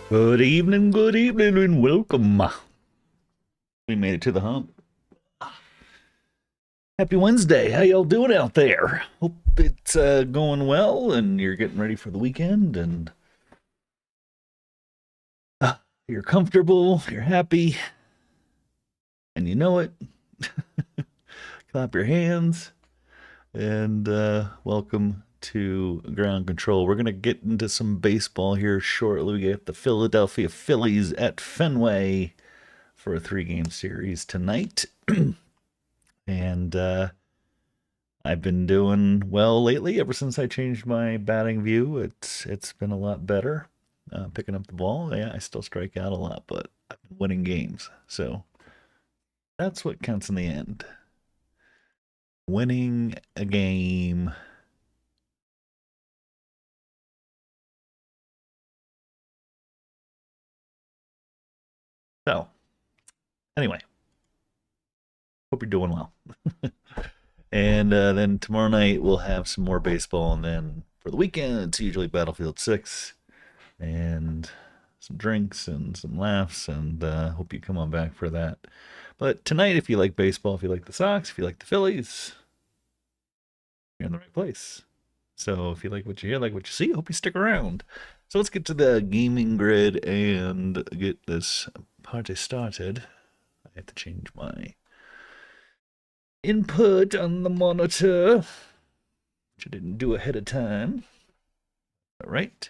Good evening, and welcome. We made it to the hump. Happy Wednesday. How y'all doing out there? Hope it's going well and you're getting ready for the weekend and uh, you're comfortable, you're happy, and you know it. Clap your hands and welcome to Ground Control. We're going to get into some baseball here shortly. We get the Philadelphia Phillies at Fenway for a 3-game series tonight. And I've been doing well lately. Ever since I changed my batting view, it's been a lot better. Picking up the ball, yeah, I still strike out a lot, but I've been winning games. So that's what counts in the end. Winning a game. So anyway, hope you're doing well. And then tomorrow night we'll have some more baseball, and then for the weekend it's usually Battlefield 6 and some drinks and some laughs, and hope you come on back for that. But tonight, if you like baseball, if you like the Sox, if you like the Phillies, you're in the right place. So if you like what you hear, like what you see, hope you stick around. So let's get to the gaming grid and get this party started. I have to change my input on the monitor, which I didn't do ahead of time. All right.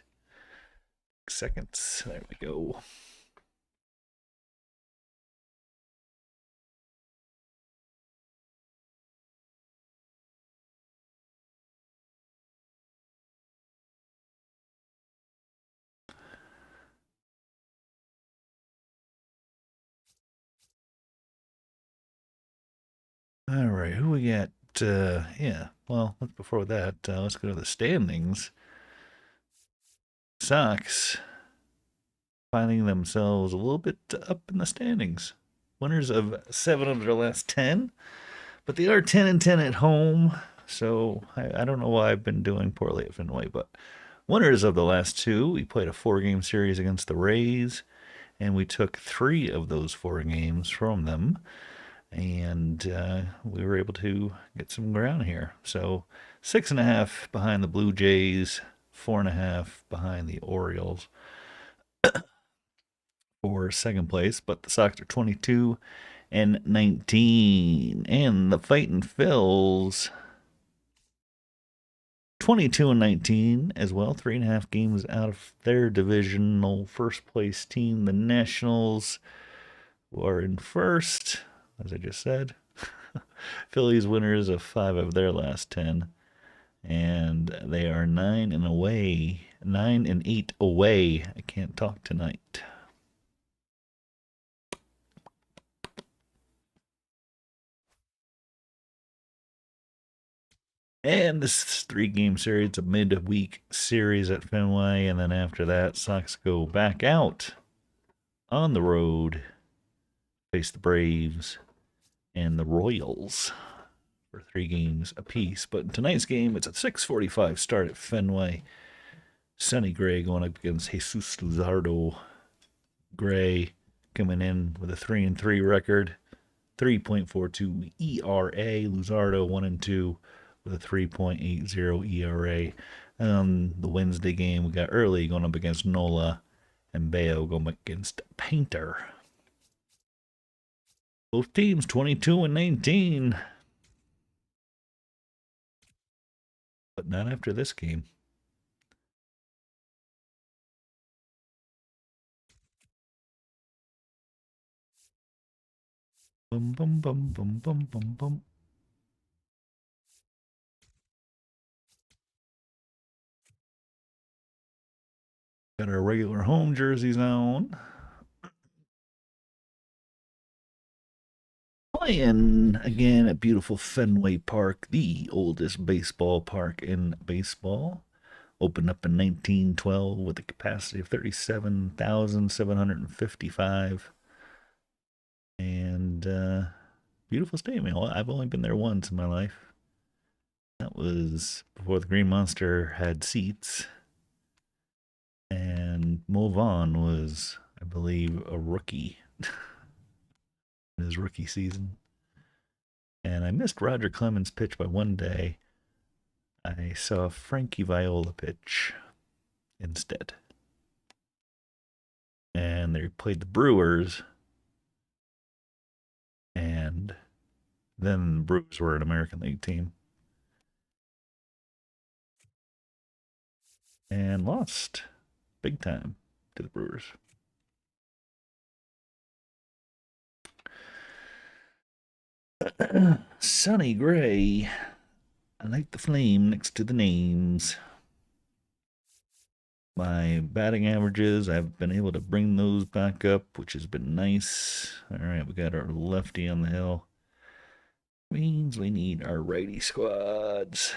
Seconds. There we go. All right, who we got? Yeah, well, before that, let's go to the standings. Sox finding themselves a little bit up in the standings. Winners of 7 of their last 10, but they are 10-10 at home. So I don't know why I've been doing poorly at Fenway, but winners of the last 2. We played a 4-game series against the Rays, and we took 3 of those 4 games from them. And we were able to get some ground here. So 6.5 behind the Blue Jays, 4.5 behind the Orioles for second place. But the Sox are 22-19, and the Fightin' Phils 22-19 as well, 3.5 games out of their divisional first place team, the Nationals, who are in first, as I just said. Phillies winners of 5 of their last 10, and they are 9 and 8 away. I can't talk tonight. And this 3-game series, a midweek series at Fenway, and then after that, Sox go back out on the road, face the Braves and the Royals for 3 games apiece. But in tonight's game, it's a 6:45 start at Fenway. Sonny Gray going up against Jesus Luzardo. Gray coming in with a 3-3 record, 3.42 ERA. Luzardo 1-2 with a 3.80 ERA. The Wednesday game we got early going up against Nola, and Bayo going up against Painter. Both teams 22-19. But not after this game. Bum bum bum bum bum bum bum. Got our regular home jerseys on. Playing again at beautiful Fenway Park, the oldest baseball park in baseball. Opened up in 1912 with a capacity of 37,755. And beautiful stadium. I've only been there once in my life. That was before the Green Monster had seats. And Movan was, I believe, a rookie in his rookie season. And I missed Roger Clemens' pitch by one day. I saw Frankie Viola pitch instead. And they played the Brewers. And then the Brewers were an American League team. And lost big time to the Brewers. Sonny Gray. I like the flame next to the names. My batting averages, I've been able to bring those back up, which has been nice. All right, we got our lefty on the hill. Means we need our righty squads.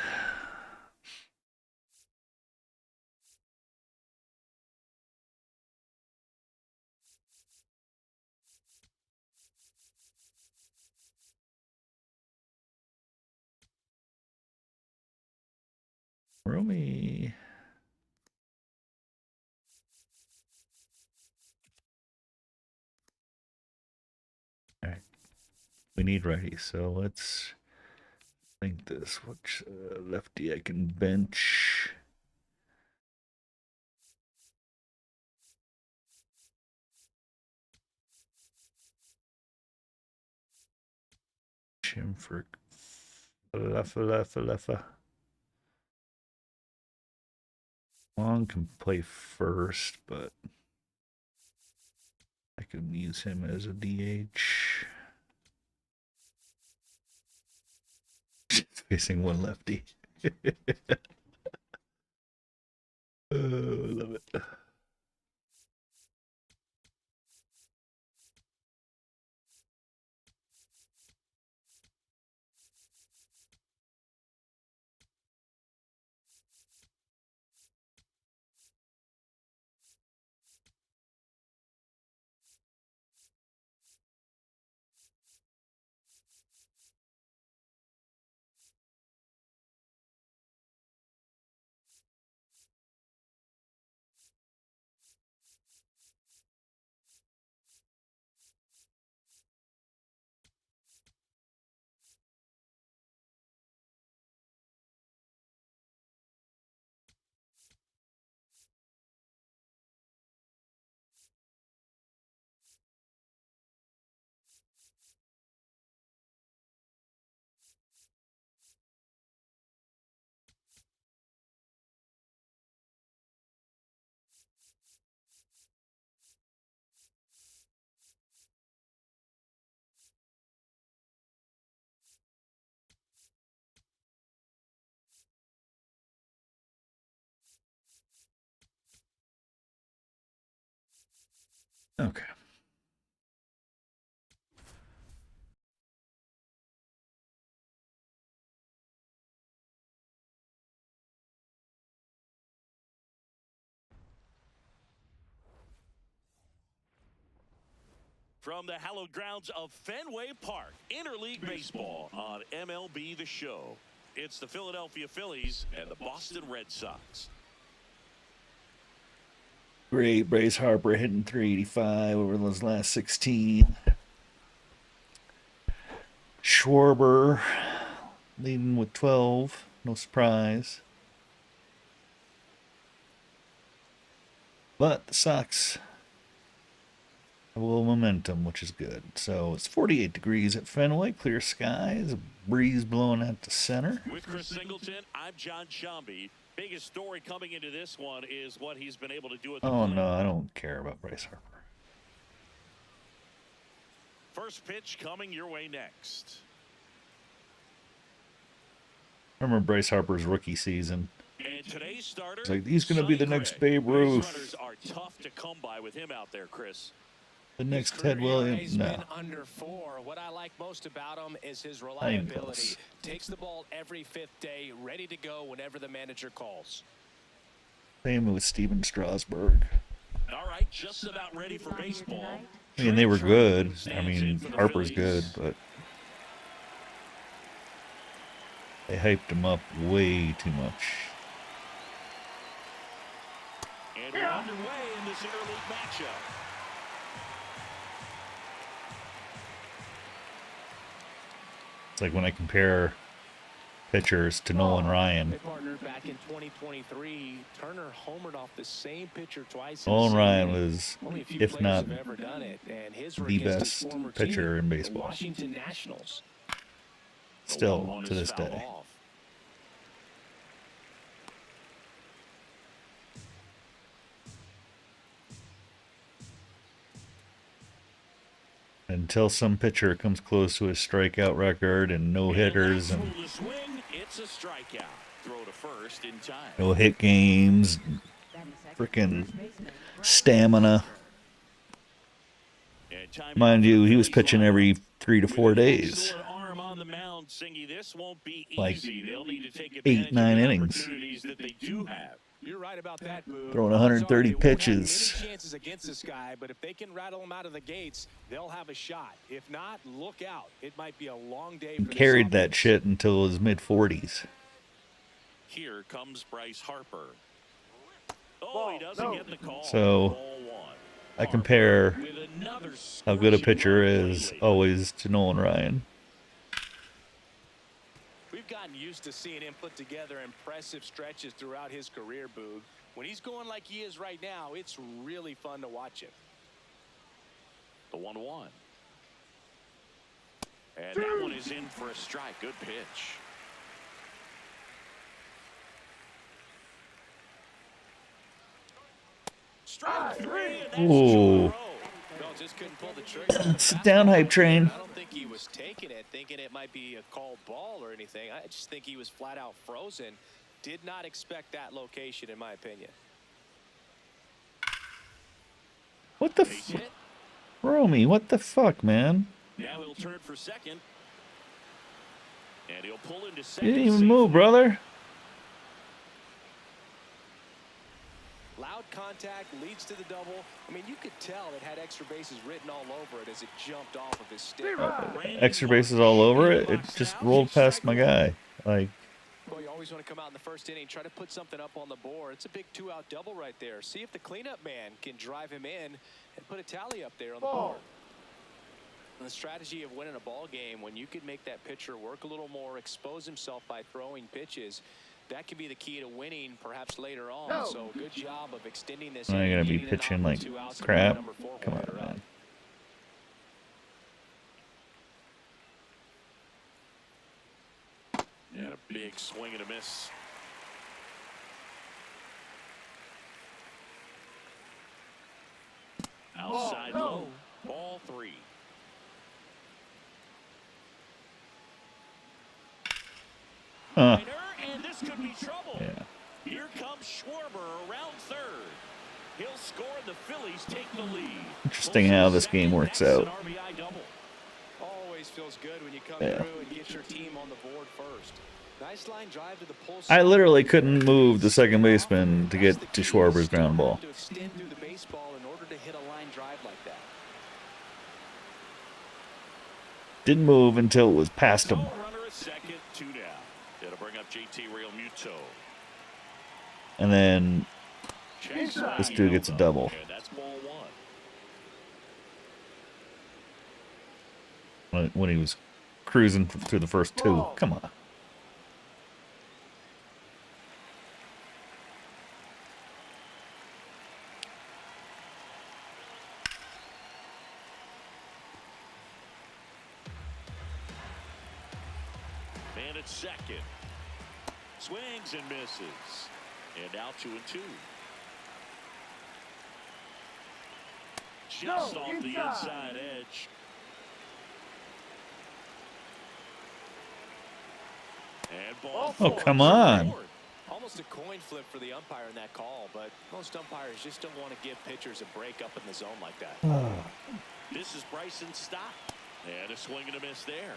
Romy. All right. We need righty, so let's think this. Which lefty I can bench? Him for Leffa. Long can play first, but I could use him as a DH. Just facing one lefty. Oh, I love it. Okay. From the hallowed grounds of Fenway Park, Interleague Baseball on MLB The Show. It's the Philadelphia Phillies and the Boston Red Sox. Great. Bryce Harper hitting 385 over those last 16. Schwarber leading with 12. No surprise. But the Sox have a little momentum, which is good. So it's 48 degrees at Fenway, clear skies, a breeze blowing out the center. With Chris Singleton, I'm John Shambi. Biggest story coming into this one is what he's been able to do at the plate. No, I don't care about Bryce Harper. First pitch coming your way next. I remember Bryce Harper's rookie season. And today's starter, it's like, he's going to be the next Babe Ruth. Runners are tough to come by with him out there, Chris. The next Ted Williams. No. Been under 4. What I like most about him is his reliability. Takes the ball every 5th day, ready to go whenever the manager calls. Same with Steven Strasburg. All right, just about ready for baseball. I mean, they were good. I mean, Harper's good, but they hyped him up way too much. And we're underway in this interleague matchup. It's like when I compare pitchers to Nolan Ryan. Hey, partner, back in 2023, Turner homered off the same pitcher twice. Nolan Ryan was, if not ever done it, and his the best pitcher in baseball. Washington Nationals. Still to this day. Off. Until some pitcher comes close to his strikeout record and no hitters and It's a strikeout. Throw to first in time. no hit games, freaking stamina. Mind you, he was pitching every 3 to 4 days. Like 8, 9 innings. You're right about that, Boo. Throwing 130 pitches. Many chances against this guy, but if they can rattle him out of the gates, they'll have a shot. If not, look out. It might be a long day for Carried that shit until his mid-40s. Here comes Bryce Harper. Oh, he doesn't get the call. So I compare how good a pitcher is always to Nolan Ryan. We've gotten used to seeing him put together impressive stretches throughout his career, Boog. When he's going like he is right now, it's really fun to watch him. The 1-1. And that one is in for a strike. Good pitch. Strike 3. Ooh. Just couldn't pull the trigger. Sit down, hype train. I don't think he was taking it, thinking it might be a called ball or anything. I just think he was flat out frozen. Did not expect that location, in my opinion. What the fuck? Romy, what the fuck, man? Now he'll turn for second. And he'll pull into second. You didn't even move, brother. Loud contact leads to the double. I mean, you could tell it had extra bases written all over it as it jumped off of his stick. Extra bases all over it. It just rolled past my guy. Like, Well, you always want to come out in the first inning, try to put something up on the board. It's a big 2-out double right there. See if the cleanup man can drive him in and put a tally up there on the board. And the strategy of winning a ball game, when you can make that pitcher work a little more, expose himself by throwing pitches, that can be the key to winning perhaps later on. So good job of extending this. am I gonna be pitching like crap? Come on, man. And a big swing and a miss. Outside low. Ball 3. Huh. And this could be trouble. Yeah. Here comes Schwarber around third. He'll score. The Phillies take the lead. Interesting how this game works out. Always feels good when you come Yeah. through and get your team on the board first. Nice line drive to the pull. I literally couldn't move the second baseman to get to Schwarber's ground ball. To extend through the baseball in order to hit a line drive like that. Didn't move until it was past him. Runner at second, 2 down. It'll bring up JT Realmuto. And then this dude gets a double. And that's ball 1. When he was cruising through the first 2. Come on. Man at second. Swings and misses. And now 2-2. Just off the inside edge. And ball Oh, 4. come on. Almost a coin flip for the umpire in that call, but most umpires just don't want to give pitchers a break up in the zone like that. This is Bryson Stott. And a swing and a miss there.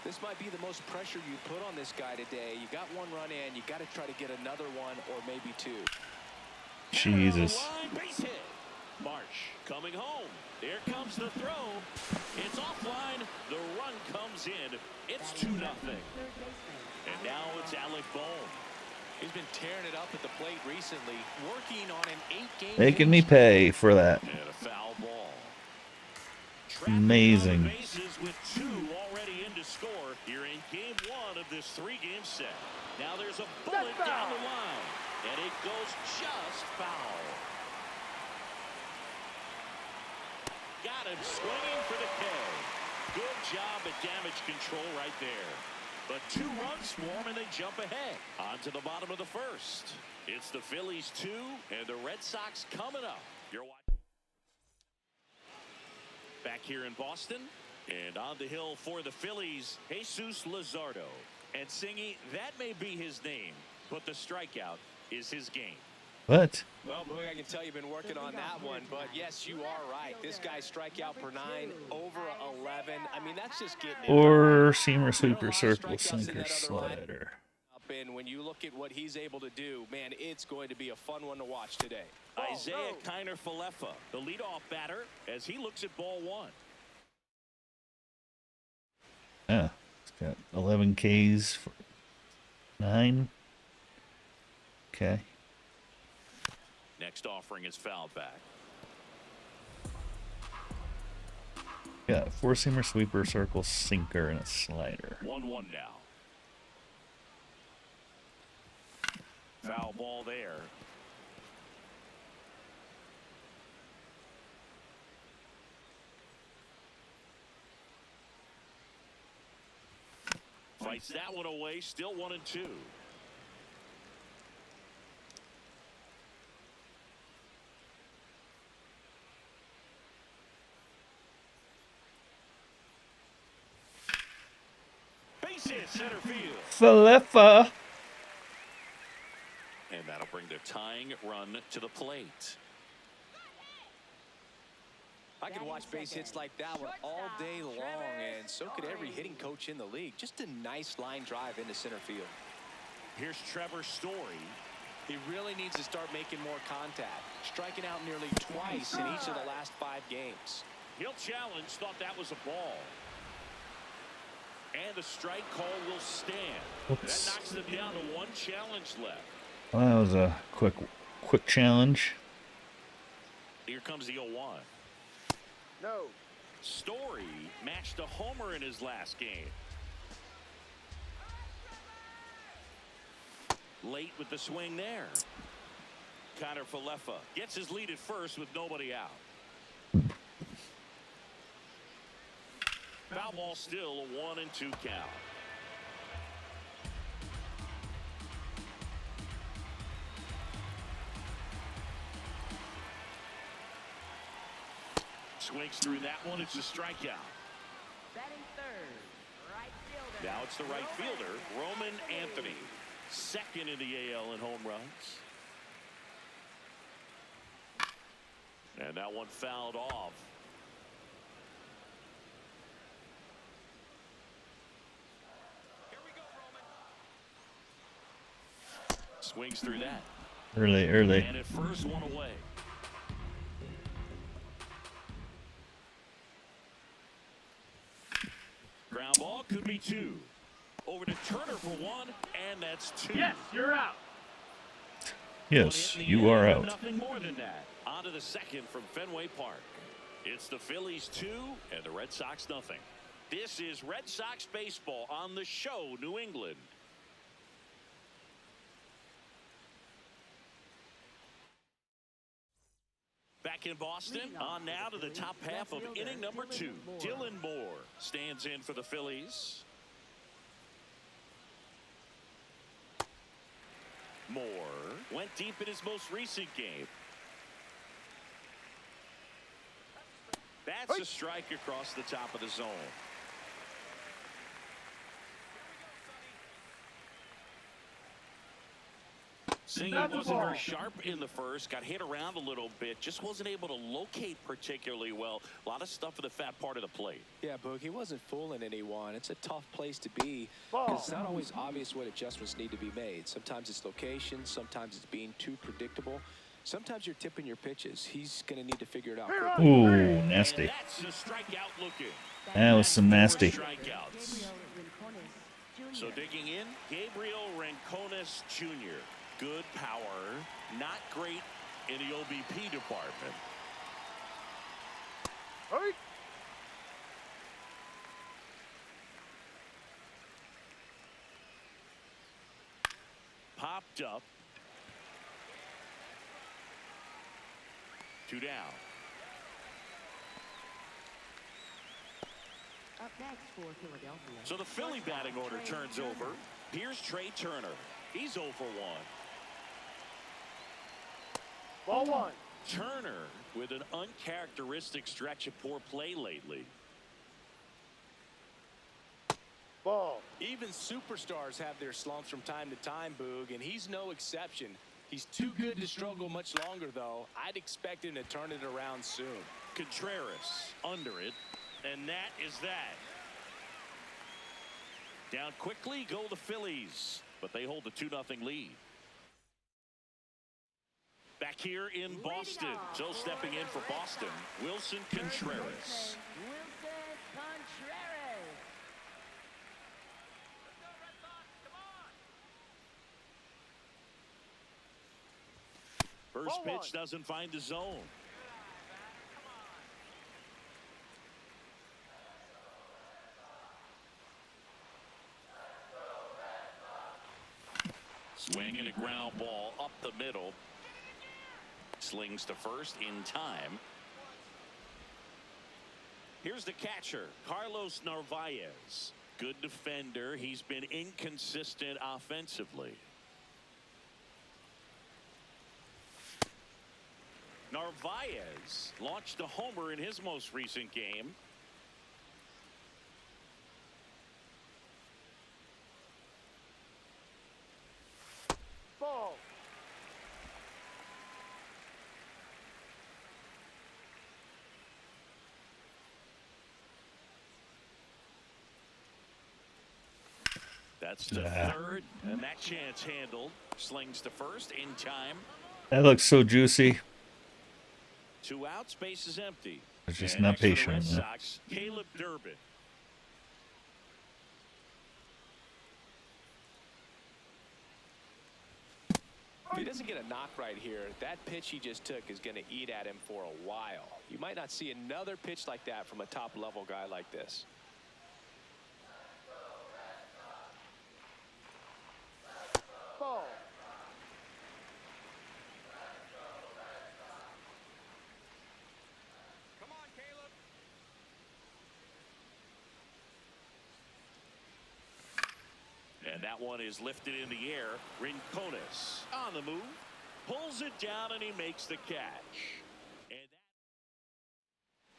This might be the most pressure you put on this guy today. You got one run in, you got to try to get another one or maybe 2. Jesus. Base hit. Marsh coming home. There comes the throw. It's offline. The run comes in. It's 2-0. And now it's Alec Bohm. He's been tearing it up at the plate recently, working on an 8-game Making me pay for that. And a foul ball. Amazing. Bases with 2 already in to score here in game 1 of this 3-game set. Now there's a bullet down the line, and it goes just foul. Got him swinging for the K. Good job at damage control right there. But 2 runs for him, and they jump ahead. On to the bottom of the first. It's the Phillies 2, and the Red Sox coming up. You're watching. Back here in Boston, and on the hill for the Phillies, Jesus Luzardo. And Singy, that may be his name, but the strikeout is his game. What? Well, Boog, I can tell you've been working on that one, but yes, you are right. This guy's strikeout per 9, over 11. I mean, that's just getting it. Or seamer, sweeper, circle, sinker, slider. And when you look at what he's able to do, man, it's going to be a fun one to watch today. Isaiah Kiner-Falefa, the leadoff batter, as he looks at ball 1. Yeah, it's got 11 Ks for 9. Okay. Next offering is fouled back. Yeah, 4-seamer, sweeper, circle, sinker, and a slider. 1-1 now. Foul ball there. Fights that one away, still 1-2. Base hit, center field. Falefa. And that'll bring the tying run to the plate. I could watch base hits like that one all day long, and so could every hitting coach in the league. Just a nice line drive into center field. Here's Trevor Story. He really needs to start making more contact, striking out nearly twice in each of the last 5 games. He'll challenge, thought that was a ball. And the strike call will stand. Oops. That knocks them down to 1 challenge left. Well, that was a quick challenge. Here comes the 0-1. No. Story matched a homer in his last game. Late with the swing there. Kiner-Falefa gets his lead at first with nobody out. Foul ball, still a 1-2 count. Swings through that one. It's a strikeout. Batting third, right fielder. Now it's the right fielder, Roman Anthony. Second in the AL in home runs. And that one fouled off. Here we go, Roman. Swings through that. Early. And at first, one away. Ground ball could be 2. Over to Turner for 1, and that's 2. Yes, you're out. Yes, you are out. Nothing more than that. On to the second from Fenway Park. It's the Phillies 2 and the Red Sox nothing. This is Red Sox baseball on the show, New England. Back in Boston, on now to the top half of inning number 2. Dylan Moore stands in for the Phillies. Moore went deep in his most recent game. That's a strike across the top of the zone. Singy wasn't very sharp in the first, got hit around a little bit, just wasn't able to locate particularly well. A lot of stuff in the fat part of the plate. Yeah, Boog, he wasn't fooling anyone. It's a tough place to be because it's not always obvious what adjustments need to be made. Sometimes it's location, sometimes it's being too predictable. Sometimes you're tipping your pitches. He's going to need to figure it out quickly. Ooh, nasty. That's a strikeout looking. That was some nasty. Strikeouts. Jr. So digging in, Gabriel Rincones Jr. Good power, not great in the OBP department. Hurry. Popped up. 2 down. Up next for Philadelphia. So the Philly batting order turns over. Here's Trey Turner. He's 0 for 1. Ball 1. Turner with an uncharacteristic stretch of poor play lately. Ball. Even superstars have their slumps from time to time, Boog, and he's no exception. He's too good to struggle much longer, though. I'd expect him to turn it around soon. Contreras under it, and that is that. Down quickly go the Phillies, but they hold a 2-0 lead. Back here in Boston, so stepping in for Boston, Wilson Contreras. Wilson Contreras. First pitch doesn't find the zone. Swinging a ground ball up the middle. Slings to first in time. Here's the catcher, Carlos Narvaez. Good defender. He's been inconsistent offensively. Narvaez launched a homer in his most recent game. Ball. That's the third, and that chance handled. Slings to first in time. That looks so juicy. 2 outs, base is empty. It's just And not next for the patient. Red Yeah. Sox, Caleb Durbin. If he doesn't get a knock right here, that pitch he just took is going to eat at him for a while. You might not see another pitch like that from a top-level guy like this. Ball. Come on, Caleb. And that one is lifted in the air. Rincones on the move. Pulls it down and he makes the catch.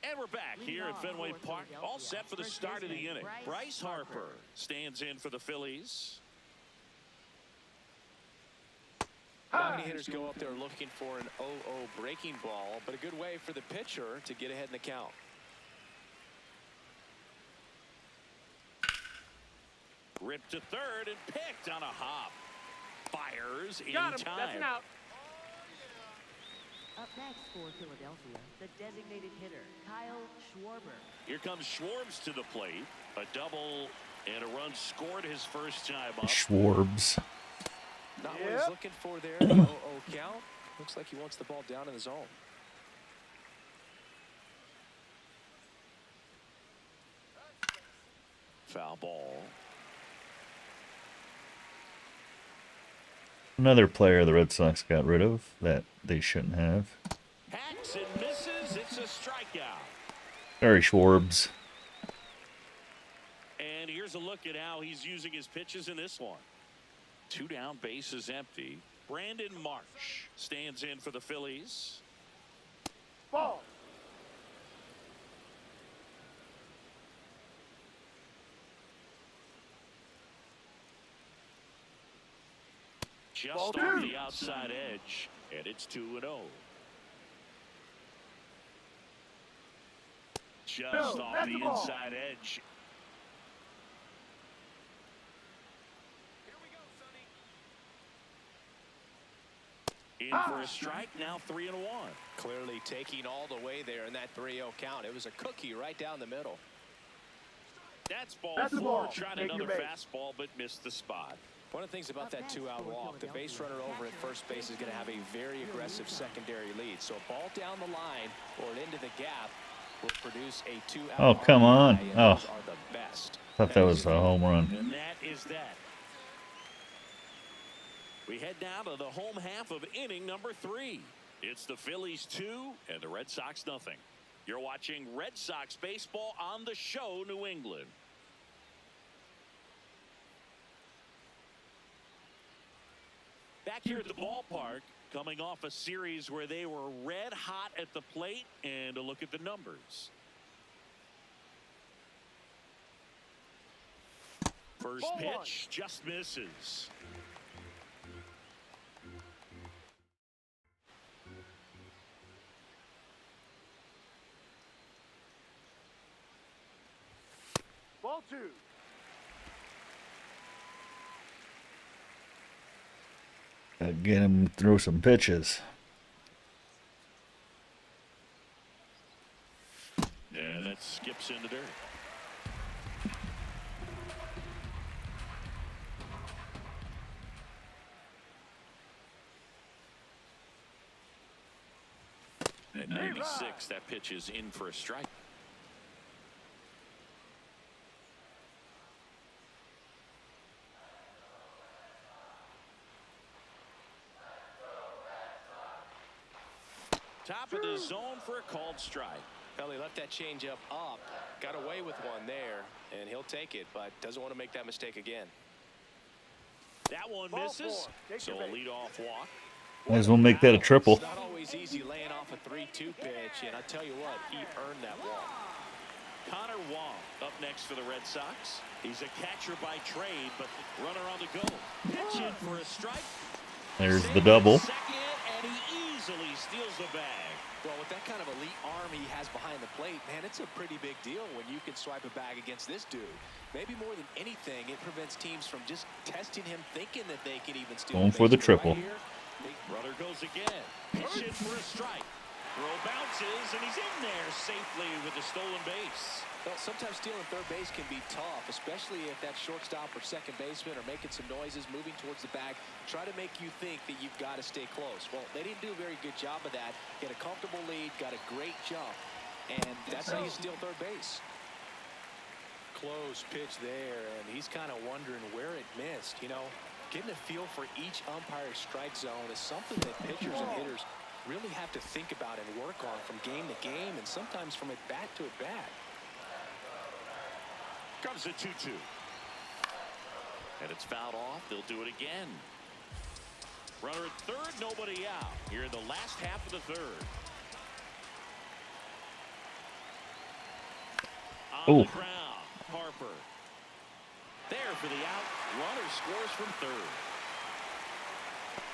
And we're back here at Fenway Park. All set for the start of the inning. Bryce Harper stands in for the Phillies. Not many hitters go up there looking for an 0-0 breaking ball, but a good way for the pitcher to get ahead in the count. Ripped to third and picked on a hop. Fires in Got him. time. That's an out. Up next for Philadelphia, the designated hitter, Kyle Schwarber. Here comes Schwarbs to the plate. A double and a run scored his first time up. Schwarbs. Not what he's looking for there. The 0-0 count. Looks like he wants the ball down in the zone. Foul ball. Another player the Red Sox got rid of that they shouldn't have. Hacks and misses. It's a strikeout. Sorry, Schwarbs. And here's a look at how he's using his pitches in this one. 2 down, base is empty. Brandon Marsh stands in for the Phillies. Ball. Just Ball off two. the outside edge, and it's 2-0. Just No, off that's the the ball. inside edge. In for a strike, now 3-1. Clearly taking all the way there in that 3-0 count. It was a cookie right down the middle. That's ball four. Tried another fastball, but missed the spot. One of the things about that two-out walk, the base runner over at first base is going to have a very aggressive secondary lead. So a ball down the line or into the gap will produce a two-out. Oh, come on. RBI, and Oh, those are the best. thought that was a home run. And that is that. We head down to the home half of inning number 3. It's the Phillies 2 and the Red Sox nothing. You're watching Red Sox baseball on the show, New England. Back here at the ballpark, coming off a series where they were red hot at the plate, and a look at the numbers. First pitch just misses. Ball 2. Get him throw some pitches. And that skips into dirt. At 96, that pitch is in for a strike. Top of the zone for a called strike. Well, he left that changeup up, got away with one there, and he'll take it, but doesn't want to make that mistake again. That one misses, so a leadoff walk. Might as well make that a triple. It's not always easy laying off a 3-2 pitch, and I tell you what, he earned that walk. Connor Wong up next for the Red Sox. He's a catcher by trade, but runner on the go. Pitch in for a strike. There's the double. Second, and he easily steals the bag. Well, with that kind of elite arm he has behind the plate, man, it's a pretty big deal when you can swipe a bag against this dude. Maybe more than anything, it prevents teams from just testing him, thinking that they can even steal. Going for the triple. Right here, runner goes again. Pitch in for a strike. Throw bounces, and he's in there safely with a stolen base. Well, sometimes stealing third base can be tough, especially if that shortstop or second baseman are making some noises, moving towards the bag, try to make you think that you've got to stay close. Well, they didn't do a very good job of that. Get a comfortable lead, got a great jump, and that's how you steal third base. Close pitch there, and he's kind of wondering where it missed. You know, getting a feel for each umpire's strike zone is something that pitchers and hitters really have to think about and work on from game to game, and sometimes from at bat to at bat. Comes a 2-2. And it's fouled off. They'll do it again. Runner at third, nobody out. Here in the last half of the third. On the ground, Harper. There for the out. Runner scores from third.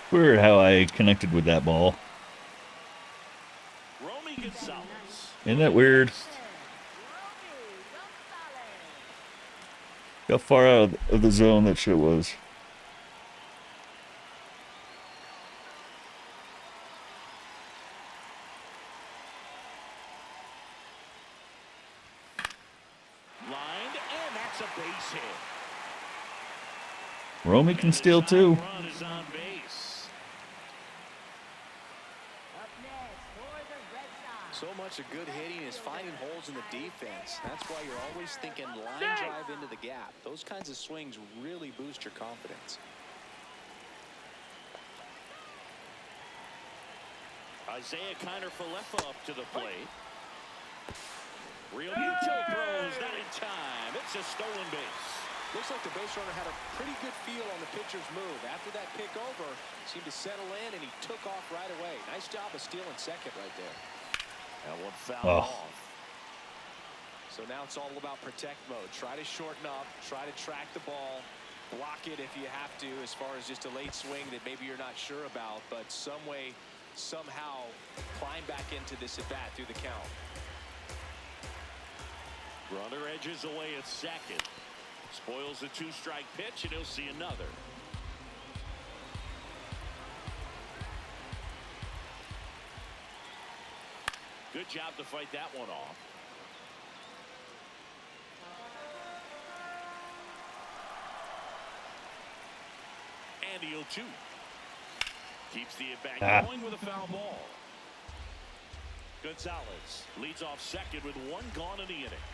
Weird how I connected with that ball. Romy Gonzalez. Isn't that weird? How far out of the zone that shit was. Lined, and that's a base hit. Romy can steal too. Run is on base. Up next for the Red Sox. So much of good hitting is finding holes in the defense. That's why you're always thinking line drive into the gap. Those kinds of swings really boost your confidence. Isaiah Kiner-Falefa up to the plate. Real Muto throws, not in time. It's a stolen base. Looks like the base runner had a pretty good feel on the pitcher's move. After that pick over, seemed to settle in, and he took off right away. Nice job of stealing second right there. That one fouled off. So now it's all about protect mode. Try to shorten up, try to track the ball, block it if you have to, as far as just a late swing that maybe you're not sure about, but some way, somehow climb back into this at bat through the count. Runner edges away at second. Spoils the two-strike pitch, and he'll see another. Good job to fight that one off. 0-2. Keeps the at-bat going with a foul ball. Gonzalez leads off second with one gone in the inning.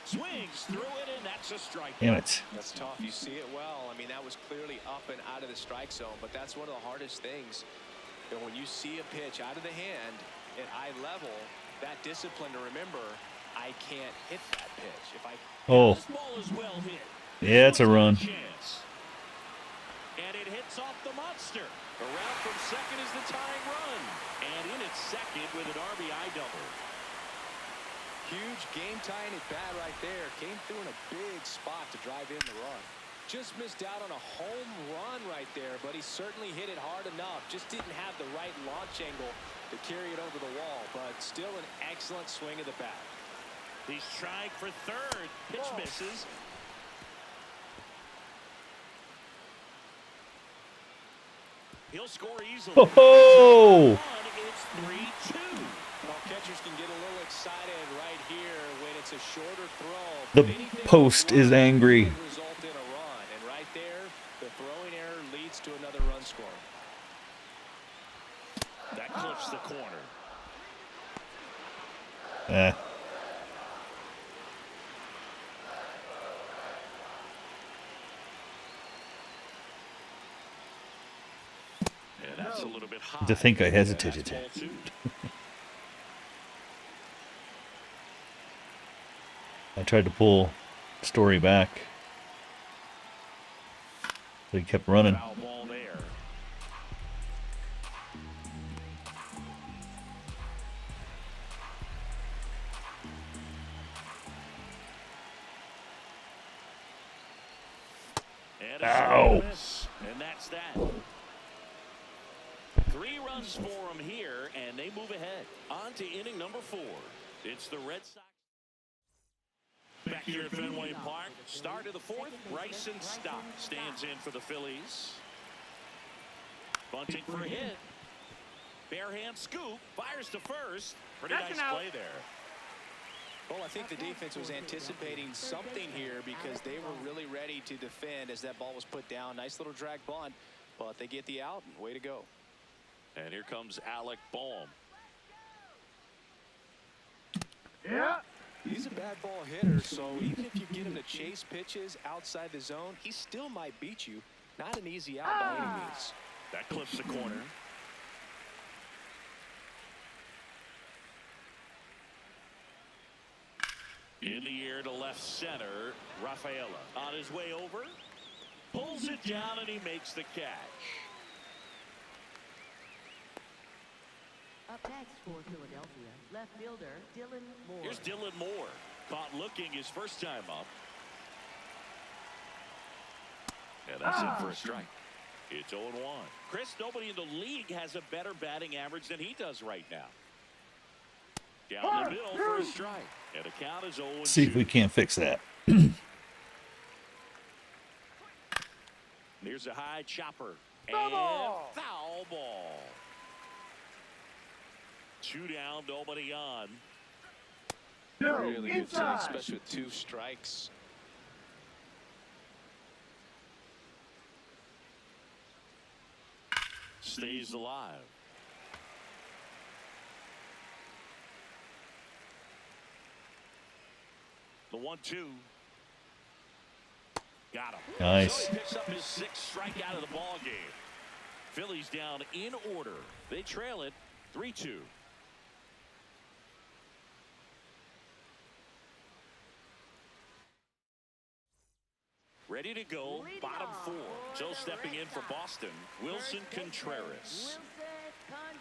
Swings through it, and that's a strike. Damn it. That's tough. You see it well. I mean, that was clearly up and out of the strike zone, but that's one of the hardest things. You know, when you see a pitch out of the hand at eye level, that discipline to remember, I can't hit that pitch. If I Oh, This ball is well hit. yeah, it's a run. Chance. And it hits off the monster. Around from second is the tying run. And in at second with an RBI double. Huge game-tying at bat right there. Came through in a big spot to drive in the run. Just missed out on a home run right there, but he certainly hit it hard enough. Just didn't have the right launch angle to carry it over the wall, but still an excellent swing of the bat. He's trying for third. Pitch misses. He'll score easily. Oh, It's 3-2. Well, catchers can get a little excited right here when it's a shorter throw. the But anything post is angry. could result in a run, and right there, the throwing error leads to another run score. That clips the corner. Eh. And that's a little bit high. To think I hesitated. That's ball two. I tried to pull Story back, but he kept running. Foul ball there. And a Ow. miss, and that's that. 3 runs for him here, and they move ahead. On to inning number 4. It's the Red Sox. Back here at Fenway Park, start of the 4th. Bryson Stott stands in for the Phillies. Bunting for a hit. Bare hand scoop, fires to first. Pretty That's nice an out. play there. Well, I think the defense was anticipating something here because they were really ready to defend as that ball was put down. Nice little drag bunt, but they get the out, and way to go. And here comes Alec Boehm. Yeah. He's a bad ball hitter, so even if you get him to chase pitches outside the zone, he still might beat you. Not an easy out by any means. That clips the corner. In the air to left center, Rafaela on his way over, pulls it down, and he makes the catch. Up next for Philadelphia, left fielder Dylan Moore. Here's Dylan Moore, caught looking his first time up. And that's it for a strike. It's 0-1. Chris, nobody in the league has a better batting average than he does right now. Down the middle for a strike. And the count is 0-2. See if we can't fix that. Here's a high chopper. And Foul ball. foul ball. 2 down, nobody on. Really good swing, Inside. especially with 2 strikes. Stays alive. The 1-2. Got him. Nice. So he picks up his 6th strikeout of the ball game. Phillies down in order. They trail it 3-2. Ready to go, bottom 4. So stepping in for Boston, Wilson Contreras. Wilson Contreras.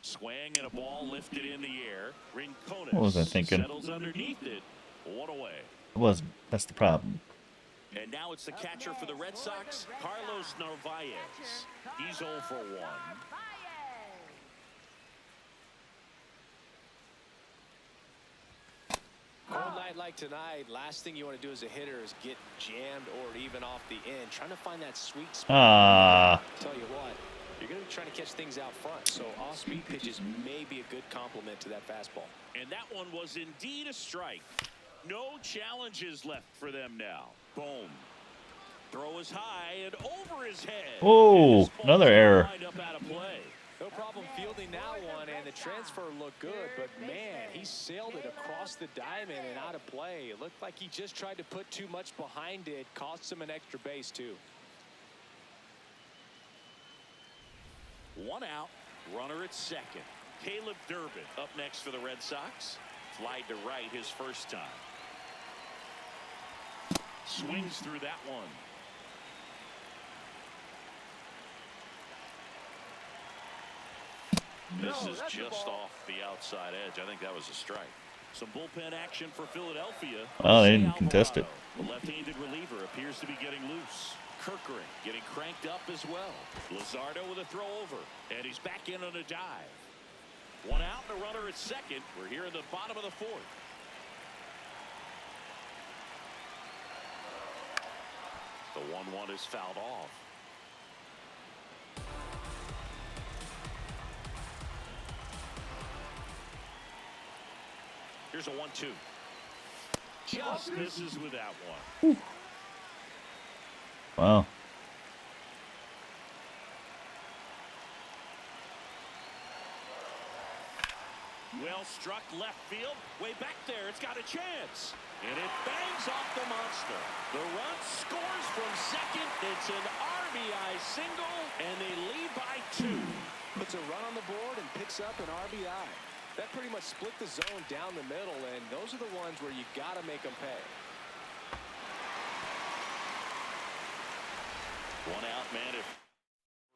Swing and a ball lifted in the air. Rincones What was I thinking? settles underneath it. 1 away. It wasn't. That's the problem. And now it's the catcher for the Red Sox, Carlos Narvaez. He's 0 for 1. Narvaez. Cold night like tonight, last thing you want to do as a hitter is get jammed or even off the end. Trying to find that sweet spot. Ah. Tell you what, you're going to be trying to catch things out front, so off-speed pitches may be a good complement to that fastball. And that one was indeed a strike. No challenges left for them now. Boom. Throw is high and over his head. Oh, another error. Lined up out of play. No problem fielding that one, and the transfer looked good, but man, he sailed it across the diamond and out of play. It looked like he just tried to put too much behind it, cost him an extra base too. One out, runner at second. Caleb Durbin up next for the Red Sox. Flied to right his first time. Swings through that one. This is just off the outside edge. I think that was a strike. Some bullpen action for Philadelphia. Oh, they didn't contest it. The left-handed reliever appears to be getting loose. Kirkering getting cranked up as well. Luzardo with a throw over, and he's back in on a dive. One out and a runner at second. We're here in the bottom of the fourth. The 1-1 is fouled off. Here's a 1-2. Just misses with that one. Wow. Well struck left field. Way back there. It's got a chance. And it bangs off the monster. The run scores from second. It's an RBI single. And they lead by 2. Puts a run on the board and picks up an RBI. That pretty much split the zone down the middle, and those are the ones where you got to make them pay. One out man at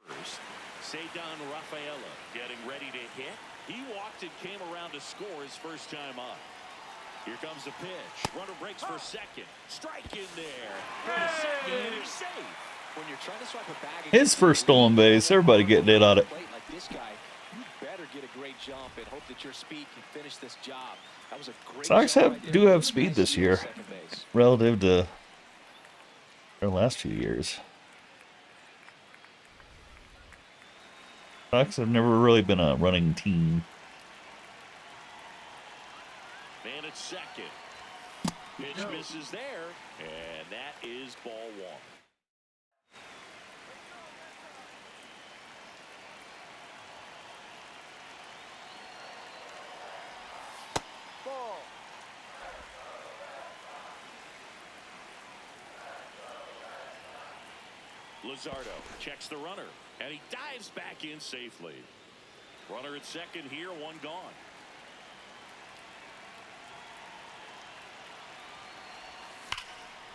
first. Cedar Rafaela getting ready to hit. He walked and came around to score his first time up. Here comes the pitch. Runner breaks for second. Strike in there. For the second, and he's safe. When you're trying to swipe a bag, His first stolen base. Everybody getting it on it. like this guy, you better get a great jump and hope that your speed can finish this job. That was a great Sox jump right there. do have speed this year Second base. relative to their last few years. Sox have never really been a running team. Man at second. Pitch misses there, and that is ball 1. Ball. Luzardo checks the runner, and he dives back in safely. Runner at second here, one gone.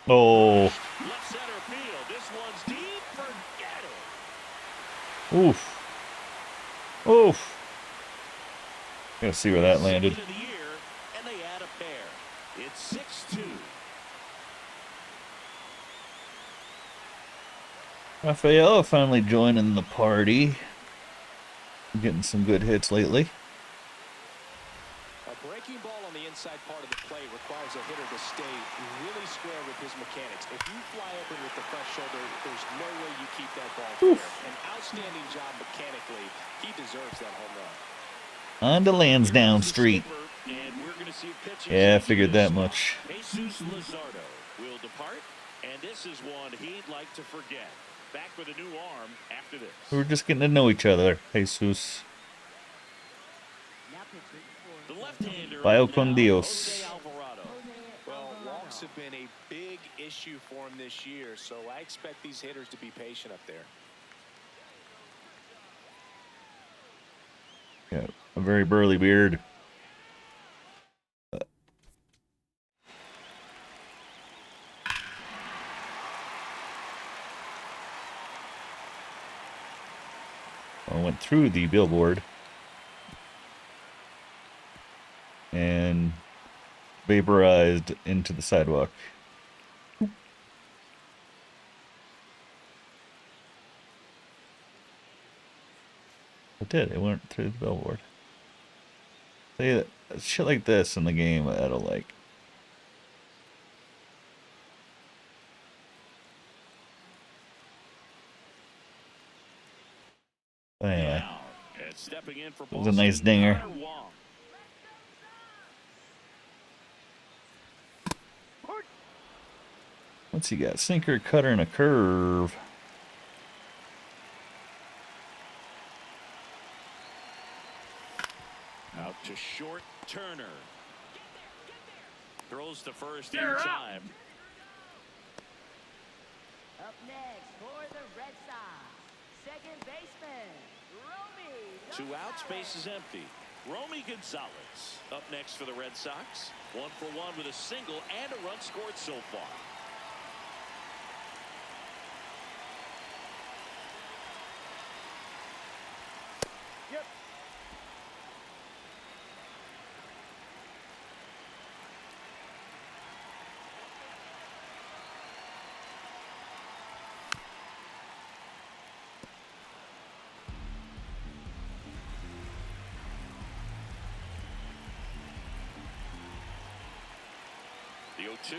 Oh, Left center field. This one's deep. Forget it. oof. Oof. Gotta see where that landed. Second of the year, and they add a pair. It's 6-2. Rafaela finally joining the party. Getting some good hits lately. A breaking ball on the inside part of the plate requires a hitter to stay really square with his mechanics. If you fly open with the fresh shoulder, there's no way you keep that ball fair. An outstanding job mechanically. He deserves that home run. On to Lansdowne Street. And we're going to see a pitch. Yeah, I figured that much. Jesus Luzardo will depart, and this is one he'd like to forget. Back with a new arm after this. We're just getting to know each other, Jesus. Now pitching for The left-hander. Vaya now, con Dios. Jose Alvarado. Well, walks have been a big issue for him this year, so I expect these hitters to be patient up there. Yeah, a very burly beard. I went through the billboard and vaporized into the sidewalk. It did. It went through the billboard. See, shit like this in the game, that'll like Anyway, And stepping in for it was a nice dinger. What's he got? Sinker, cutter, and a curve. Out to short, Turner. Throws to first in time. Up next for the Red Sox, second baseman, Romy. Two outs, base is empty. Romy Gonzalez up next for the Red Sox. 1 for 1 with a single and a run scored so far. Yep. The 0-2.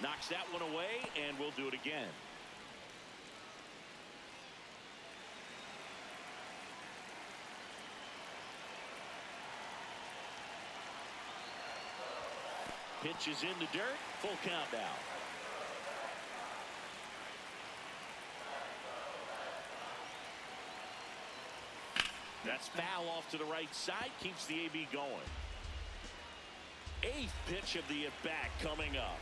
Knocks that one away, and we'll do it again. Pitch is in the dirt. Full count now. That's foul off to the right side. Keeps the AB going. 8th pitch of the at-bat coming up.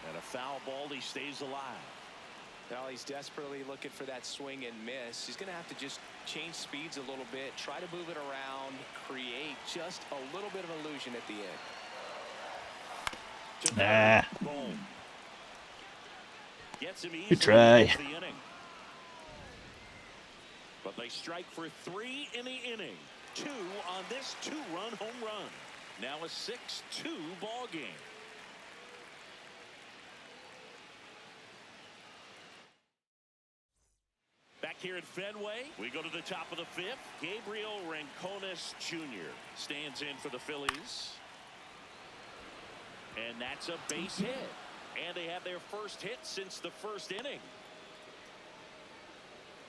And a foul ball. He stays alive. Now he's desperately looking for that swing and miss. He's going to have to just change speeds a little bit, try to move it around, create just a little bit of illusion at the end. Boom. Gets him easily. Good try. The inning. But they strike for 3 in the inning. 2 on this 2-run home run. Now a 6-2 ball game. Back here at Fenway, we go to the top of the 5th. Gabriel Rincones Jr. stands in for the Phillies. And that's a base hit. And they have their first hit since the first inning.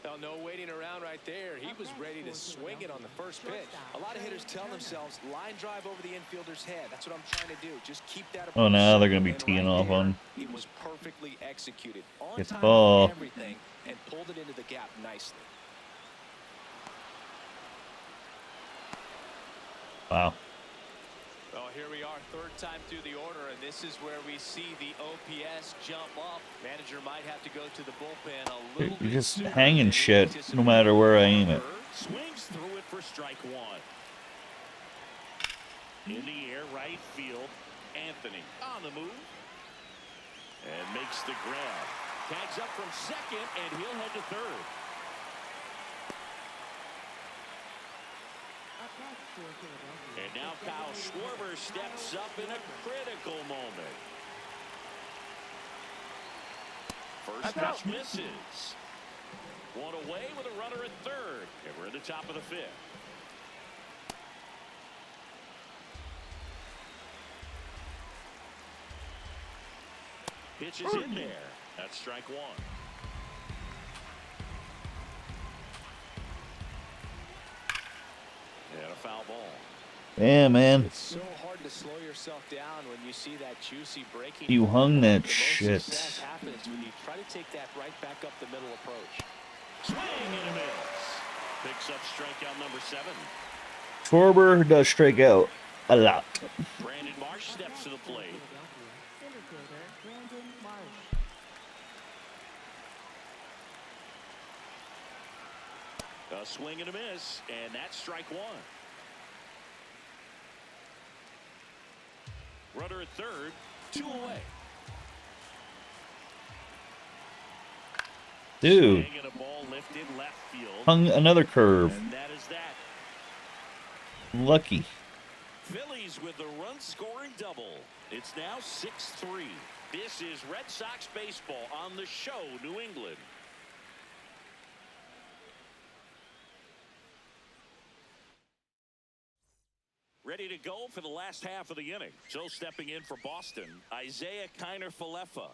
Well, no waiting around right there. He was ready to swing it on the first pitch. A lot of hitters tell themselves, line drive over the infielder's head. That's what I'm trying to do. Just keep that. Oh, now they're going to be teeing off on. It was perfectly executed. On Get the time ball. and everything, and pulled it into the gap nicely. Wow. Well, here we are, third time through the order, and this is where we see the OPS jump up. Manager might have to go to the bullpen a little You're bit just sooner hanging than shit no anticipated. matter where I aim it. Swings through it for strike 1. In the air, right field. Anthony on the move. And makes the grab. Tags up from second, and he'll head to third. Up next for Philadelphia. And now Kyle Schwarber steps up in a critical moment. First pitch misses. One away with a runner at third. And we're at the top of the 5th. Pitch is in there. That's strike 1. And a foul ball. Yeah, man. It's so hard to slow yourself down when you see that juicy breaking. You hung that The most shit. success happens when you try to take that right back up the middle approach. Swing and a miss. Picks up strikeout number 7. Schwarber does strike out a lot. Brandon Marsh steps to the plate. Philadelphia, center fielder Brandon Marsh. A swing and a miss, and that's strike 1. Runner at third, 2 away. Dude, Swing and a ball lifted left field. hung another curve. And that is that. Lucky. Phillies with the run-scoring double. It's now 6-3. This is Red Sox baseball on the show, New England. Ready to go for the last half of the inning. So stepping in for Boston, Isaiah Kiner-Falefa.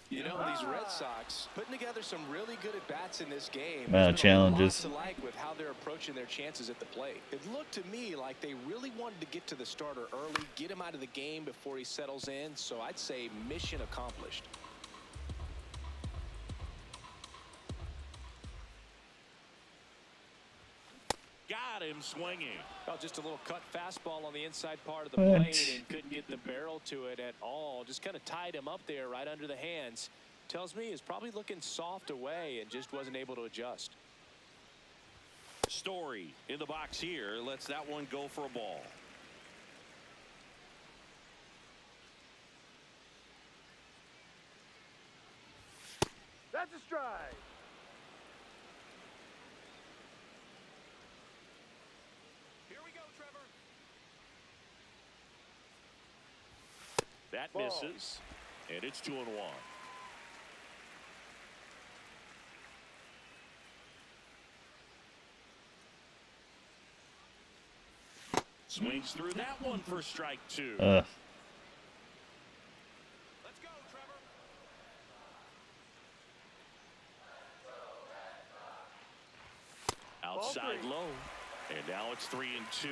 You know, these Red Sox putting together some really good at-bats in this game. Wow, challenges. To like with how they're approaching their chances at the plate. It looked to me like they really wanted to get to the starter early, get him out of the game before he settles in. So I'd say mission accomplished. Got him swinging. Oh, just a little cut fastball on the inside part of the What? plate and couldn't get the barrel to it at all. Just kind of tied him up there right under the hands. Tells me he's probably looking soft away and just wasn't able to adjust. Story in the box here. Lets that one go for a ball. That's a strike. Here we go, Trevor. That Ball. misses, and it's 2-1. Swings through that one for strike 2. Let's go, Trevor. Outside Ball 3. low, and now it's 3-2.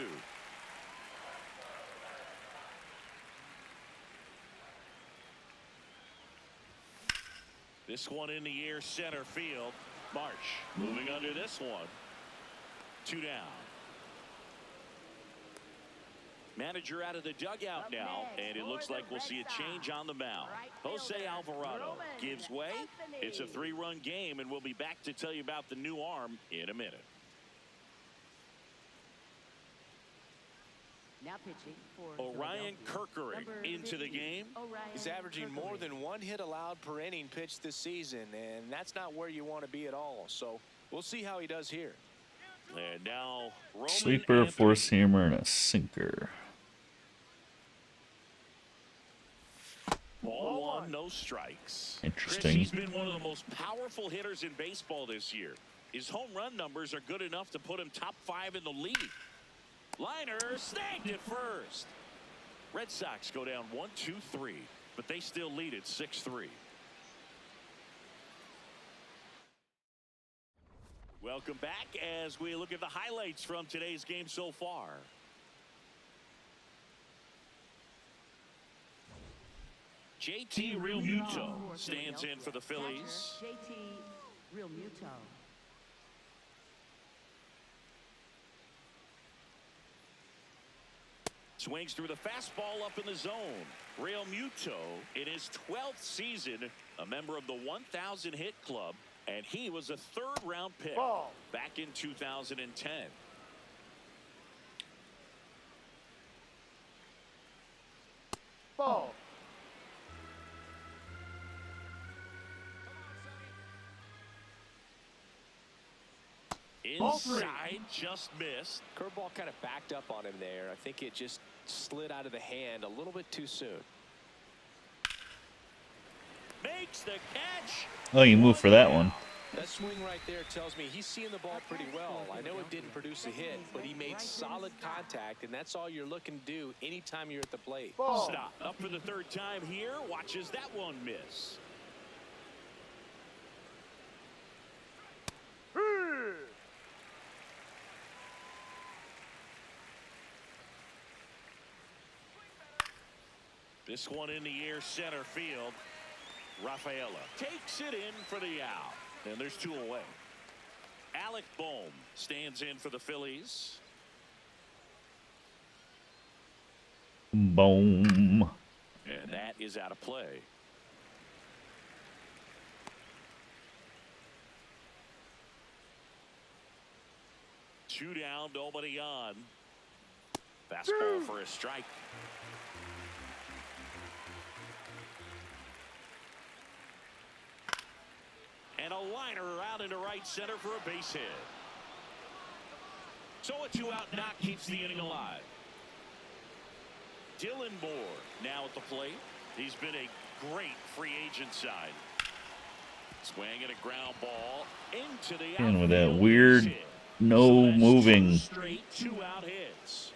This one in the air, center field. Marsh moving under this one. 2 down. Manager out of the dugout now, and it looks like we'll see a change on the mound. Jose Alvarado gives way. It's a 3-run game, and we'll be back to tell you about the new arm in a minute. Now pitching for Orion Philadelphia. Kerkering Number into the 50, game. Orion He's averaging more Kerkering. than 1 hit allowed per inning pitched this season, and that's not where you want to be at all. So we'll see how he does here. And now Roman Sleeper, Anthony. four-seamer, and a sinker. Ball 1, no strikes. Interesting. Chris, he's been one of the most powerful hitters in baseball this year. His home run numbers are good enough to put him top 5 in the league. Liner snagged it first. Red Sox go down 1-2-3, but they still lead at 6-3. Welcome back as we look at the highlights from today's game so far. JT Realmuto stands in for the Phillies. Catcher, JT Realmuto. Swings through the fastball up in the zone. Realmuto in his 12th season, a member of the 1,000 hit club, and he was a 3rd-round pick Ball. back in 2010. Ball. Inside, just missed. Curveball kind of backed up on him there. I think it just slid out of the hand a little bit too soon. Makes the catch. Oh, you moved for that one. That swing right there tells me he's seeing the ball pretty well. I know it didn't produce a hit, but he made solid contact, and that's all you're looking to do anytime you're at the plate. Ball. Stop. Up for the 3rd time here. Watches that one miss. This one in the air, center field. Rafaela takes it in for the out. And there's 2 away. Alec Bohm stands in for the Phillies. Boom. And that is out of play. Two down, nobody on. Fastball for a strike. And a liner out into right center for a base hit. So a 2-out knock keeps the inning alive. Dylan Moore now at the plate. He's been a great free agent sign. Swing and a ground ball into the And with that outfield weird base hit. no that's moving. 2 straight 2-out hits.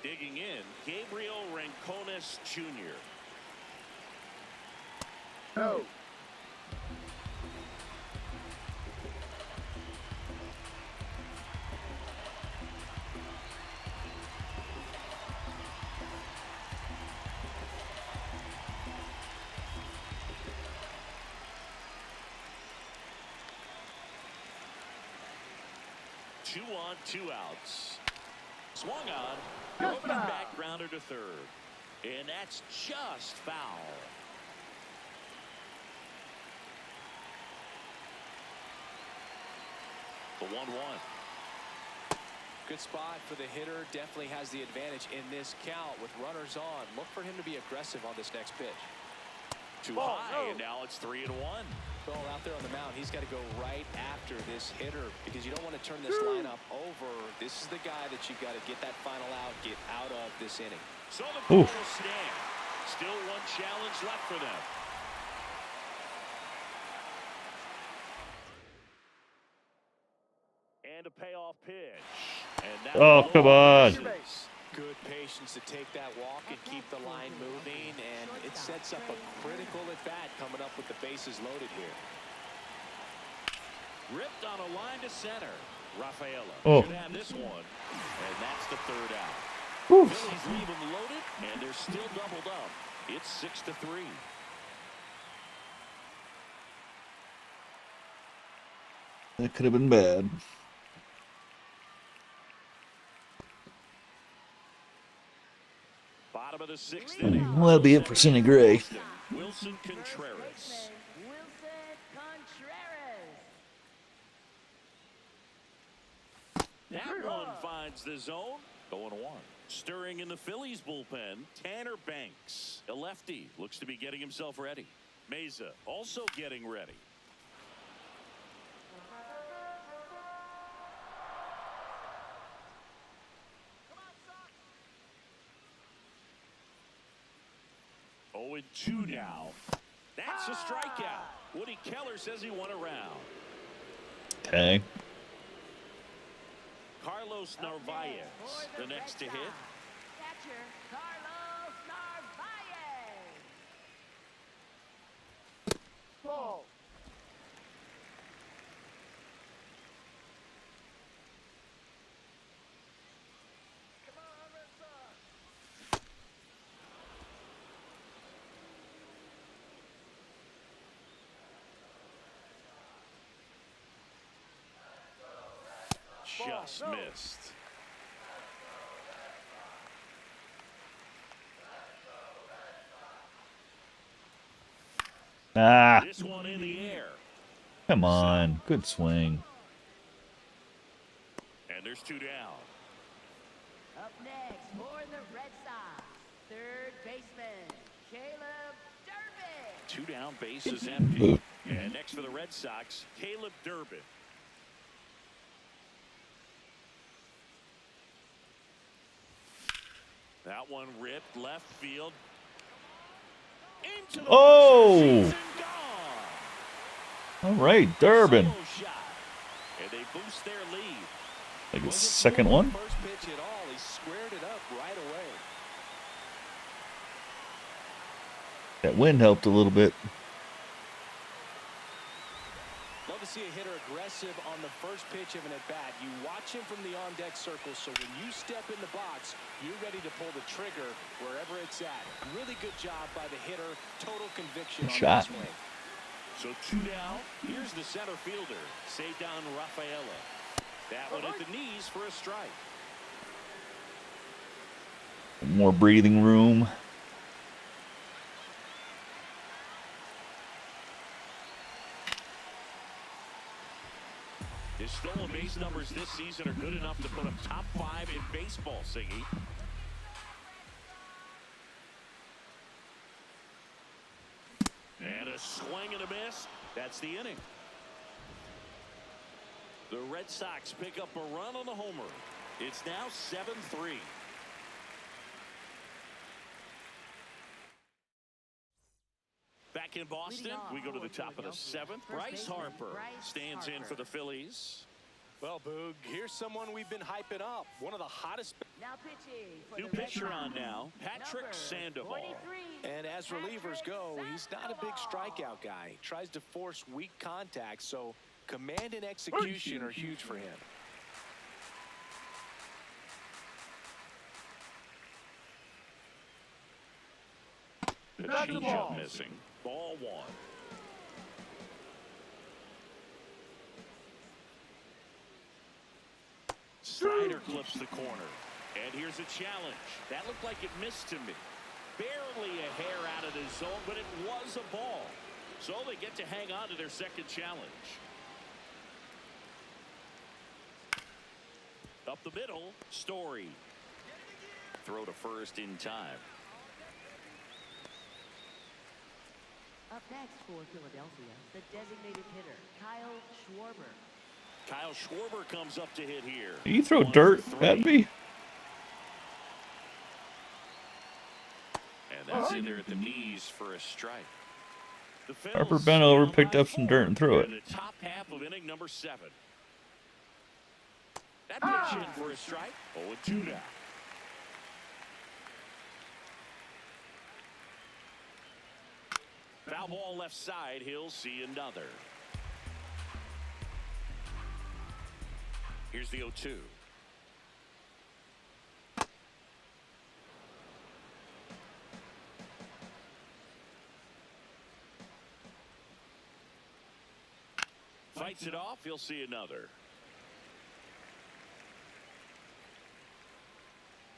Digging in, Gabriel Rincones Jr. No. Two on, 2 outs. Swung on, opening back grounder to third. And that's just foul. The 1-1. Good spot for the hitter. Definitely has the advantage in this count with runners on. Look for him to be aggressive on this next pitch. Too high, and now it's 3-1. Well, out there on the mound, he's got to go right after this hitter because you don't want to turn this lineup over. This is the guy that you've got to get that final out, get out of this inning. So the ball will stand. Still 1 challenge left for them. And a payoff pitch. And that Oh, come on. Good patience to take that walk and keep the line moving, and it sets up a critical at-bat coming up with the bases loaded here. Ripped on a line to center. Rafaela Oh. should have this one, and that's the 3rd out. Whew. Phillies leave them loaded, and they're still doubled up. It's 6-3. That could have been bad. Bottom of the 6th inning. Well, that'll be it for Cindy Gray. Wilson Contreras. Wilson Contreras. That one finds the zone. 0-1. Stirring in the Phillies bullpen, Tanner Banks. A lefty looks to be getting himself ready. Meza also getting ready. Oh, and 2 now. That's a strikeout. Woody Keller says he won a round. Okay. Carlos Narvaez, the next to hit. Catcher Carlos Narvaez. Ball. Come on, Red Sox. Just missed. Ah, This one in the air. come on. Good swing. And there's 2 down. Up next for the Red Sox, third baseman Caleb Durbin. 2 down, base is empty. And next for the Red Sox, Caleb Durbin. That one ripped left field. Into the Oh! season gone. All right, Durbin. Solo shot. And they boost their lead. Like a Wasn't second throwing one. the first pitch at all. He squared it up right away. That wind helped a little bit. Love to see a hitter aggressive on the first pitch of an at-bat. You watch him from the on-deck circle, so when you step in the box, you're ready to pull the trigger wherever it's at. Really good job by the hitter. Total conviction Good on shot. that swing. So 2 down. Here's the center fielder, Cedar Rafaela. That one at the knees for a strike. More breathing room. His stolen base numbers this season are good enough to put him top 5 in baseball, Siggy. And a swing and a miss. That's the inning. The Red Sox pick up a run on the homer. It's now 7-3. Back in Boston, we go to the top of the 7th. Bryce Harper stands in for the Phillies. Well, Boog, here's someone we've been hyping up. One of the hottest. Now pitching for New the Red pitcher on Sox, now, Patrick number Sandoval. 43, And as relievers go, he's not a big strikeout guy. He tries to force weak contact, so command and execution are huge for him. The changeup missing. Ball 1. Slider clips the corner. And here's a challenge. That looked like it missed to me. Barely a hair out of the zone, but it was a ball. So they get to hang on to their second challenge. Up the middle, Story. Throw to first in time. Up next for Philadelphia, the designated hitter, Kyle Schwarber. Kyle Schwarber comes up to hit here. You throw 1 dirt for 3. at me? And that's in there at the knees for a strike. The Harper Phils bent over, down picked by up some 4 dirt and threw it. in the top half of inning number 7. That pitch in for a strike. 0-2 now. Foul ball left side. He'll see another. Here's the 0-2. Fights it off. He'll see another.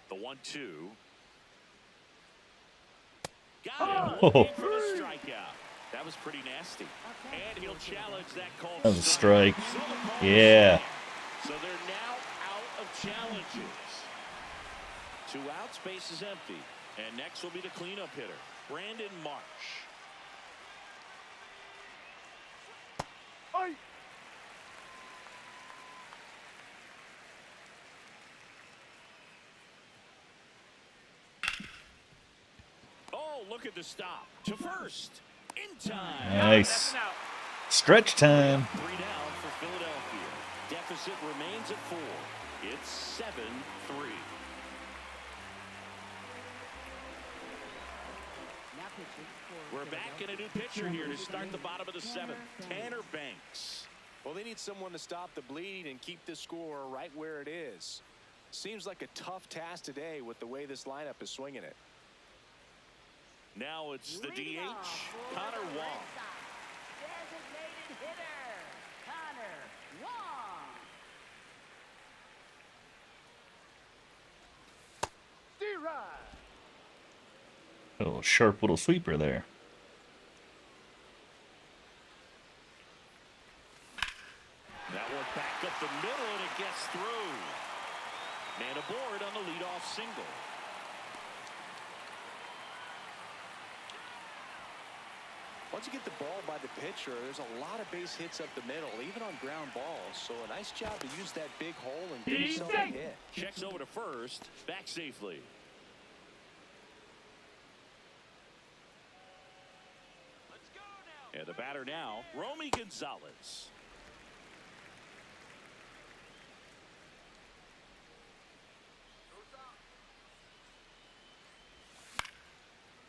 The 1-2. Got it. Looking for the strikeout. That was pretty nasty. And he'll challenge that call. That was a strike. So the call Yeah. is so they're now out of challenges. 2 outs, base is empty. And next will be the cleanup hitter, Brandon Marsh. Oi. Oh, look at the stop. To first. In time. Nice. Stretch time. 3 down for Philadelphia. Deficit remains at 4. It's 7-3. Now pitching for We're back in a new pitcher here to start the bottom of the 7th. Tanner Banks. Well, they need someone to stop the bleed and keep this score right where it is. Seems like a tough task today with the way this lineup is swinging it. Now it's the Leading DH, off for Connor the Red Wong. Sox, designated hitter, Connor Wong. D-Ride. Oh, sharp little sweeper there. That one back up the middle and it gets through. Man aboard on the leadoff single. Once you get the ball by the pitcher, there's a lot of base hits up the middle, even on ground balls. So a nice job to use that big hole and get yourself a hit. Checks over to first, back safely. Let's go now. And the batter now, Romy Gonzalez.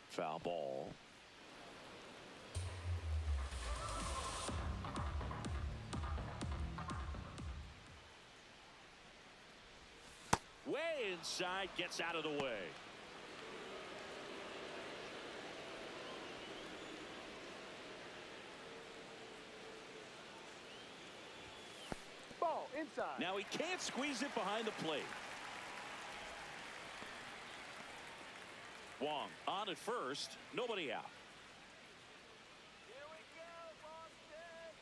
Foul ball. Way inside, gets out of the way. Ball inside. Now he can't squeeze it behind the plate. Wong on at first, nobody out. Here we go, Boston.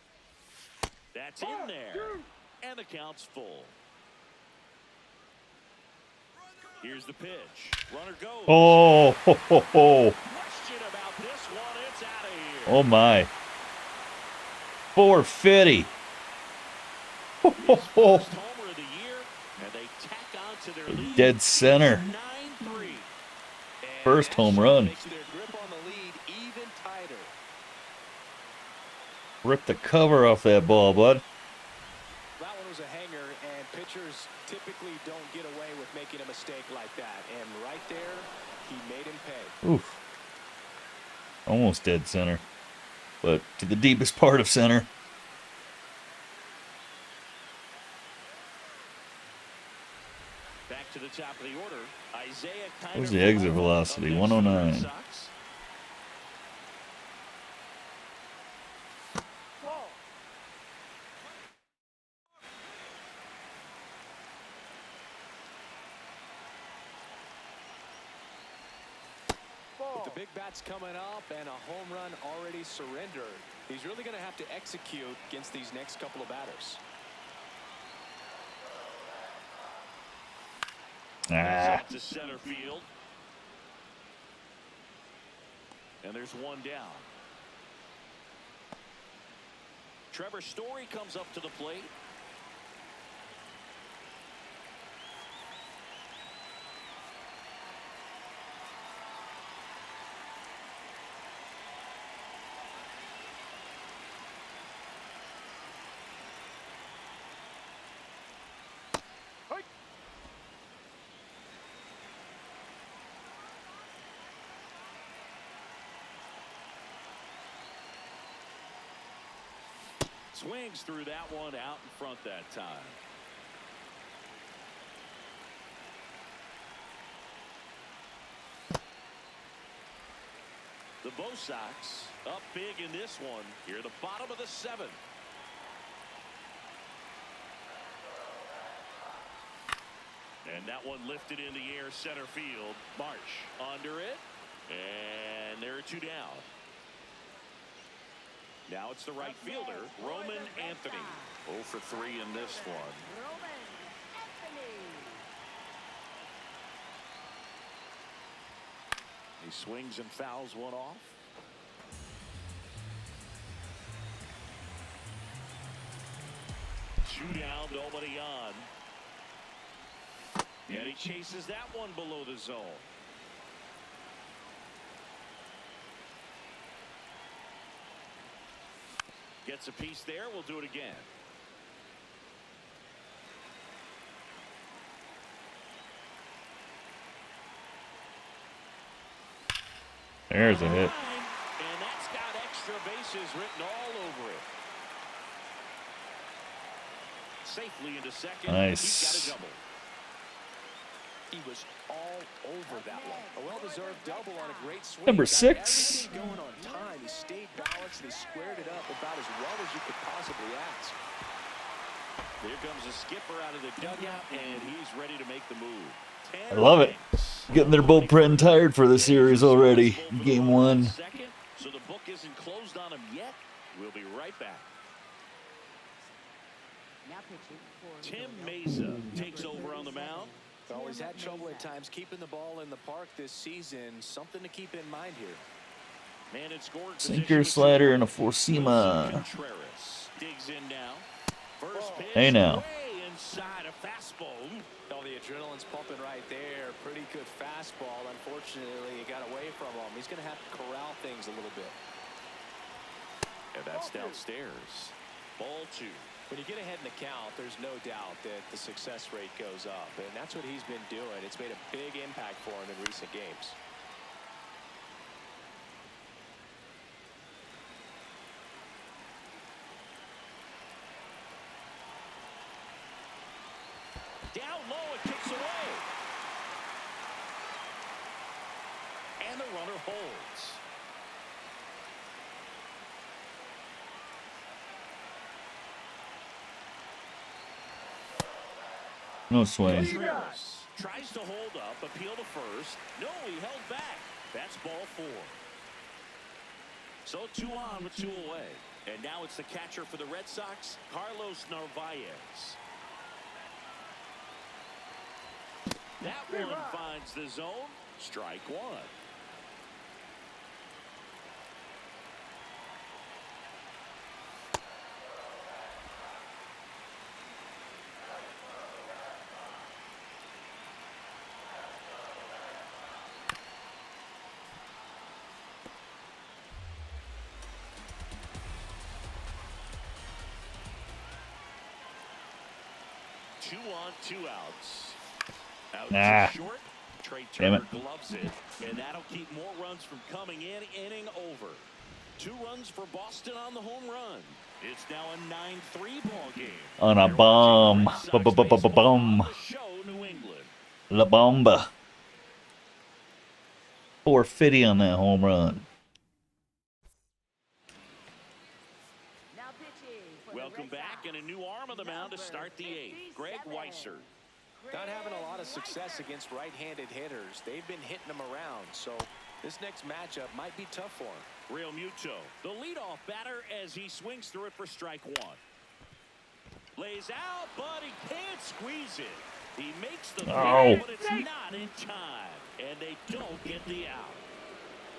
That's in there. And the count's full. Here's the pitch. Runner goes. Oh, ho, ho, ho. Question about this one. It's out of here. Oh my. 450. Ho, ho, His ho. first homer of the year, and they tack on to their lead. Dead center. It's 9-3. First And home that shot run. makes their grip on the lead even tighter. Rip the cover off that ball, bud. That one was a hanger, and pitchers typically don't get away with making a mistake like that. And right there, he made him pay. Oof. Almost dead center. But to the deepest part of center. Back to the top of the order. Isaiah What was the exit velocity? 109. Ball. With the big bats coming up and a home run already surrendered, he's really going to have to execute against these next couple of batters. Ah. To center field. And there's one down. Trevor Story comes up to the plate. Swings through that one out in front that time. The Bo Sox up big in this one here at the bottom of the seventh. And that one lifted in the air center field. Marsh under it. And there are two down. Now it's the right fielder, Roman Anthony. 0 for 3 in this one. Roman Anthony. He swings and fouls one off. Two down, nobody on. And he chases that one below the zone. Gets a piece there. We'll do it again. There's a hit. And that's got extra bases written all over it. Safely into second. Nice. He's got a double. He was all over that one. A well-deserved double on a great swing. Number Got 6. everything going on time. He stayed balanced and he squared it up about as well as you could possibly ask. Here comes a skipper out of the dugout, and he's ready to make the move. I love it. Getting their bullpen tired for the series already. Game 1. Second, so the book isn't closed on him yet. We'll be right back. Now pitching for Tim Philadelphia. Mesa takes over on the mound. Well, he's had trouble at times keeping the ball in the park this season. Something to keep in mind here. Man in scoring Sinker, position. slider, and a four-seamer. Contreras digs in now. First pitch. Hey now. Way inside a fastball. Oh, the adrenaline's pumping right there. Pretty good fastball. Unfortunately, it got away from him. He's going to have to corral things a little bit. And that's downstairs. Ball 2. When you get ahead in the count, there's no doubt that the success rate goes up, and that's what he's been doing. It's made a big impact for him in recent games. Down low, it kicks away. And the runner holds. No swing. Contreras tries to hold up, appeal to first. No, he held back. That's ball 4. So 2 on with 2 away. And now it's the catcher for the Red Sox, Carlos Narvaez. That one finds the zone. Strike 1. 2 on, 2 outs. Out Ah. to short. Trey Damn Turner it. gloves it, and that'll keep more runs from coming in. Inning over. 2 runs for Boston on the home run. It's now a 9-3 ball game. On a You're bomb. watching Red Sox baseball Bomb. on the show, New England. La Bomba. 450 on that home run. Now pitching for the Welcome Red back, Sox. and a new arm of the mound to start the 8th. Greg 57. Weisser. Not having a lot of success against right-handed hitters. They've been hitting them around, so this next matchup might be tough for him. Real Muto, the leadoff batter, as he swings through it for strike 1. Lays out, but he can't squeeze it. He makes the Oh. play, but it's not in time, and they don't get the out.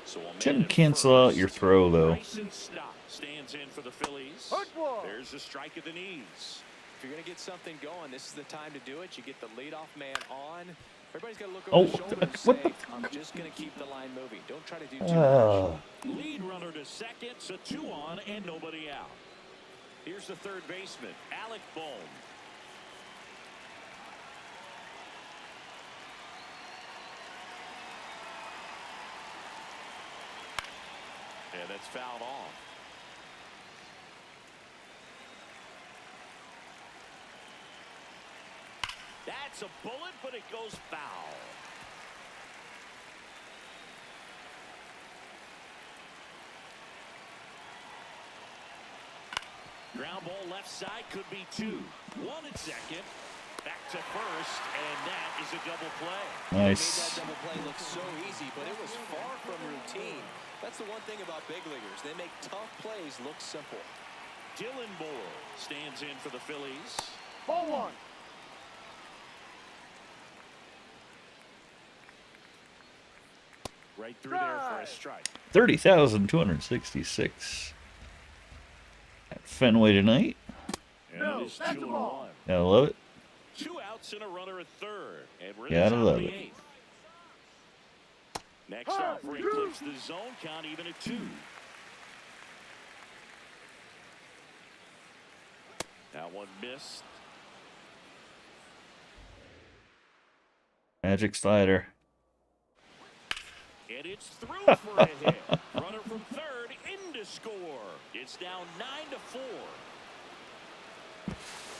So a man Shouldn't at cancel out first. your throw, though. Bryson Stott stands in for the Phillies. Good ball. There's a strike at the knees. If you're going to get something going, this is the time to do it. You get the leadoff man on. Everybody's got to look Oh, over the shoulder and what say, the- I'm just going to keep the line moving. Don't try to do too much. Oh. Lead runner to second, so 2 on and nobody out. Here's the third baseman, Alec Bohm. And that's fouled off. That's a bullet, but it goes foul. Ground ball left side, could be 2. 1 at second. Back to first, and that is a double play. Made Nice. that double play look so easy, but it was far from routine. That's the one thing about big leaguers. They make tough plays look simple. Dylan Moore stands in for the Phillies. Ball 1. Right through there for a strike. 30,266 at Fenway tonight. And No, it is that's 2 the and ball. 1. Gotta love it. 2 outs and a runner at third. And we're in Gotta the top love of the it. 8th. Next offering clips the zone count even at 2. That one missed. Magic slider. And it's through for a hit. Runner from third in to score. It's now 9-4.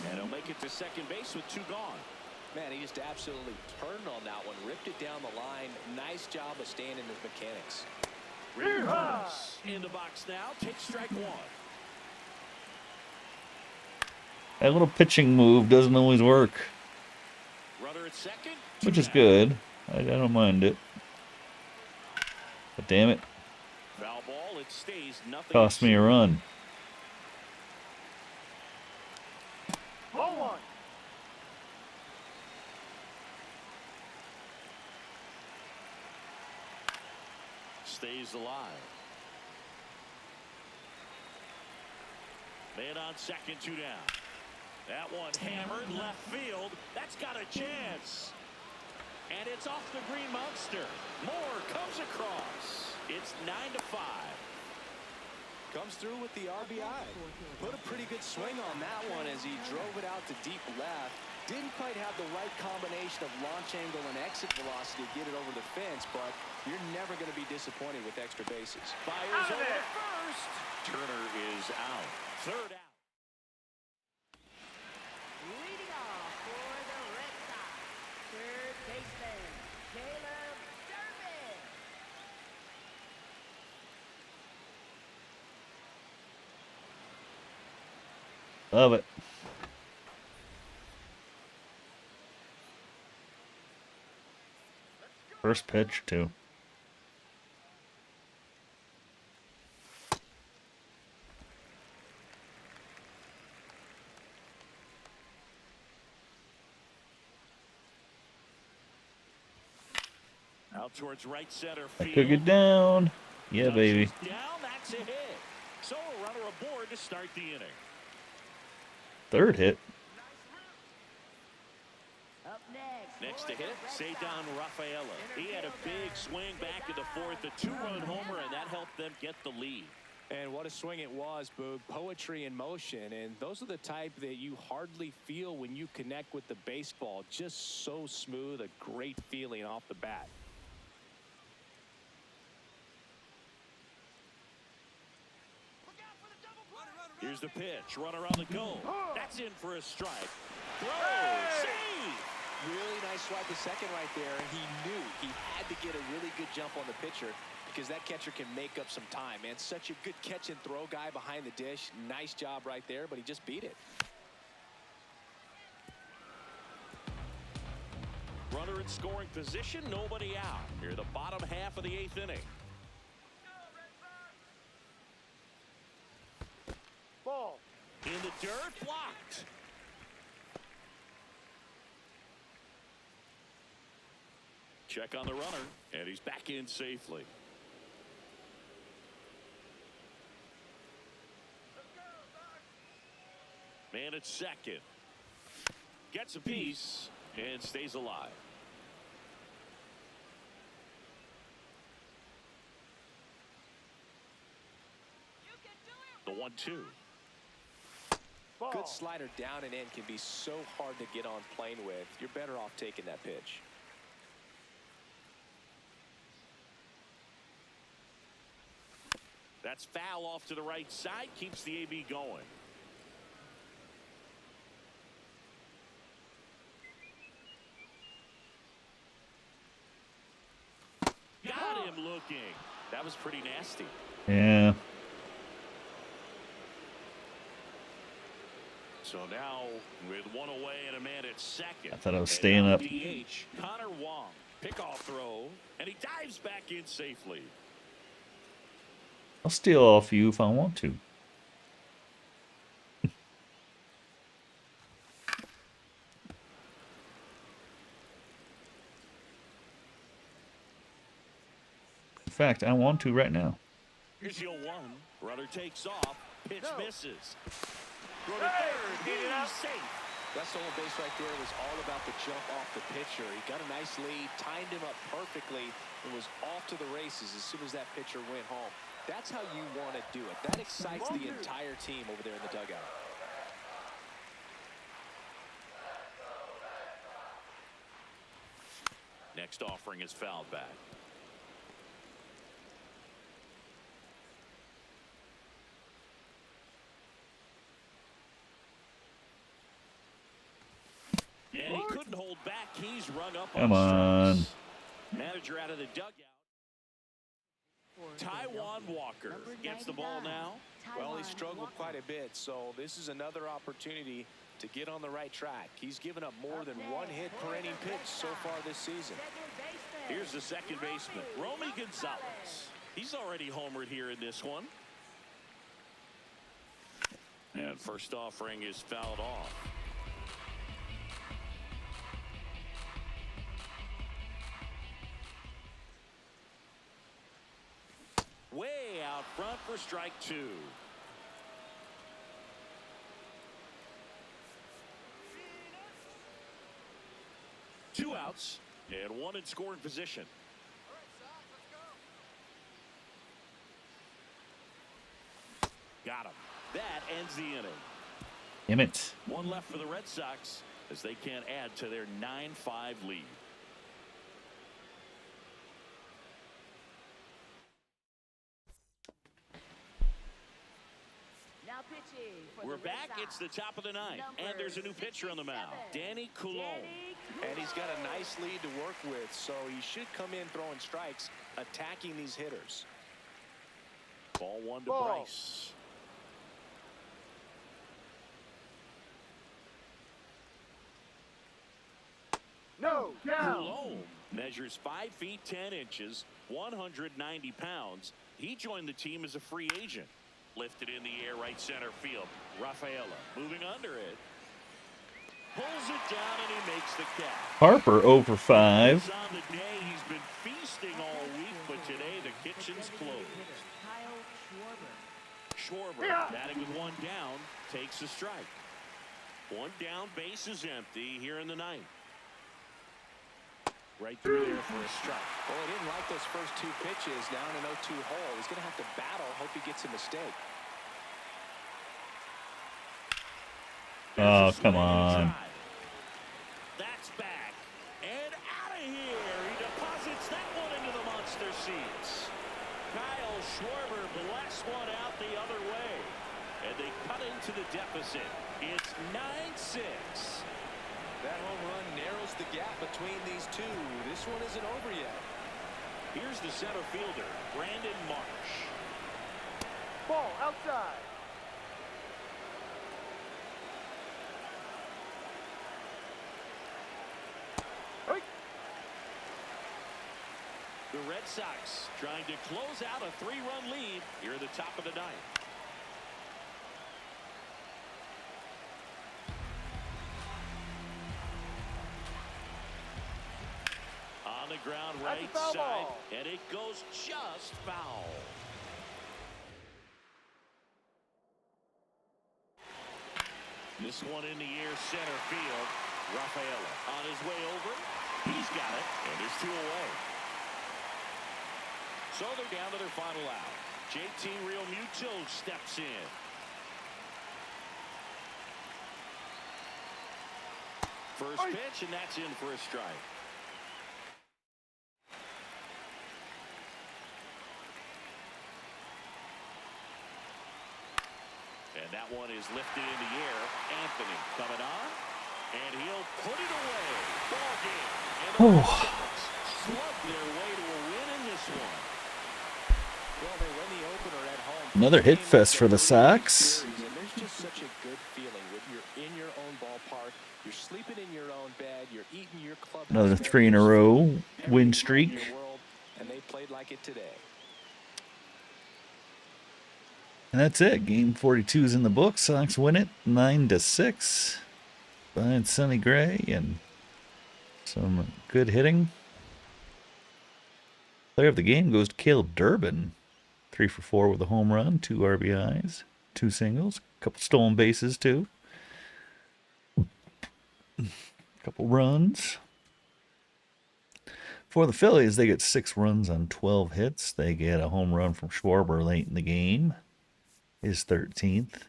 And he'll make it to second base with 2 gone. Man, he just absolutely turned on that one, ripped it down the line. Nice job of staying in his mechanics. Rivers in the box now. Takes strike 1. That little pitching move doesn't always work, Runner at second. which is 2 good. I don't mind it. But damn it, Foul ball. It stays nothing. cost me a run. Ball 1. Stays alive. Man on second, 2 down. That one hammered left field. That's got a chance. And it's off the green monster. Moore comes across. It's 9-5. Comes through with the RBI. Put a pretty good swing on that one as he drove it out to deep left. Didn't quite have the right combination of launch angle and exit velocity to get it over the fence, but you're never going to be disappointed with extra bases. Fires Out of over there. to first. Turner is out. Third out. Leading off for the Red Sox, third baseman, Caleb Durbin. Love it. First pitch, too. Out towards right center I field. could get down. Yeah, Touches baby. Down, that's a hit. So a runner aboard to start the inning. Third hit. Up next. Next for to the hit, Red Cedon Sox, Rafaela. He had a big swing back in the fourth, a 2-run homer, and that helped them get the lead. And what a swing it was, Boog. Poetry in motion. And those are the type that you hardly feel when you connect with the baseball. Just so smooth, a great feeling off the bat. Here's the pitch. Runner on the go. That's in for a strike. Throw. Save. Really nice swipe to second right there. He knew he had to get a really good jump on the pitcher because that catcher can make up some time, man. Such a good catch and throw guy behind the dish. Nice job right there, but he just beat it. Runner in scoring position. Nobody out. Near the bottom half of the 8th inning. Ball. In the dirt. Blocked. Check on the runner, and he's back in safely. Man at second. Gets a piece and stays alive. The 1-2. Ball. Good slider down and in can be so hard to get on plane with. You're better off taking that pitch. That's foul off to the right side. Keeps the AB going. Got him looking. That was pretty nasty. Yeah. So now with one away and a man at second. I thought I was And staying now up. DH Connor Wong. Pickoff throw, and he dives back in safely. I'll steal off you if I want to. In fact, I want to right now. Here's your 1. Runner takes off. Pitch No. misses. Throw to third. He's safe. That stolen base right there was all about the jump off the pitcher. He got a nice lead, timed him up perfectly, and was off to the races as soon as that pitcher went home. That's how you want to do it. That excites the entire team over there in the dugout. Next offering is fouled back. And he couldn't hold back. He's rung up Come on on. strikes. Manager out of the dugout. Taiwan Walker gets the ball now. Well, he struggled quite a bit, so this is another opportunity to get on the right track. He's given up more than one hit per inning pitch so far this season. Here's the second baseman, Romy Gonzalez. He's already homered here in this one. And first offering is fouled off. Way out front for strike 2. Two outs and one in scoring position. Got him. That ends the inning. Damn it. One left for the Red Sox as they can't add to their 9-5 lead. Now pitching for We're the Red back. Sox. It's the top of the 9th, and there's a new pitcher on the mound, 67, Danny Coulomb. Danny And he's got a nice lead to work with, so he should come in throwing strikes, attacking these hitters. Ball 1 to Ball. Bryce. No. Down. Coulomb measures 5 feet 10 inches, 190 pounds. He joined the team as a free agent. Lifted in the air, right center field. Rafaela moving under it. Pulls it down, and he makes the catch. Harper over 5. He's on the day. He's been feasting all week, but today the kitchen's closed. Kyle Schwarber. Schwarber, batting with 1 down, takes a strike. 1 down, base is empty here in the 9th. Right through there for a strike. Well, he didn't like those first two pitches. Now in an 0-2 hole. He's going to have to battle. Hope he gets a mistake. Oh, come on. That's back. And out of here. He deposits that one into the monster seats. Kyle Schwarber blasts one out the other way. And they cut into the deficit. It's 9-6. That home run narrows the gap between these two. This one isn't over yet. Here's the center fielder, Brandon Marsh. Ball outside. Hey. The Red Sox trying to close out a 3-run lead here at the top of the ninth. On the ground That's a right foul side, ball. and it goes just foul. This one in the air center field. Rafaela on his way over. He's got it, and there's 2 away. So they're down to their final out. JT Realmuto steps in. First pitch, and that's in for a strike. And that one is lifted in the air. Anthony coming on, and he'll put it away. Ball game. And the Red Sox slugged their way to a win in this one. Well, they win the opener at home. Another hit fest for the Sox. And there's just such a good feeling when you're in your own ballpark. You're sleeping in your own bed. You're eating your club. Another 3 in a row win streak. And they played like it today. And that's it. Game 42 is in the books. Sox win it 9-6. Behind Sonny Gray and some good hitting. Player of the game goes to Caleb Durbin. 3 for 4 with a home run, 2 RBIs, 2 singles, a couple stolen bases too. A couple runs. For the Phillies, they get 6 runs on 12 hits. They get a home run from Schwarber late in the game. His 13th.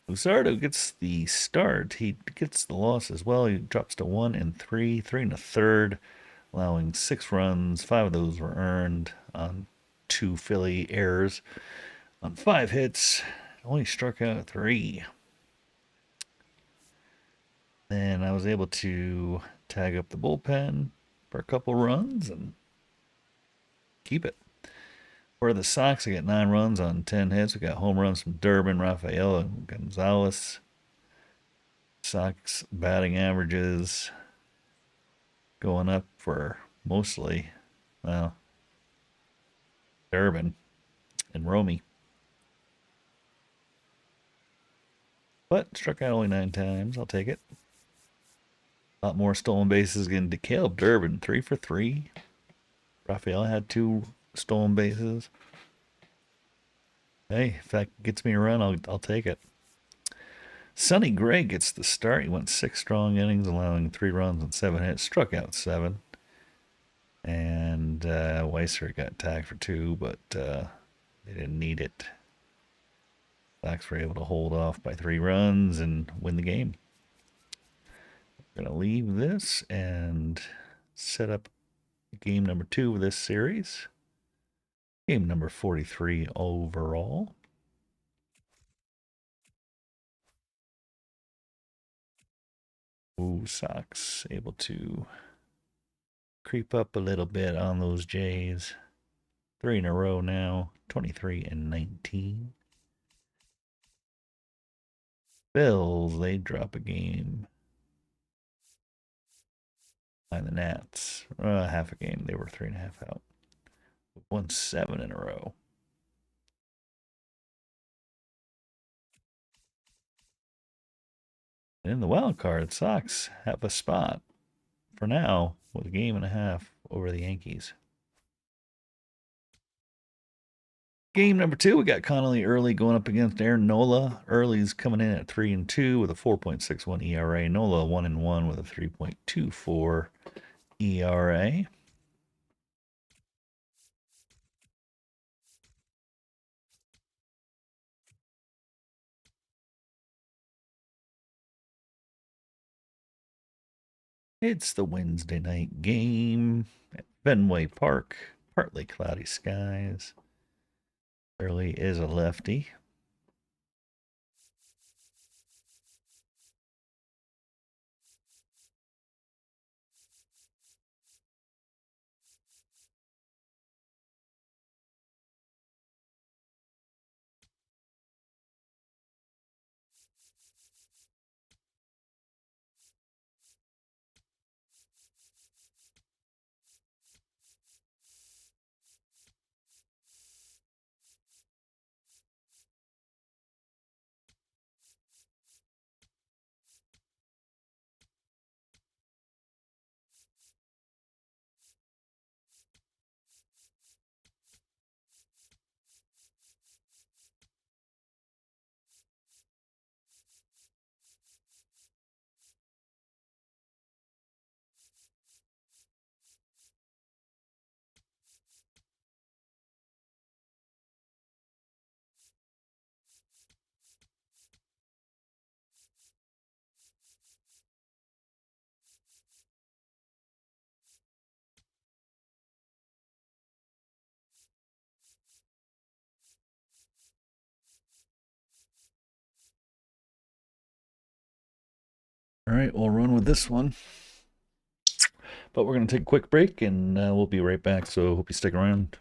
Luzardo gets the start. He gets the loss as well. He drops to 1 and 3, 3 and a third, allowing 6 runs. 5 of those were earned on 2 Philly errors. On 5 hits, only struck out 3. Then I was able to tag up the bullpen for a couple runs and keep it. For the Sox, I got 9 runs on 10 hits. We got home runs from Durbin, Rafaela, Gonzalez. Sox batting averages going up for mostly, well, Durbin and Romy. But struck out only 9 times. I'll take it. A lot more stolen bases getting to Caleb Durbin, 3 for 3. Rafael had 2 stolen bases. Hey, if that gets me a run, I'll take it. Sonny Gray gets the start. He went 6 strong innings, allowing 3 runs and 7 hits. Struck out 7. And Weiser got tagged for 2, but they didn't need it. Sox were able to hold off by 3 runs and win the game. I'm going to leave this and set up game number 2 of this series. Game number 43 overall. Ooh, Sox able to creep up a little bit on those Jays. 3 in a row now, 23 and 19. Bills, they drop a game. And the Nats, half a game. They were 3.5 out. Won 7 in a row. And in the wild card, Sox have a spot for now with a game and a half over the Yankees. Game number 2, we got Connolly Early going up against Aaron Nola. Early's coming in at 3-2 with a 4.61 ERA. Nola 1-1 with a 3.24 ERA. It's the Wednesday night game at Fenway Park. Partly cloudy skies. Early is a lefty. All right, we'll run with this one. But we're going to take a quick break, and we'll be right back, so hope you stick around.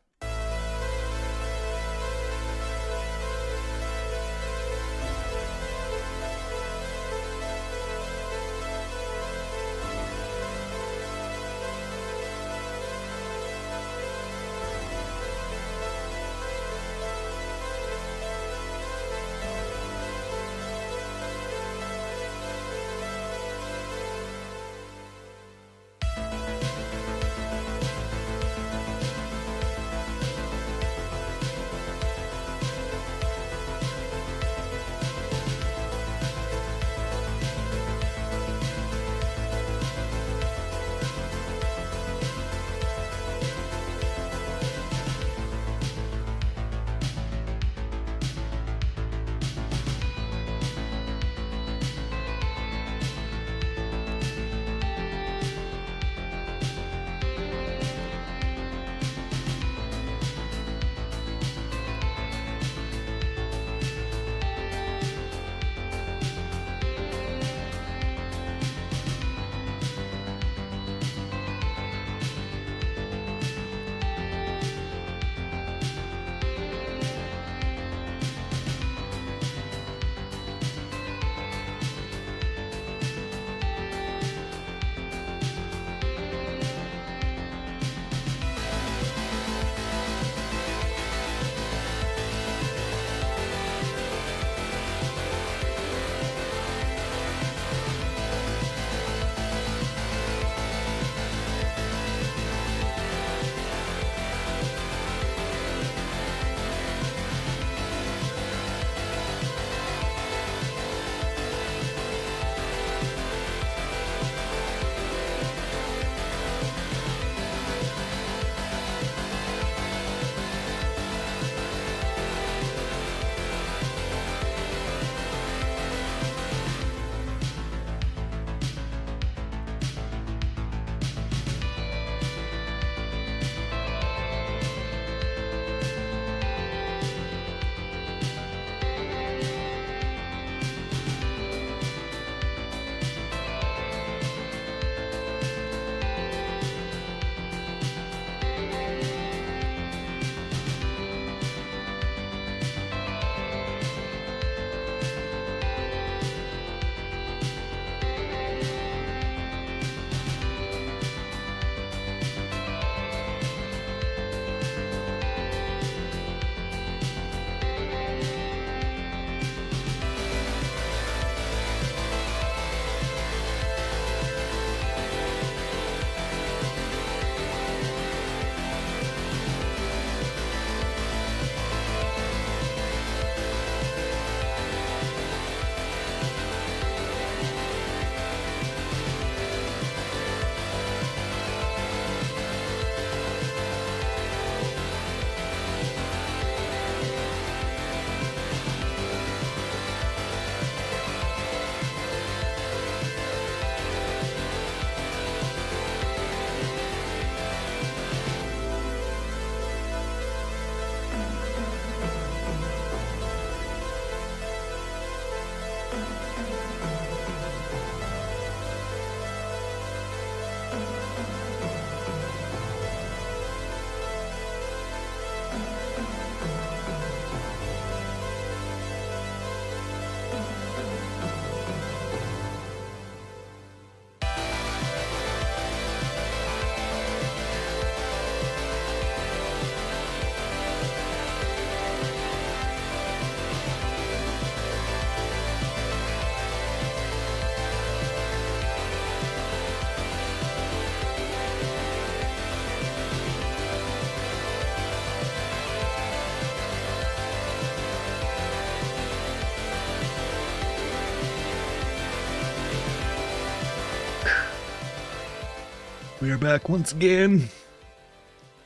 We are back once again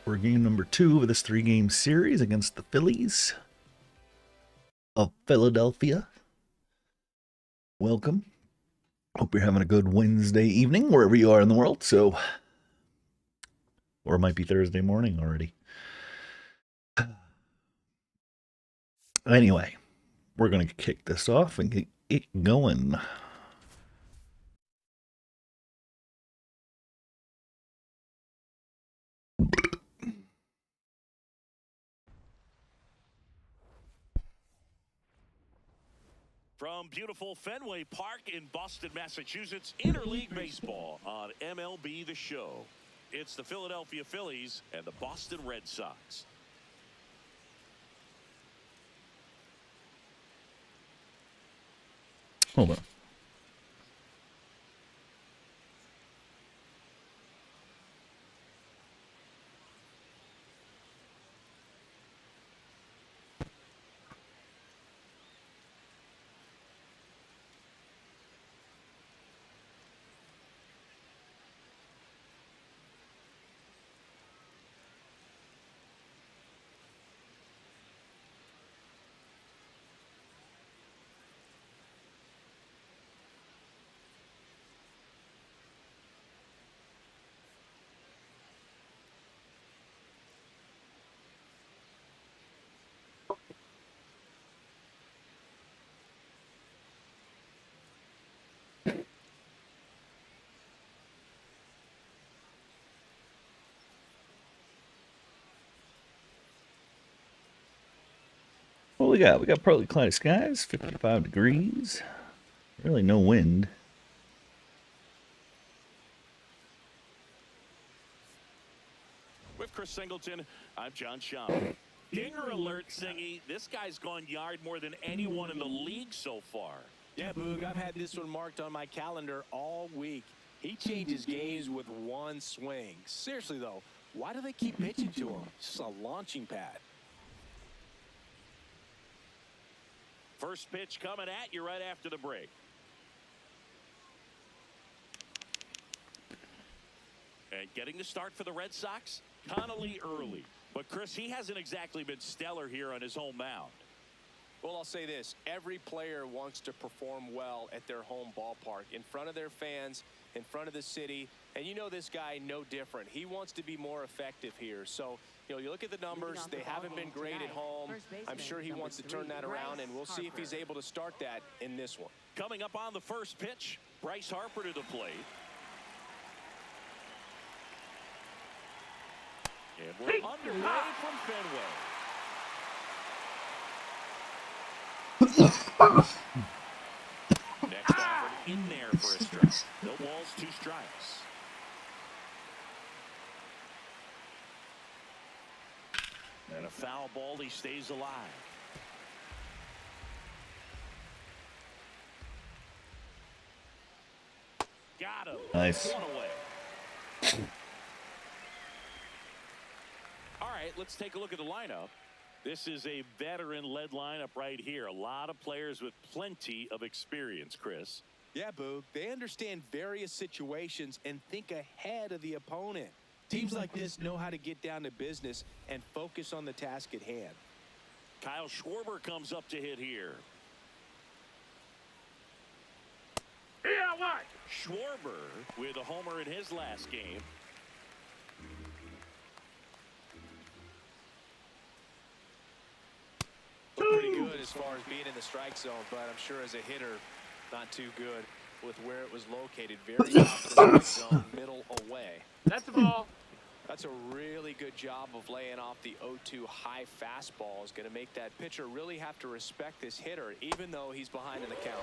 for game number 2 of this 3-game series against the Phillies of Philadelphia. Welcome. Hope you're having a good Wednesday evening wherever you are in the world. Or it might be Thursday morning already. Anyway, we're going to kick this off and get it going. From beautiful Fenway Park in Boston, Massachusetts, interleague baseball on MLB The Show. It's the Philadelphia Phillies and the Boston Red Sox. Hold on. What we got? We got partly cloudy skies, 55 degrees. Really no wind. With Chris Singleton, I'm John Schaum. Dinger alert, Singy. This guy's gone yard more than anyone in the league so far. Yeah, Boog, I've had this one marked on my calendar all week. He changes games with one swing. Seriously, though, why do they keep pitching to him? It's just a launching pad. First pitch coming at you right after the break. And getting the start for the Red Sox, Connolly early. But, Chris, he hasn't exactly been stellar here on his home mound. Well, I'll say this. Every player wants to perform well at their home ballpark, in front of their fans, in front of the city. And you know this guy no different. He wants to be more effective here. So, you look at the numbers. They haven't been great at home. I'm sure he wants to turn that around, and we'll see if he's able to start that in this one. Coming up on the first pitch, Bryce Harper to the plate. And we're underway from Fenway. Next offered in there for a strike. No balls, 2 strikes. And a foul ball, he stays alive. Got him. Nice. 1 away. All right, let's take a look at the lineup. This is a veteran-led lineup right here. A lot of players with plenty of experience, Chris. Yeah, Boog. They understand various situations and think ahead of the opponent. Teams like this know how to get down to business and focus on the task at hand. Kyle Schwarber comes up to hit here. Yeah, what? Schwarber with a homer in his last game. Pretty good as far as being in the strike zone, but I'm sure as a hitter, not too good with where it was located. Very opposite zone, middle away. That's the ball. That's a really good job of laying off the 0-2 high fastball. Is going to make that pitcher really have to respect this hitter, even though he's behind in the count.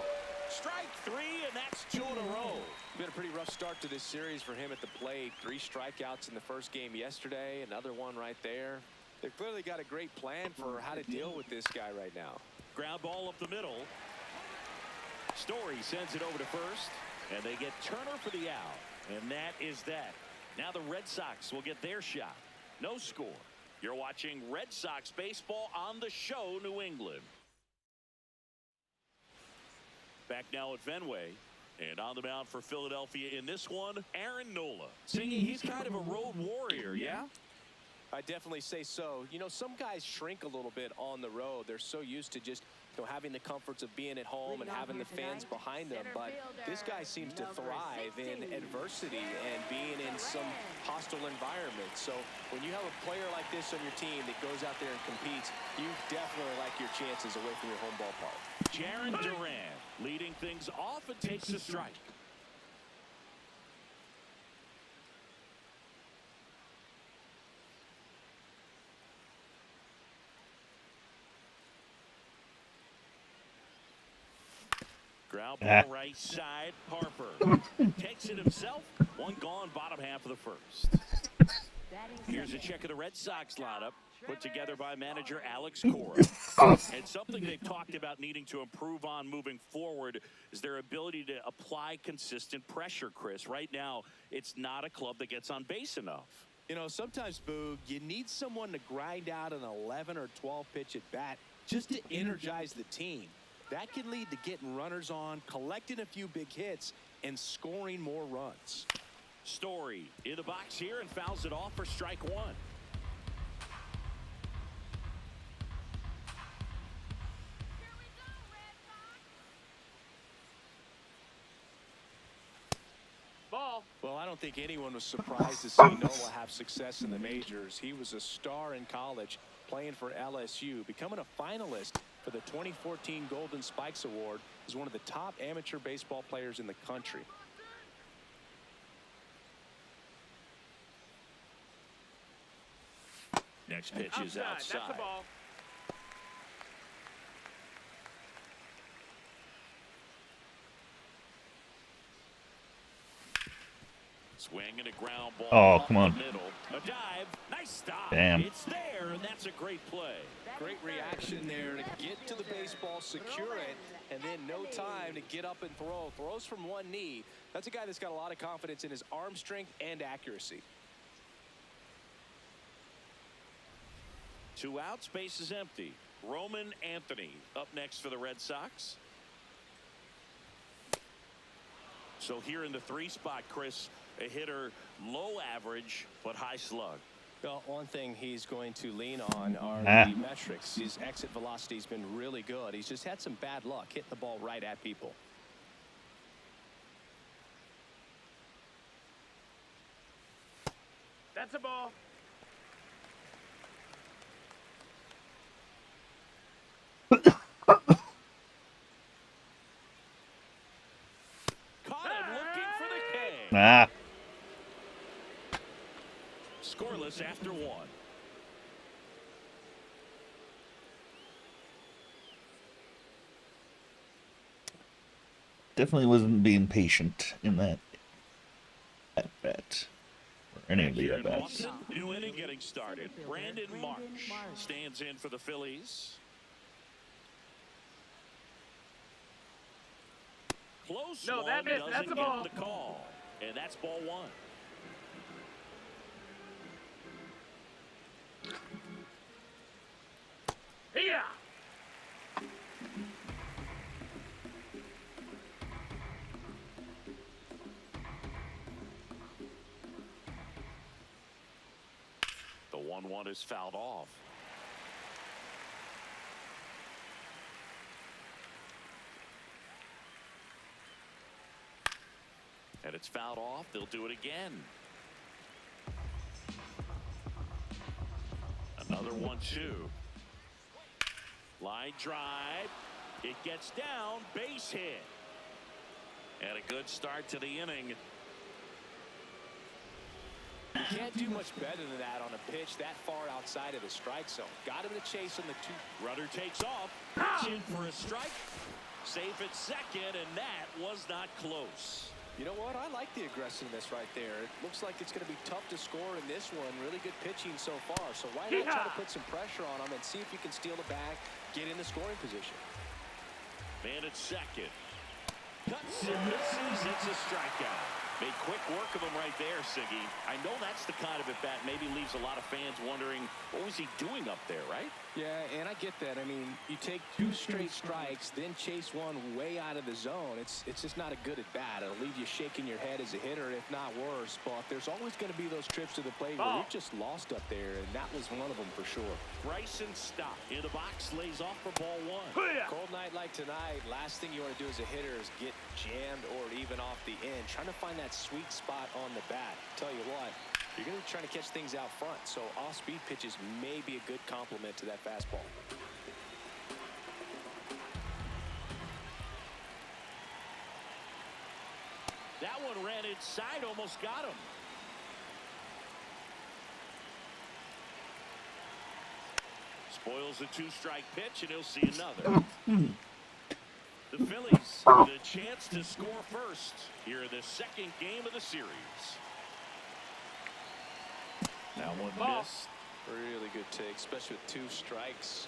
Strike 3, and that's 2 in a row. Been a pretty rough start to this series for him at the plate. 3 strikeouts in the first game yesterday, another one right there. They've clearly got a great plan for how to deal with this guy right now. Ground ball up the middle. Story sends it over to first, and they get Turner for the out. And that is that. Now the Red Sox will get their shot. No score. You're watching Red Sox baseball on the Show, New England. Back now at Fenway. And on the mound for Philadelphia in this one, Aaron Nola. Singing, he's kind of a road warrior, yeah? I definitely say so. You know, some guys shrink a little bit on the road. They're so used to just, you know, having the comforts of being at home and having the fans behind them. But this guy seems to thrive in adversity and being in some hostile environment. So when you have a player like this on your team that goes out there and competes, you definitely like your chances away from your home ballpark. Jaron Duran leading things off and takes a strike. Ground ball right side. Harper takes it himself. One gone, bottom half of the first. Here's a check of the Red Sox lineup put together by manager Alex Cora. And something they've talked about needing to improve on moving forward is their ability to apply consistent pressure, Chris. Right now, it's not a club that gets on base enough. You know, sometimes, Boog, you need someone to grind out an 11 or 12 pitch at bat just to energize the team. That can lead to getting runners on, collecting a few big hits, and scoring more runs. Story in the box here and fouls it off for strike one. Ball. Well, I don't think anyone was surprised to see Nola have success in the majors. He was a star in college, playing for LSU, becoming a finalist for the 2014 Golden Spikes Award as one of the top amateur baseball players in the country. Next pitch is outside. That's a ball. Swing and a ground ball. Oh, come on. The middle. A dive. Nice stop. Damn. It's there, and that's a great play. Great reaction there to get to the baseball, secure it, and then no time to get up and throw. Throws from one knee. That's a guy that's got a lot of confidence in his arm strength and accuracy. 2 outs, base is empty. Roman Anthony up next for the Red Sox. So here in the 3 spot, Chris, a hitter low average but high slug. Well, one thing he's going to lean on are the metrics. His exit velocity has been really good. He's just had some bad luck hitting the ball right at people. That's a ball. Caught him looking for the K. Ah. Scoreless after 1. Definitely wasn't being patient in that at bat. Or any of the Here at in bats. Boston, new inning getting started. Brandon Marsh stands in for the Phillies. Close No, one that missed. doesn't That's a get ball. the call. And that's ball 1. Here. The 1-1 is fouled off. And it's fouled off. They'll do it again. Another 1-2. Line drive. It gets down. Base hit. And a good start to the inning. You can't do much better than that on a pitch that far outside of the strike zone. Got him to chase on the 2. Runner takes off. Pitch in for a strike. Safe at second, and that was not close. You know what? I like the aggressiveness right there. It looks like it's going to be tough to score in this one. Really good pitching so far. So why not try to put some pressure on him and see if you can steal the bag, get in the scoring position. Man at second. Cuts and misses. It's a strikeout. Made quick work of him right there, Siggy. I know that's the kind of at-bat maybe leaves a lot of fans wondering, what was he doing up there, right? Yeah, and I get that. I mean, you take 2 straight strikes, then chase one way out of the zone. It's just not a good at-bat. It'll leave you shaking your head as a hitter, if not worse. But there's always going to be those trips to the plate where you're just lost up there, and that was one of them for sure. Bryson Stott in the box, lays off for ball 1. Cold night like tonight, last thing you want to do as a hitter is get jammed or even off the end. Trying to find that sweet spot on the bat. Tell you what, you're going to be trying to catch things out front, so off-speed pitches may be a good complement to that fastball. That one ran inside, almost got him. Spoils the 2-strike pitch, and he'll see another. The Phillies with a chance to score first here in the second game of the series. That one missed. Really good take, especially with 2 strikes.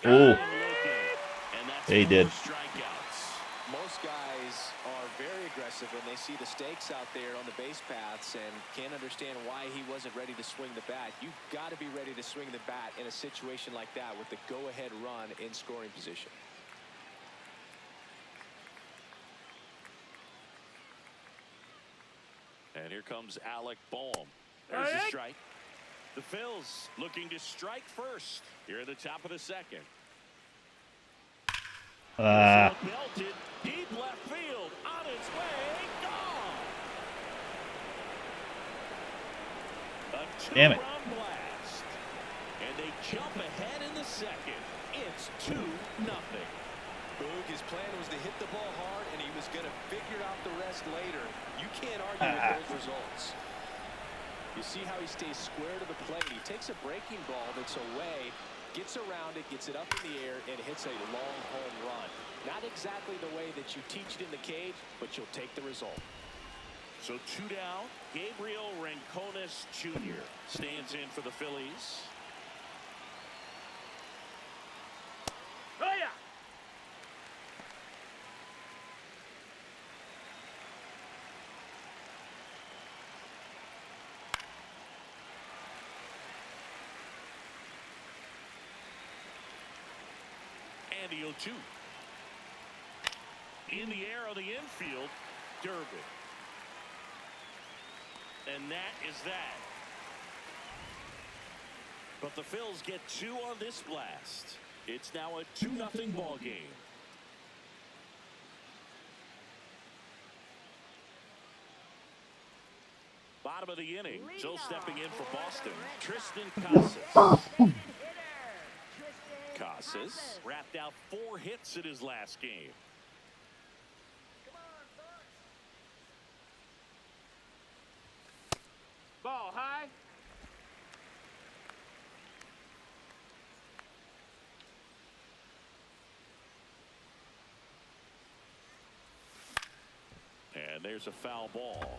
Oh, And that's he did. 4 strikeouts. Most guys are very aggressive when they see the stakes out there on the base paths and can't understand why he wasn't ready to swing the bat. You've got to be ready to swing the bat in a situation like that with the go-ahead run in scoring position. And here comes Alec Boehm. There's a strike. The Phils looking to strike first here at the top of the second. Belted deep left field, on its way, gone. A Damn it. 2-run blast, and they jump ahead in the second. It's 2-0. Boog, his plan was to hit the ball hard, and he was going to figure out the rest later. You can't argue with those results. You see how he stays square to the plate. He takes a breaking ball that's away, gets around it, gets it up in the air, and hits a long home run. Not exactly the way that you teach it in the cage, but you'll take the result. So 2 down. Gabriel Rincones Jr. stands in for the Phillies. And the 0-2. In the air on the infield, Durbin. And that is that. But the Phils get 2 on this blast. It's now a 2-0 ball game. Bottom of the inning, still stepping in for Boston, Tristan Casas. Casas wrapped out 4 hits in his last game. Ball high. And there's a foul ball.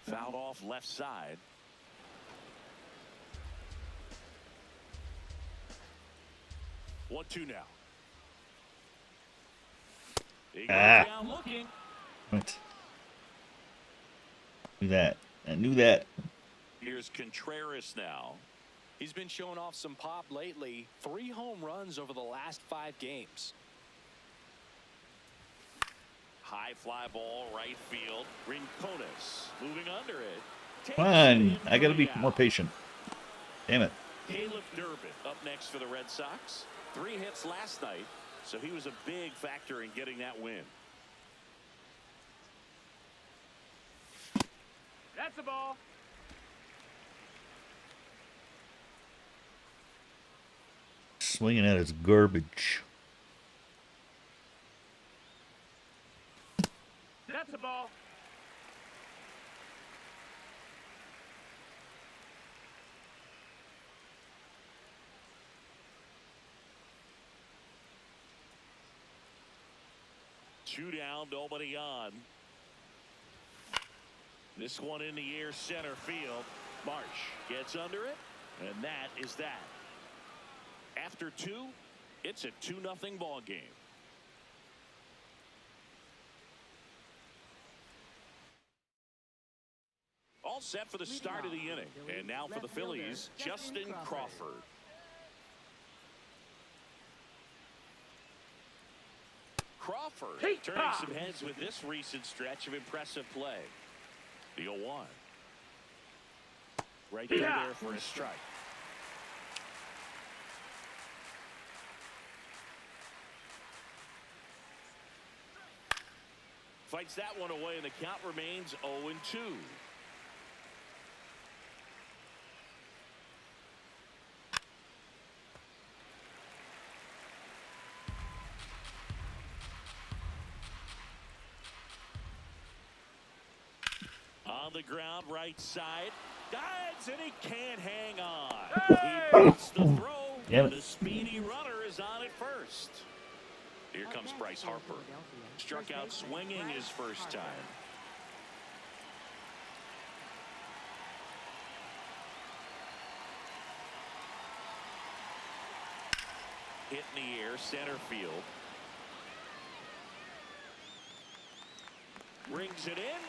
Fouled off left side. 1-2 now. He goes down looking. what? Knew that. I knew that. Here's Contreras now. He's been showing off some pop lately. 3 home runs over the last 5 games. High fly ball, right field. Rincones moving under it. Come on, I gotta be more patient. Damn it. Caleb Durbin up next for the Red Sox. 3 hits last night, so he was a big factor in getting that win. That's the ball. Swinging at his garbage. That's the ball. Two down, nobody on. This one in the air center field. Marsh gets under it, and that is that. After 2, it's a 2-0 ball game. All set for the start of the inning. And now for the Phillies, Justin Crawford. Crawford turning some heads with this recent stretch of impressive play. The 0-1. Right there for a strike. Fights that one away, and the count remains 0-2. On the ground, right side. Dives, and he can't hang on. He beats the throw, and the speedy runner is on at first. Here comes Bryce Harper. Struck out swinging his first time. Hit in the air, center field. Rings it in.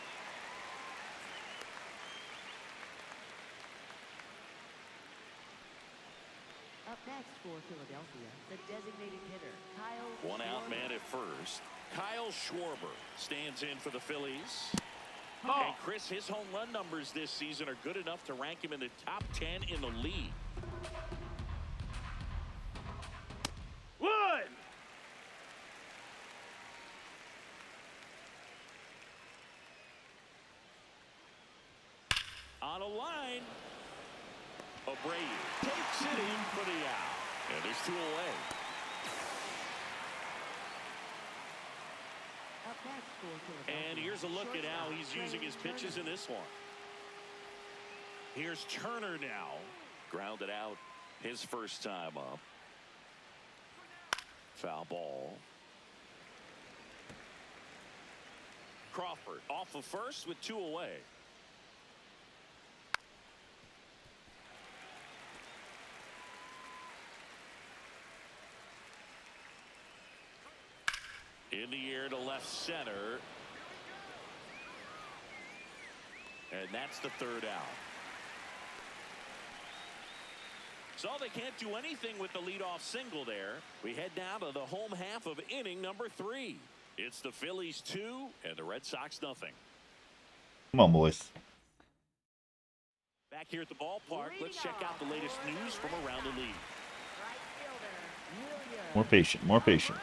Up next for Philadelphia, the designated hitter, Kyle One out Schwarber. man at first. Kyle Schwarber stands in for the Phillies. Ball. And Chris, his home run numbers this season are good enough to rank him in the top 10 in the league. Wood. On a line. Abreu takes it in for the out. And there's 2 away. Up next for Philadelphia. And here's a look at how shortstop, he's using his Trey pitches in Turner. this one. Here's Turner now. Grounded out his first time up. Foul ball. Crawford off of first with 2 away. In the air to left center. And that's the 3rd out. So they can't do anything with the leadoff single there. We head down to the home half of inning number 3. It's the Phillies 2 and the Red Sox nothing. Come on, boys. Back here at the ballpark, let's check out the latest news from around the league. Right fielder, Williams. More patient, more patient.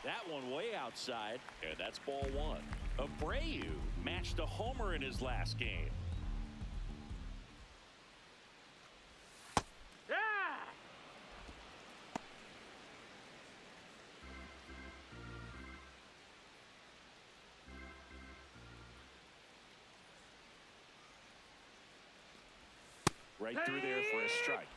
That one way outside, and that's ball 1. Abreu matched a homer in his last game. Yeah. Right through there for a strike.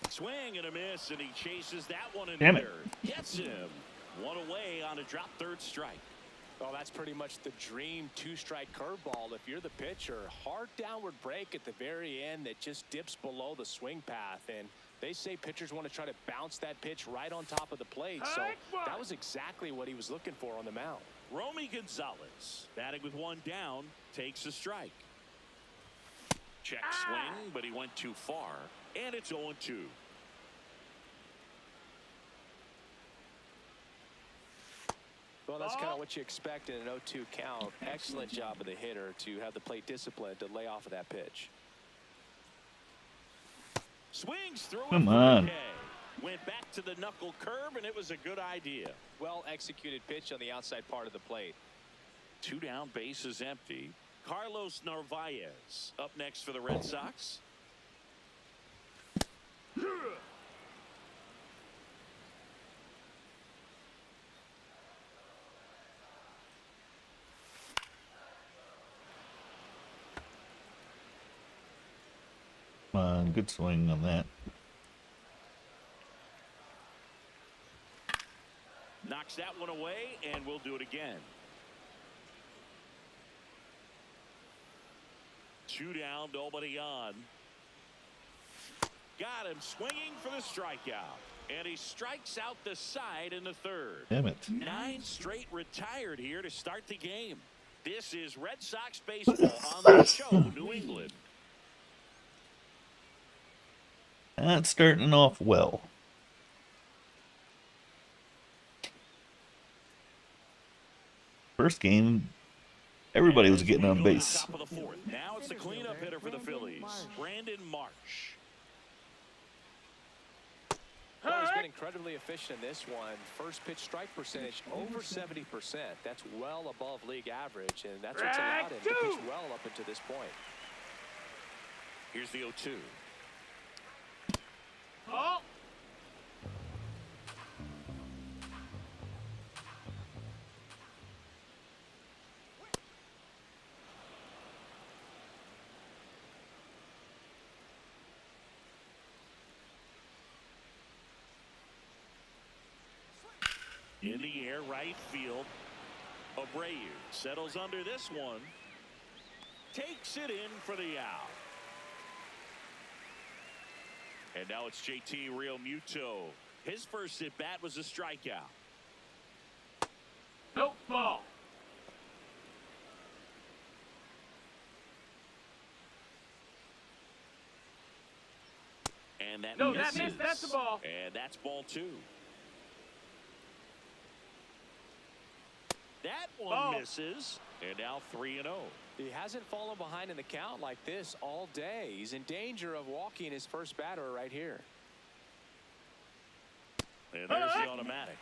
Swing and a miss, and he chases that one in Damn it. third. Gets him. One away on a drop 3rd strike. Well, that's pretty much the dream 2-strike curveball. If you're the pitcher, hard downward break at the very end that just dips below the swing path. And they say pitchers want to try to bounce that pitch right on top of the plate. So that was exactly what he was looking for on the mound. Romy Gonzalez, batting with 1 down, takes a strike. Check swing, but he went too far, and it's 0-2. Well, that's kind of what you expect in an 0-2 count. Excellent job of the hitter to have the plate discipline to lay off of that pitch. Swings through it Come for on. the K. Went back to the knuckle curve, and it was a good idea. Well executed pitch on the outside part of the plate. 2 down, bases empty. Carlos Narvaez up next for the Red Sox. Good swing on that. Knocks that one away, and we'll do it again. 2 down, nobody on. Got him swinging for the strikeout. And he strikes out the side in the third. Damn it. 9 straight retired here to start the game. This is Red Sox baseball on the show, New England. That's starting off well. First game, everybody was getting on base. Top of the 4th. Now it's the cleanup hitter for the Phillies, Brandon Marsh. Well, he's been incredibly efficient in this one. First pitch strike percentage over 70%. That's well above league average, and that's what's allowed him to pitch well up until this point. Here's the 0-2. Oh. In the air, right field. Abreu settles under this one. Takes it in for the out. And now it's JT Realmuto. His first at bat was a strikeout. Nope, ball. And that No, misses. that missed. That's the ball. And that's ball 2. That one misses. And now 3-0. He hasn't fallen behind in the count like this all day. He's in danger of walking his first batter right here. And there's the automatic.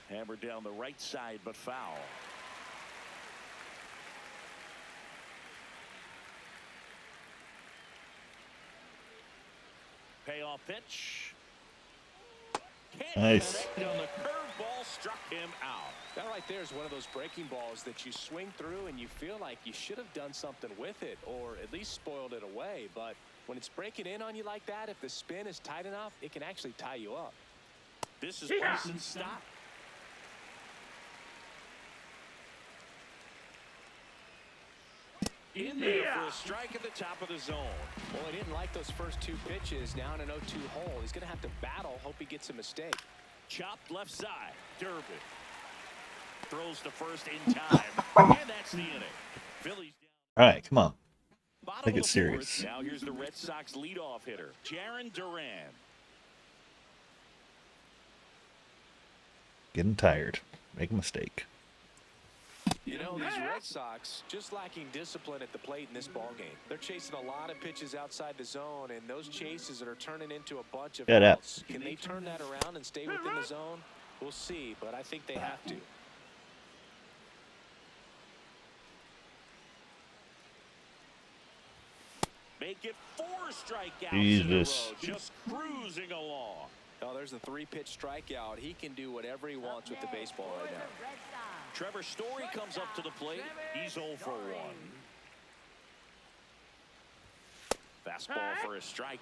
Hammered down the right side, but foul. Payoff pitch. Can't Nice. connect on the curveball, struck him out. That right there is one of those breaking balls that you swing through and you feel like you should have done something with it or at least spoiled it away. But when it's breaking in on you like that, if the spin is tight enough, it can actually tie you up. This is place and stop. In there for a strike at the top of the zone. Well, he didn't like those first 2 pitches. Now in an 0-2 hole, he's going to have to battle. Hope he gets a mistake. Chopped left side. Durbin throws to first in time. And that's the inning. Phillies All right, come on. bottom Take of it the serious. 4th. Now here's the Red Sox leadoff hitter, Jarren Duran. Getting tired. Make a mistake. You know, these Red Sox just lacking discipline at the plate in this ballgame. They're chasing a lot of pitches outside the zone, and those chases that are turning into a bunch of outs. Can they turn that around and stay within the zone? We'll see, but I think they have to. Make it 4 strikeouts Jesus. in a row. Just cruising along. Oh, there's a 3-pitch strikeout. He can do whatever he wants with the baseball right now. Trevor Story comes up to the plate. He's 0 for 1. Fastball for a strike.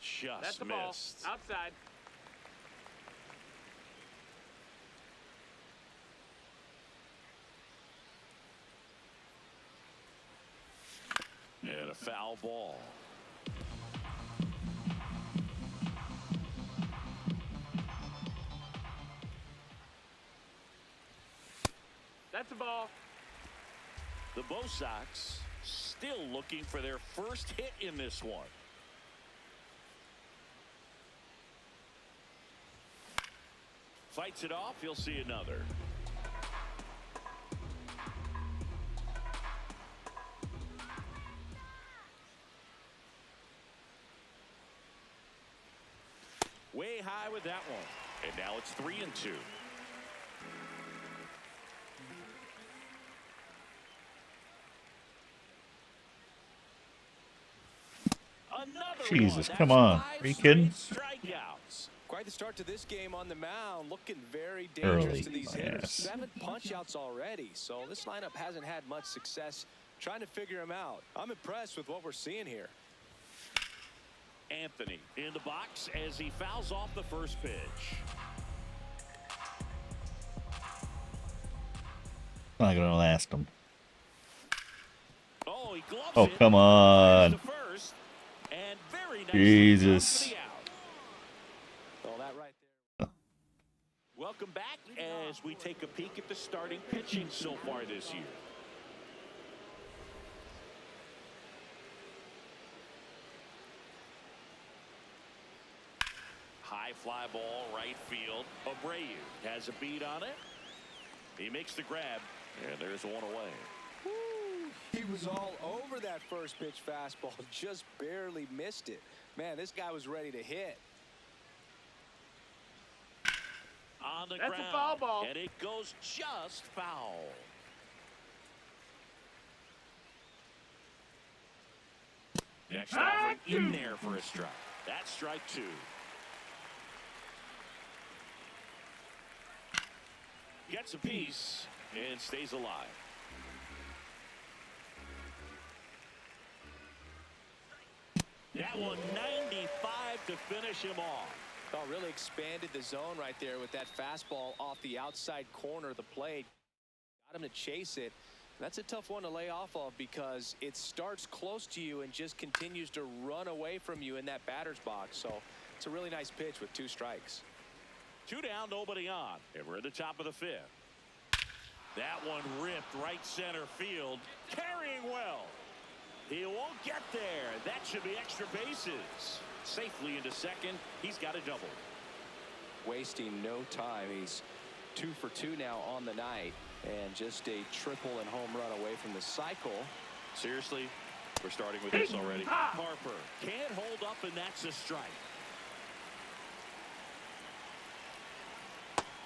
Just That's the ball. missed. Outside. And a foul ball. That's a ball. The Bo Sox still looking for their first hit in this one. Fights it off. You'll see another. Way high with that one. And now it's 3-2. Another Jesus, one. come That's on. 5 Are you kidding? straight strikeouts. Quite the start to this game on the mound. Looking very Early, dangerous to these hitters. yes. 7 punch-outs already, so this lineup hasn't had much success trying to figure him out. I'm impressed with what we're seeing here. Anthony in the box as he fouls off the first pitch. Not gonna last him. Oh, he gloves Oh, it. come on. To first, and very nicely Jesus. done for the out. Well, that right there. Welcome back as we take a peek at the starting pitching so far this year. High fly ball, right field. Abreu has a beat on it. He makes the grab, and there's one away. He was all over that first pitch fastball, just barely missed it. Man, this guy was ready to hit. On the That's ground, a foul ball. and it goes just foul. Next offering in there for a strike. That's strike 2. Gets a piece and stays alive. That one 95 to finish him off. Oh, really expanded the zone right there with that fastball off the outside corner of the plate. Got him to chase it. That's a tough one to lay off of because it starts close to you and just continues to run away from you in that batter's box. So it's a really nice pitch with 2 strikes. 2 down, nobody on, and we're at the top of the 5th. That one ripped right center field, carrying well. He won't get there. That should be extra bases. Safely into second. He's got a double. Wasting no time. He's 2 for 2 now on the night, and just a triple and home run away from the cycle. Seriously, we're starting with this already. Harper can't hold up, and that's a strike.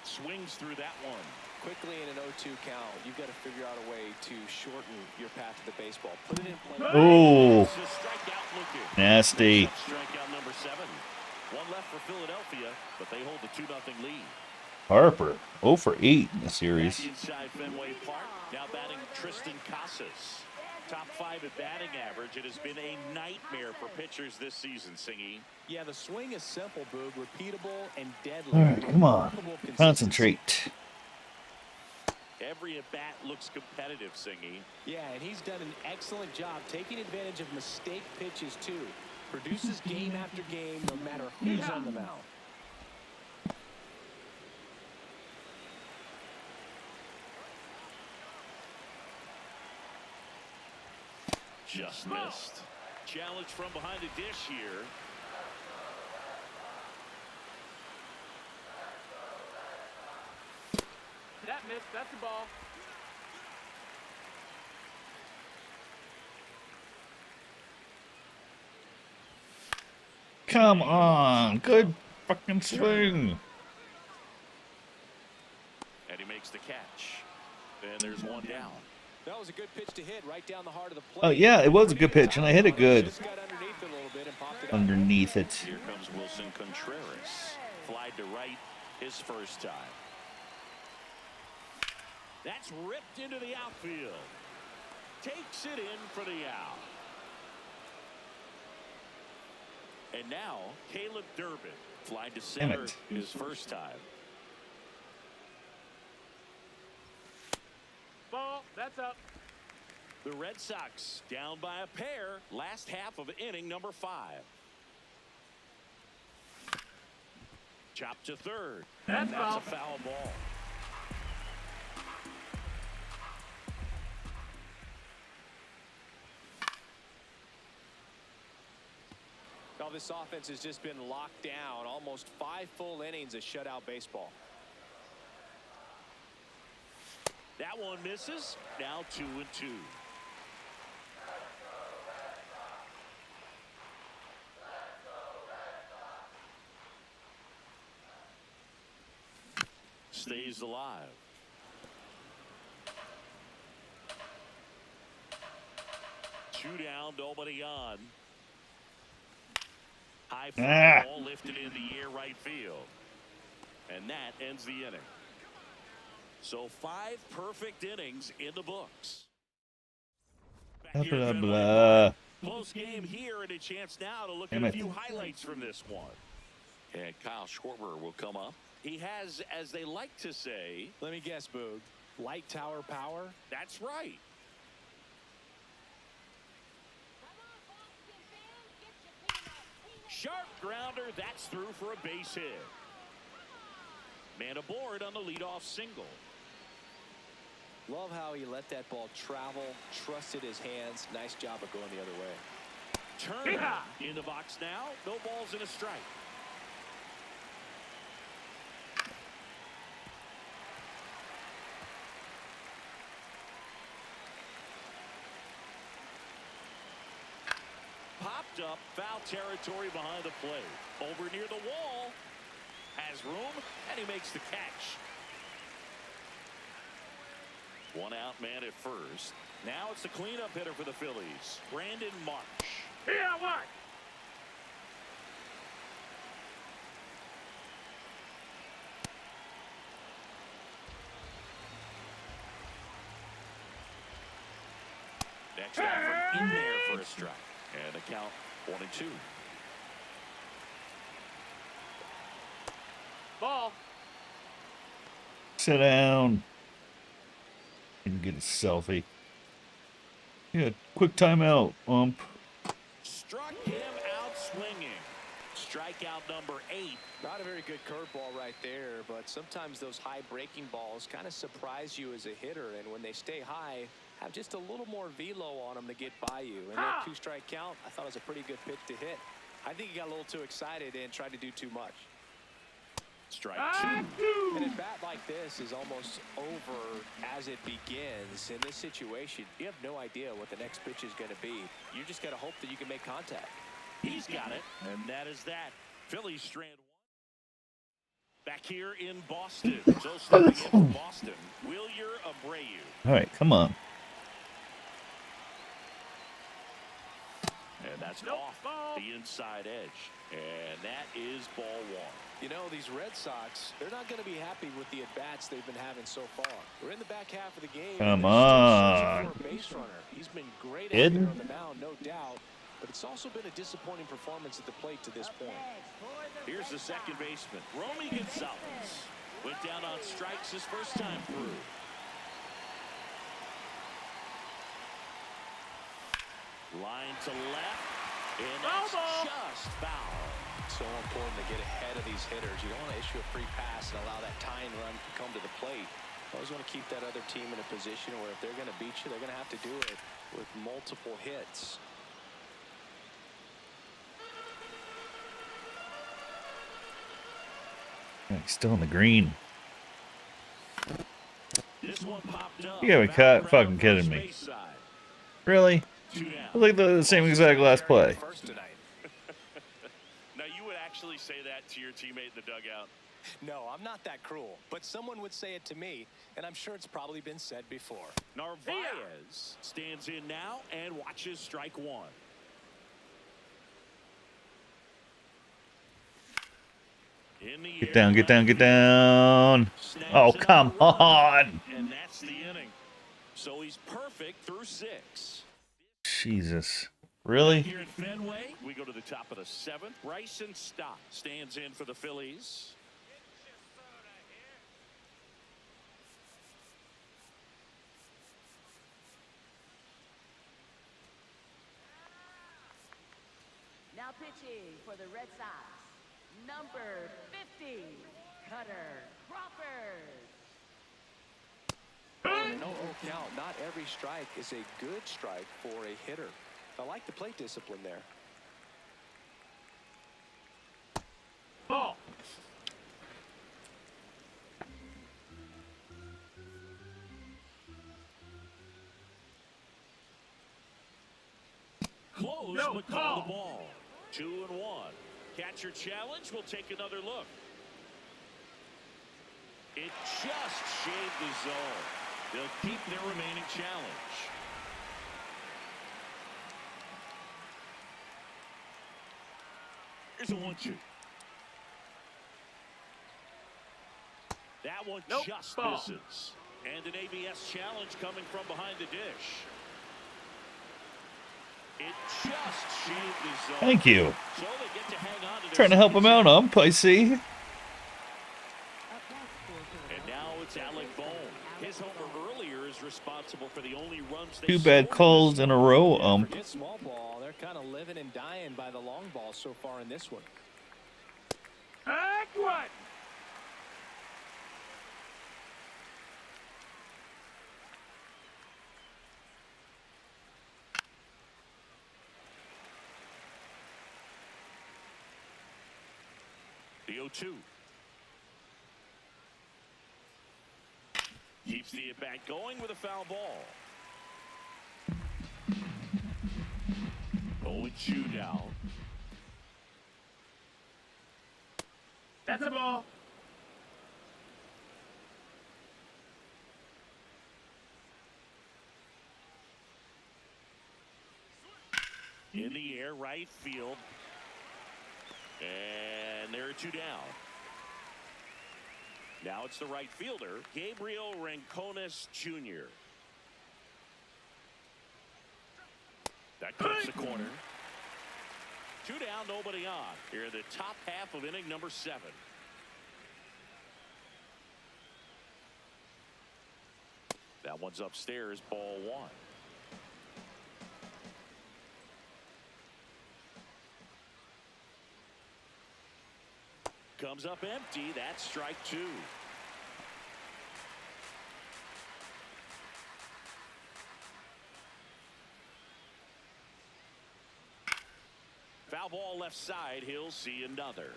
Swings through that one. Quickly in an 0-2 count, you've got to figure out a way to shorten your path to the baseball. Put it in play. Oh, It's a strikeout looking. nasty. That's strikeout number 7. 1 left for Philadelphia, but they hold the 2-0 lead. Harper, 0 for 8 in the series. Back inside Fenway Park, now batting Tristan Casas. Top 5 at batting average. It has been a nightmare for pitchers this season, Singy. Yeah, the swing is simple, Boog. Repeatable and deadly. All right, come on. Remarkable consistency. Concentrate. Every at-bat looks competitive, Singy. Yeah, and he's done an excellent job taking advantage of mistake pitches, too. Produces game after game, no matter who's on the mound. Just missed. Challenge from behind the dish here. That missed. That's the ball. Come on. Good fucking swing. And he makes the catch. And there's one down. That was a good pitch to hit right down the heart of the plate. Oh, yeah, it was a good pitch, and I hit it good. Just got underneath it a little bit and popped it up. Underneath it. Here comes Wilson Contreras. Flied to right his first time. That's ripped into the outfield. Takes it in for the out. And now, Caleb Durbin. Flied to center it. his first time. Ball. That's up. The Red Sox down by a pair. Last half of inning number 5. Chop to third. That's That's a foul. foul ball. Well, this offense has just been locked down. Almost 5 full innings of shutout baseball. That one misses. Now 2-2. Stays alive. Two down, nobody on. High fly ball lifted in the air right field. And that ends the inning. So 5 perfect innings in the books. Blah, blah, blah. Close game here and a chance now to look Damn at a it. few highlights from this one. And Kyle Schwarber will come up. He has, as they like to say, Let me guess, Boog. Light tower power? that's right. Sharp grounder, that's through for a base hit. Man aboard on the leadoff single. Love how he let that ball travel, trusted his hands. Nice job of going the other way. Turn in the box now. No balls and a strike. Popped up, foul territory behind the plate. Over near the wall. Has room, and he makes the catch. One out man at first. Now it's the cleanup hitter for the Phillies, Brandon Marsh. Yeah, what? Next effort in there for a strike. And the count 1-2. Ball. Sit down. And get a selfie. Yeah, quick timeout, ump. Struck him out swinging. Strikeout number 8. Not a very good curveball right there, but sometimes those high breaking balls kind of surprise you as a hitter, and when they stay high, have just a little more velo on them to get by you. And that 2-strike count, I thought it was a pretty good pitch to hit. I think he got a little too excited and tried to do too much. Strike 2. And a bat like this is almost over as it begins. In this situation, you have no idea what the next pitch is going to be. You just got to hope that you can make contact. He's got it, and that is that. Phillies strand 1. Back here in Boston. So stepping in from Boston, Wilyer Abreu. All right, come on. And that's off the inside edge. And that is ball 1. You know, these Red Sox, they're not going to be happy with the at-bats they've been having so far. We're in the back half of the game. Come They're still searching on. for a base runner. He's been great out Hidden? there on the mound, no doubt. But it's also been a disappointing performance at the plate to this point. Here's the second baseman, Romy Gonzalez. Went down on strikes his first time through. Line to left. And that's just foul. So important to get ahead of these hitters. You don't want to issue a free pass and allow that tying run to come to the plate. You always want to keep that other team in a position where if they're going to beat you, they're going to have to do it with multiple hits. He's still in the green. This one popped up. You gotta be fucking kidding me. First base side. Really? 2 down. I like the same exact last play. First tonight. Now you would actually say that to your teammate in the dugout. No, I'm not that cruel, but someone would say it to me, and I'm sure it's probably been said before. Narvaez stands in now and watches strike 1. In the Get air, down, get down, get down. snags Oh, it come up, on. And that's the inning. So he's perfect through 6. Jesus. Really? Here at Fenway, we go to the top of the 7th. Bryson Stott stands in for the Phillies. Now pitching for the Red Sox, number 50, Cutter Crawford. No count. Not every strike is a good strike for a hitter. I like the plate discipline there. Ball. Close, No, but call the ball. ball. 2-1. Catcher challenge. We'll take another look. It just shaved the zone. They'll keep their remaining challenge. Here's a 1-2. That one Nope. just Ball. misses. And an ABS challenge coming from behind the dish. It just shaved his zone. Thank you. So they get to hang on to their Trying to help him out, second ump, I see. Up next for set. And Philadelphia. now it's Alec Bohm. His homer earlier is responsible for the only runs they Two bad scored in calls this in a one. row, ump. Forget small ball. They're kind of living and dying by the long ball so far in this one. Act one. The 0-2. Keeps the at-bat going with a foul ball. 0-2 now. That's a ball. In the air, right field. And there are 2 down. Now it's the right fielder, Gabriel Rincones Jr. That cuts the corner. 2 down, nobody on. Here in the top half of inning number 7. That one's upstairs, ball 1. Comes up empty. That's strike 2. Foul ball left side. He'll see another.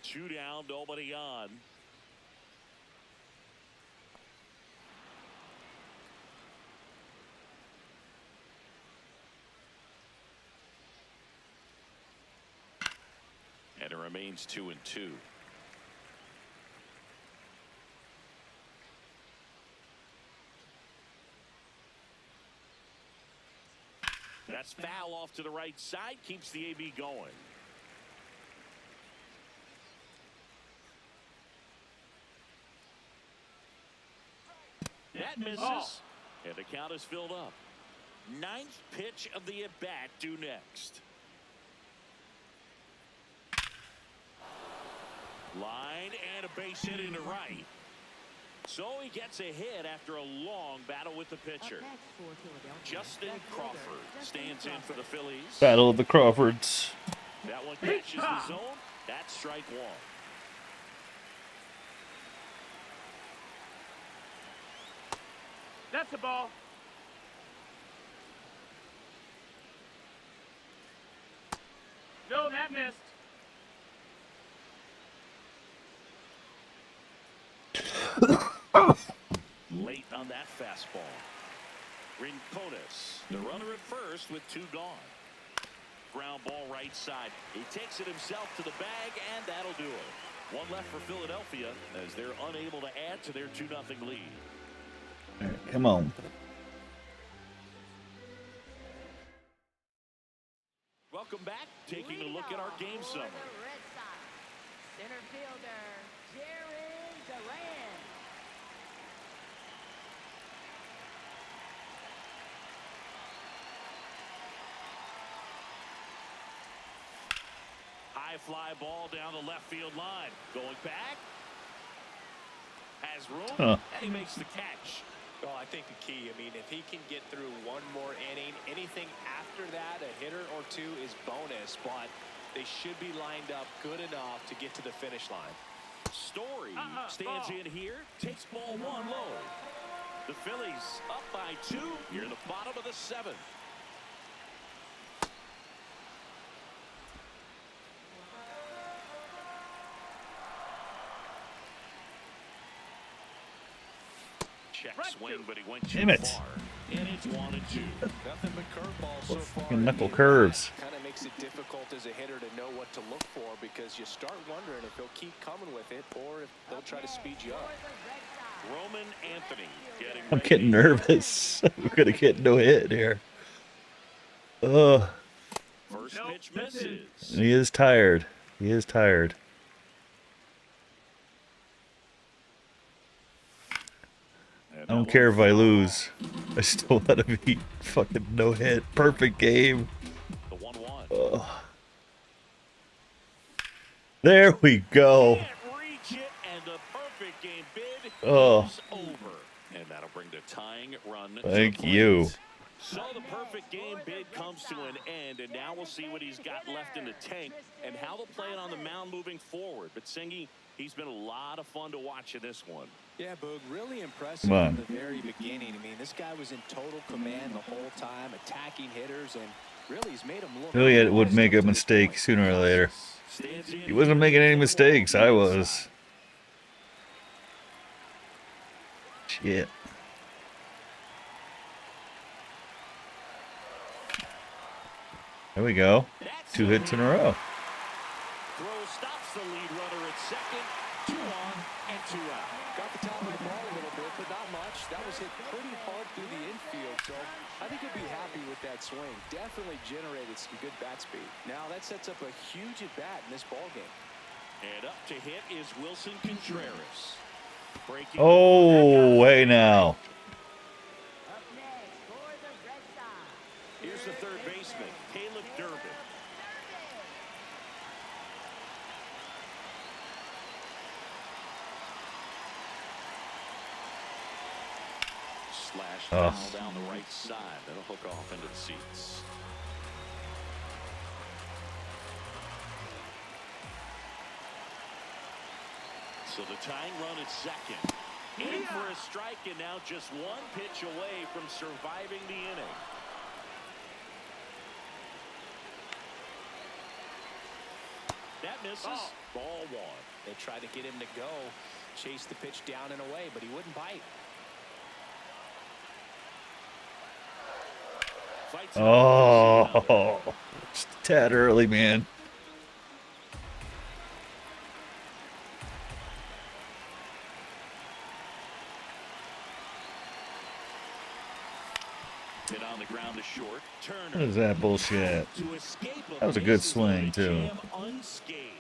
2 down, nobody on. And it remains 2-2. That's foul off to the right side. Keeps the AB going. That misses. Oh. And the count is filled up. 9th pitch of the at-bat due next. Line and a base hit into right. So he gets a hit after a long battle with the pitcher. Up next for Philadelphia. Justin Left fielder, Crawford Justin stands in for the Phillies. Battle of the Crawfords. That one catches the zone. That's strike 1. That's a ball. No, that missed. Late on that fastball. Rincones, the runner at first with 2 gone. Ground ball right side. He takes it himself to the bag, and that'll do it. 1 left for Philadelphia as they're unable to add to their 2-0 lead. All right, come on. Welcome back. Taking a look at our game For summary. the Red Sox, center fielder, Jared Duran. High fly ball down the left field line. Going back. Has room. And he makes the catch. Well, I think the key, I mean, if he can get through 1 more inning, anything after that, a hitter or 2 is bonus, but they should be lined up good enough to get to the finish line. Story stands ball. in here. Takes ball 1 low. The Phillies up by 2 here in the bottom of the 7th. Check swing, but he went too Damn it. far. And it's 1-2. Nothing but curveballs so far. Fucking knuckle curves. Kind of makes it difficult as a hitter to know what to look for because you start wondering if they'll keep coming with it or if they'll try to speed you up. Roman Anthony getting I'm ready. getting nervous. We're gonna get no hit here. Ugh. First Nope, pitch misses. misses. He is tired. He is tired. I don't care if I lose. I still want to be fucking no hit. Perfect game. The 1-1. Ugh. There we go. Can't reach it, and the perfect game bid Oh. is over. And that'll bring the tying run to Thank the plate. you. So the perfect game bid comes to an end, and now we'll see what he's got left in the tank and how they'll play it on the mound moving forward. But Singy, he's been a lot of fun to watch in this one. Yeah, Boog, really impressive Come on. from the very beginning. I mean, this guy was in total command the whole time, attacking hitters, and really he's made him look. Elliott would make a mistake sooner or later. Stands in He wasn't making any mistakes. I was. Shit. There we go. 2 hits in a row. Throw stops the lead runner at second. 2 on and 2 out. Got the top of the ball a little bit, but not much. That was hit pretty hard through the infield, so I think he'll be happy with that swing. Definitely generated some good bat speed. Now that sets up a huge at bat in this ball game. And up to hit is Wilson Contreras. Breaking. Oh, hey now. Up next for the Red Sox. Here's the third baseman, Caleb Durbin. Slash Oh. foul down the right side. That'll hook off into the seats. So the tying run at second. In for a strike, and now just 1 pitch away from surviving the inning. That misses. Ball 1. They tried to get him to go, chase the pitch down and away, but he wouldn't bite. Fights it out. Oh, just a tad early, man. Hit on the ground to short. Turner. What is that bullshit? To escape That was a good bases swing, loaded too. jam unscathed.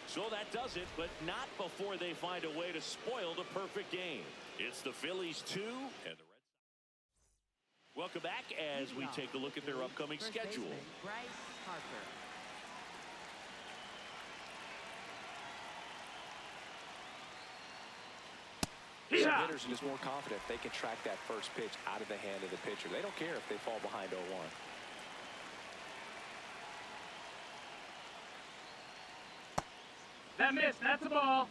So that does it, but not before they find a way to spoil the perfect game. It's the Phillies 2 and the Red Sox. Welcome back as we take a look at their upcoming First schedule. baseman, Bryce Harper. Some hitters are just more confident if they can track that first pitch out of the hand of the pitcher. They don't care if they fall behind 0-1. That missed. That's a ball.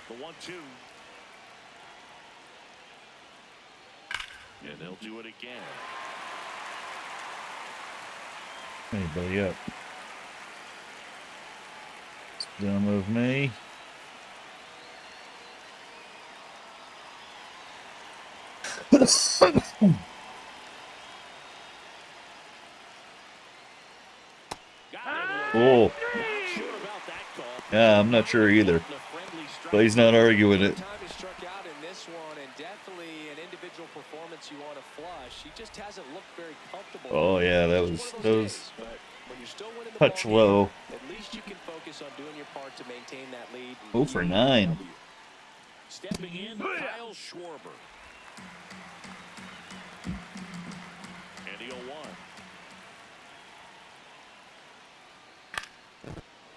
The 1-2. And they'll do it again. Anybody up? Done with me. Oh, yeah, I'm not sure either. But he's not arguing it. Time he struck out in this one, and definitely an individual performance you want to flush. He just hasn't looked very comfortable. Oh yeah, that It's was one of that those was days, but when you're still winning the touch ball game, low. at least you can focus on doing your part to maintain that lead. 0 for 9. Stepping in, Kyle Schwarber. And the 0-1.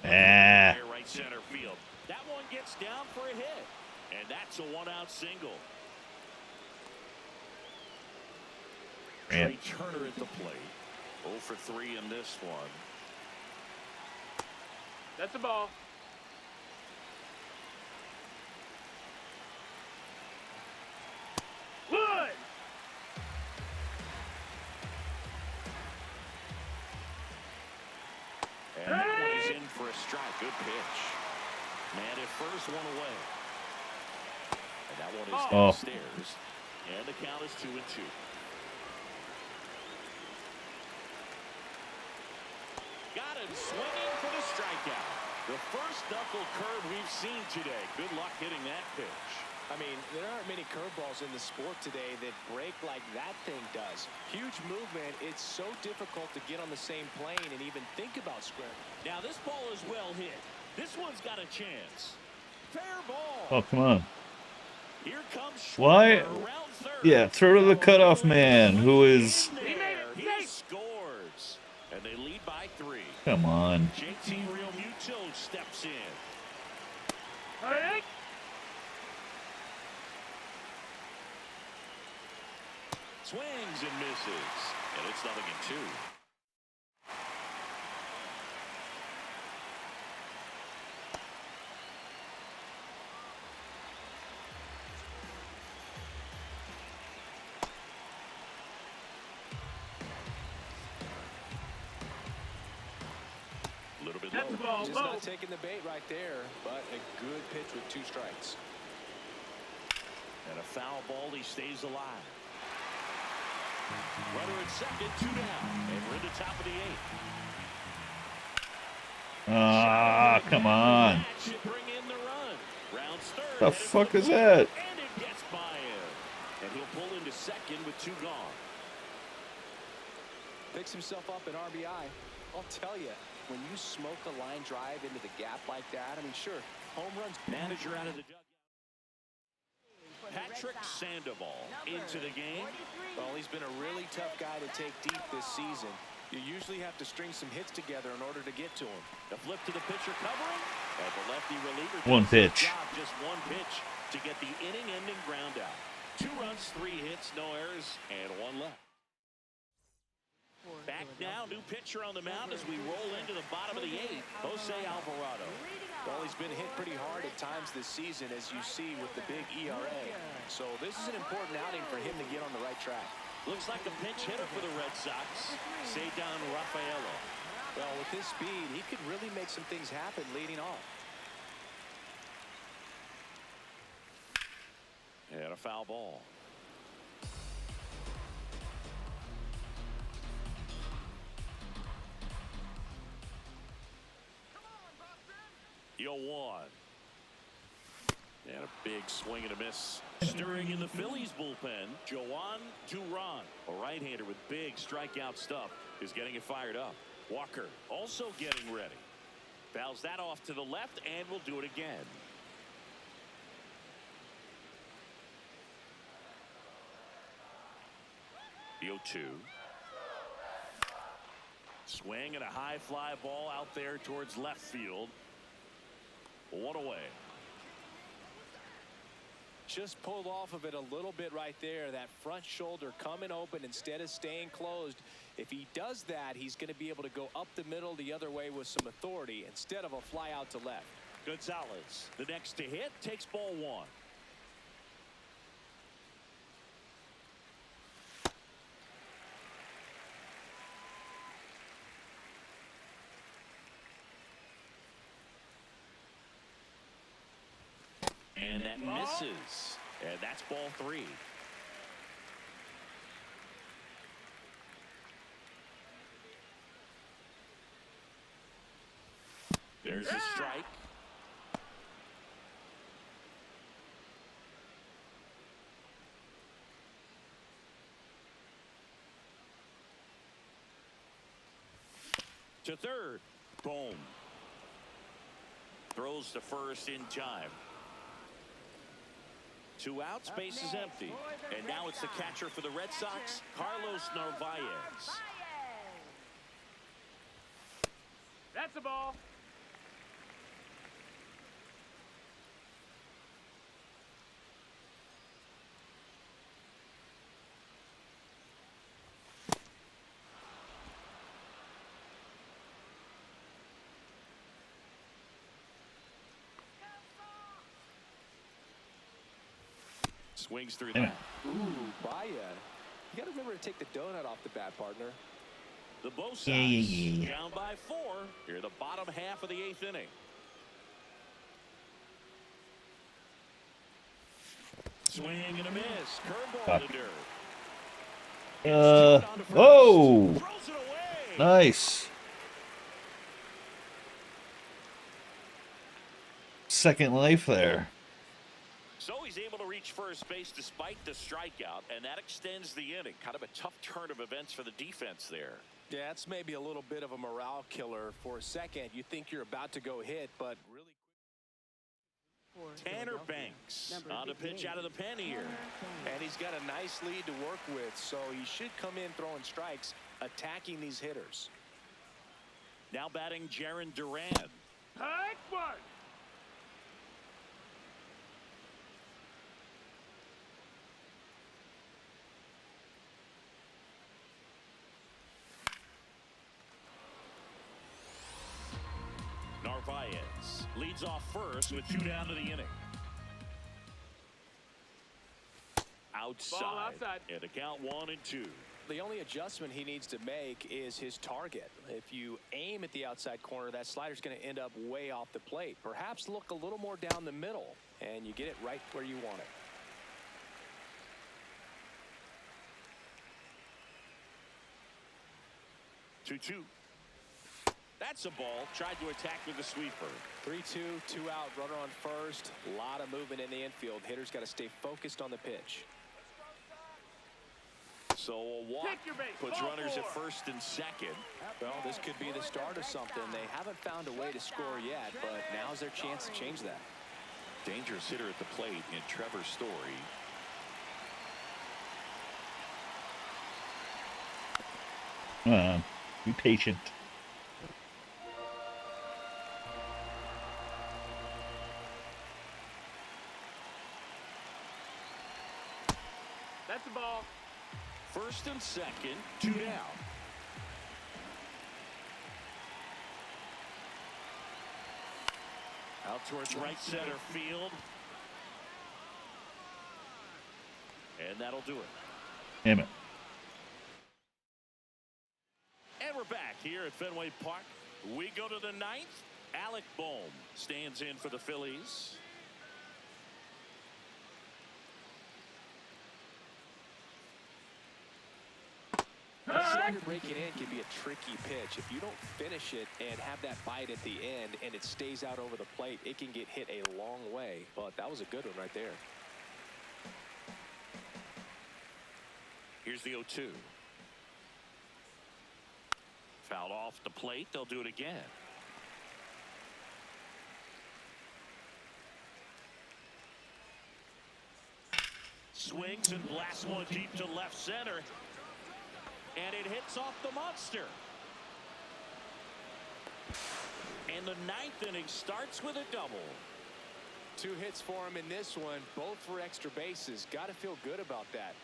Ah, Right center field. That one gets down for a hit. And that's a 1-out single. man. Trey Turner at the plate. 0 for 3 in this one. That's a ball. Wood. And that one is in for a strike. Good pitch. Man at first, one away. And that one is Oh. downstairs. And the count is 2-2. Got him swinging for the strikeout. The first knuckle curve we've seen today. Good luck hitting that pitch. I mean, there aren't many curveballs in the sport today that break like that thing does. Huge movement. It's so difficult to get on the same plane and even think about scrimmage. Now this ball is well hit. This one's got a chance. Fair ball. Oh, come on. Here comes Why? Schwarber around third. Yeah, throw to the cutoff man, who is... In there. He scores. And they lead by 3. Come on. JT Realmuto steps in. All right. Swings and misses. And it's 0-2. A little bit That's low. the ball. Just Low. not taking the bait right there, but a good pitch with 2 strikes. And a foul ball. He stays alive. Runner at second, 2 down. And we're in the top of the 8th. Ah, come on. That should bring in the run. Rounds third. The headed fuck for is the ball, that? And it gets by him. And he'll pull into second with 2 gone. Picks himself up in RBI. I'll tell you, when you smoke a line drive into the gap like that, I mean, sure, home runs. Manager out of the dugout. Patrick Sandoval into the game. Well, he's been a really tough guy to take deep this season. You usually have to string some hits together in order to get to him. The flip to the pitcher covering. And the lefty reliever. One does his pitch. job, just one pitch to get the inning-ending ground out. 2 runs, 3 hits, no errors, and 1 left. Back now, new pitcher on the mound as we roll into the bottom of the 8th, Jose Alvarado. Well, he's been hit pretty hard at times this season, as you see with the big ERA. So this is an important outing for him to get on the right track. Looks like a pinch hitter for the Red Sox, Cedar Rafaela. Well, with his speed, he could really make some things happen leading off. And a foul ball. Yo, 1. And a big swing and a miss. Stirring in the Phillies bullpen, Joan Duran, a right-hander with big strikeout stuff, is getting it fired up. Walker also getting ready. Fouls that off to the left and will do it again. The 0-2. Swing and a high fly ball out there towards left field. 1 away. Just pulled off of it a little bit right there. That front shoulder coming open instead of staying closed. If he does that, he's going to be able to go up the middle the other way with some authority instead of a fly out to left. Gonzalez, the next to hit, takes ball 1. And that misses. And that's ball 3. There's a strike. To third. Boom. Throws to first in time. 2 outs, base is empty. And now it's the catcher for the Red Sox, Carlos Narvaez. That's the ball. Swings through Yeah. that. Ooh, Baez. You got to remember to take the donut off the bat, partner. The Bo Sox Yeah. down by 4 here the bottom half of the 8th inning. Swing and a miss. Curveball to dirt. Whoa! Throws it away. Nice. second life there. So he's able to reach first base despite the strikeout, and that extends the inning. Kind of a tough turn of events for the defense there. Yeah, it's maybe a little bit of a morale killer for a second. You think you're about to go hit, but really. Tanner Banks on the pitch out of the pen here. And he's got a nice lead to work with, so he should come in throwing strikes, attacking these hitters. Now batting Jarren Duran. Hike one. Narvaez leads off first with 2 down to the inning. Outside. And the count 1-2. The only adjustment he needs to make is his target. If you aim at the outside corner, that slider's going to end up way off the plate. Perhaps look a little more down the middle, and you get it right where you want it. 2-2. That's a ball. Tried to attack with the sweeper. 3-2, 2 out, runner on first. A lot of movement in the infield. Hitters got to stay focused on the pitch. So a walk puts runners at first and second. Well, this could be the start of something. They haven't found a way to score yet, but now's their chance to change that. Dangerous hitter at the plate in Trevor Story. Be patient. That's the ball. First and second, 2 down. Out towards right center field. And that'll do it. Damn it. And we're back here at Fenway Park. We go to the 9th. Alec Bohm stands in for the Phillies. Slider breaking in can be a tricky pitch. If you don't finish it and have that bite at the end and it stays out over the plate, it can get hit a long way. But that was a good one right there. Here's the 0-2. Fouled off the plate. They'll do it again. Swings and blasts one deep to left center. And it hits off the monster. And the 9th inning starts with a double. 2 hits for him in this one, both for extra bases. Got to feel good about that.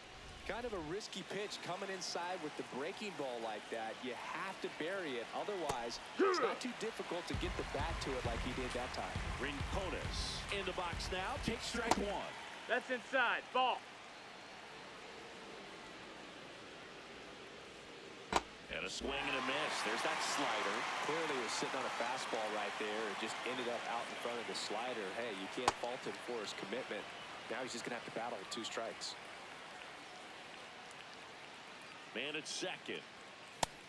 Kind of a risky pitch coming inside with the breaking ball like that. You have to bury it. Otherwise, it's not too difficult to get the bat to it like he did that time. Rincones in the box now. Takes strike 1. That's inside. Ball. And a swing and a miss. There's that slider. Clearly was sitting on a fastball right there. It just ended up out in front of the slider. Hey, you can't fault him for his commitment. Now he's just going to have to battle with 2 strikes. Man at second.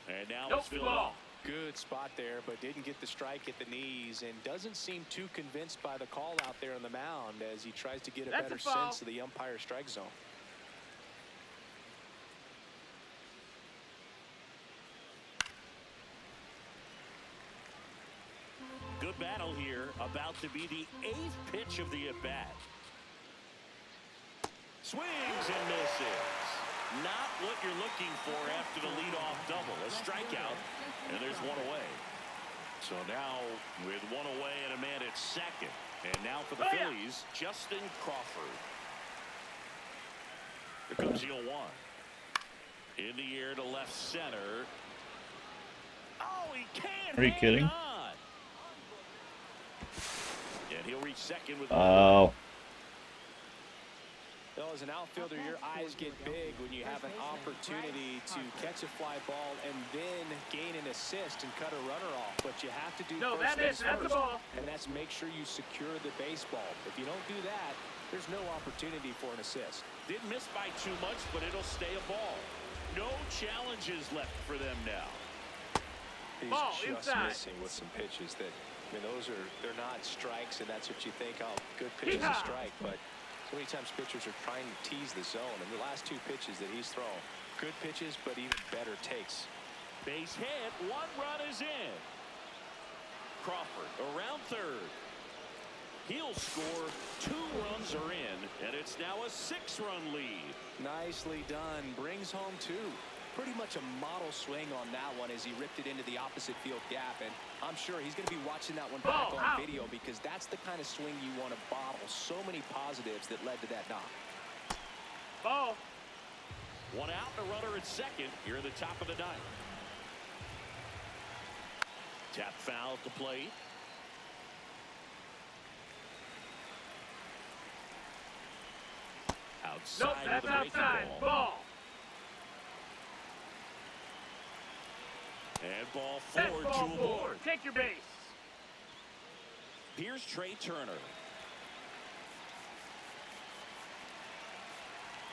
And now Nope, it's filled ball. up. Good spot there, but didn't get the strike at the knees and doesn't seem too convinced by the call out there on the mound as he tries to get a better sense of the umpire strike zone. Good battle here. About to be the 8th pitch of the at-bat. Swings and misses. Not what you're looking for after the leadoff double. A strikeout, and there's 1 away. So now with 1 away and a man at second. And now for the Phillies, Justin Crawford. Here comes the 0-1. In the air to left center. Oh, he can't. Are you kidding? On. And he'll reach second with. Oh. Well, as an outfielder, your eyes get big when you have an opportunity to catch a fly ball and then gain an assist and cut a runner off. But you have to do that's the ball. and that's make sure you secure the baseball. If you don't do that, there's no opportunity for an assist. Didn't miss by too much, but it'll stay a ball. No challenges left for them now. He's Ball just inside. missing with some pitches that I mean, they're not strikes, and that's what you think. Oh, good pitch is a strike, but so many times pitchers are trying to tease the zone. And the last 2 pitches that he's thrown, good pitches, but even better takes. Base hit. 1 run is in. Crawford around third. He'll score. 2 runs are in, and it's now a 6-run lead. Nicely done. Brings home 2. Pretty much a model swing on that one as he ripped it into the opposite field gap, and I'm sure he's going to be watching that one back on video because that's the kind of swing you want to bottle. So many positives that led to that knock. Ball. 1 out and a runner at second here in the top of the 9th. Tap foul at the plate. Outside Nope, that's of the breaking outside. ball. Ball. And ball That's 4 ball to 4. aboard. Take your base. Here's Trey Turner.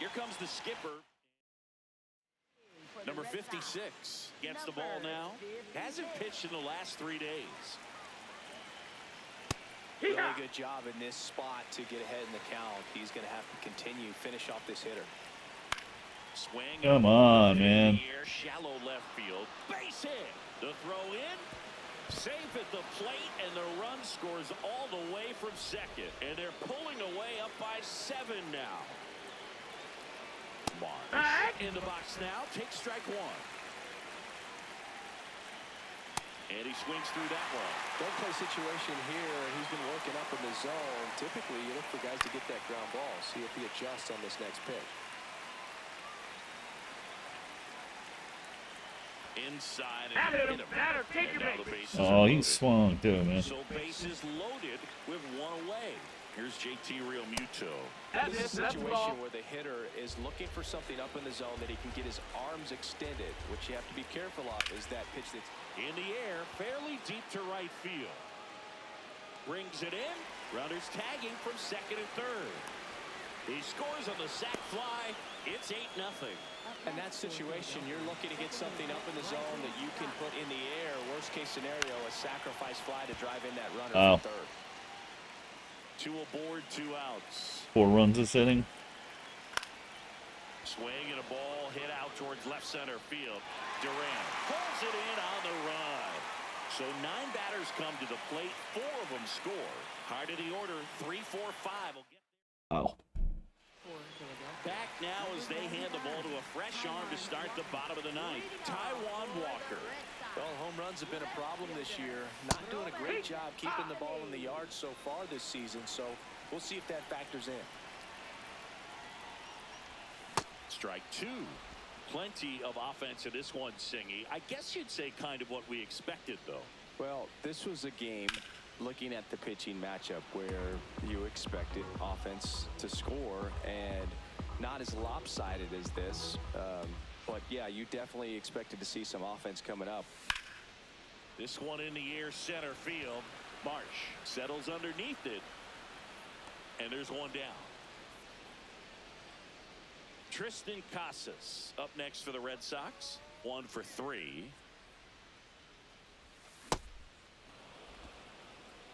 Here comes the skipper. Number 56 gets the ball now. Hasn't pitched in the last 3 days. Really good job in this spot to get ahead in the count. He's going to have to continue, finish off this hitter. Swing. Come on, man. Here, shallow left field. Base hit. The throw in. Safe at the plate, and the run scores all the way from second. And they're pulling away up by 7 now. Marsh in the box now. Takes strike 1. And he swings through that one. Don't play situation here. He's been working up in the zone. Typically, you look for guys to get that ground ball. See if he adjusts on this next pitch. Inside and That hit hit him. him. Batter, take And your now the base. bases are Oh, he loaded. swung too, man. So bases loaded with 1 away. Here's JT Realmuto. That's This is a that's ball. situation where the hitter is looking for something up in the zone that he can get his arms extended. What you have to be careful of is that pitch that's In the air, fairly deep to right field. Brings it in. Runners tagging from second and third. He scores on the sac fly. It's 8-0. in that situation. You're looking to get something up in the zone that you can put in the air. Worst case scenario, a sacrifice fly to drive in that runner Oh. from third. 2 aboard, 2 outs. 4 runs this inning. Swing and a ball hit out towards left center field. Durant pulls it in on the run. So 9 batters come to the plate. 4 of them score. Heart of the order, 3, 4, 5. Will get Wow. back now as they hand the ball to a fresh arm to start the bottom of the 9th. Taijuan Walker. Well, home runs have been a problem this year. Not doing a great job keeping the ball in the yard so far this season. So we'll see if that factors in. Strike 2. Plenty of offense in this one, Singy. I guess you'd say kind of what we expected, though. Well, this was a game, looking at the pitching matchup, where you expected offense to score and not as lopsided as this. But, yeah, you definitely expected to see some offense coming up. This one in the air, center field. Marsh settles underneath it. And there's one down. Tristan Casas up next for the Red Sox. 1 for 3.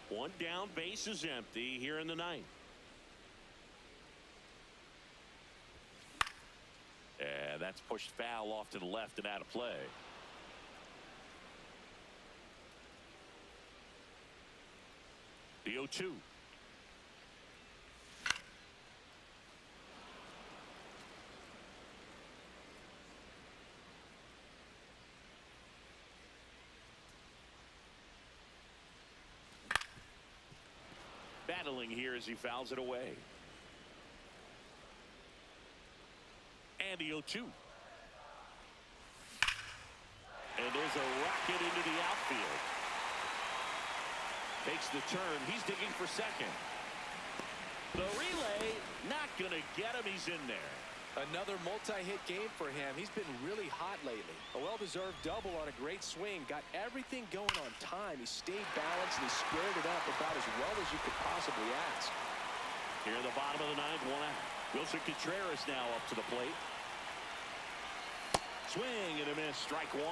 1 down, base is empty here in the 9th. And that's pushed foul off to the left and out of play. The 0-2. Battling here as he fouls it away. And the 0-2. And there's a rocket into the outfield. Takes the turn. He's digging for second. The relay not going to get him. He's in there. Another multi-hit game for him. He's been really hot lately. A well-deserved double on a great swing. Got everything going on time. He stayed balanced and he squared it up about as well as you could possibly ask. Here in the bottom of the 9th, 1 out. Wilson Contreras now up to the plate. Swing and a miss. Strike 1.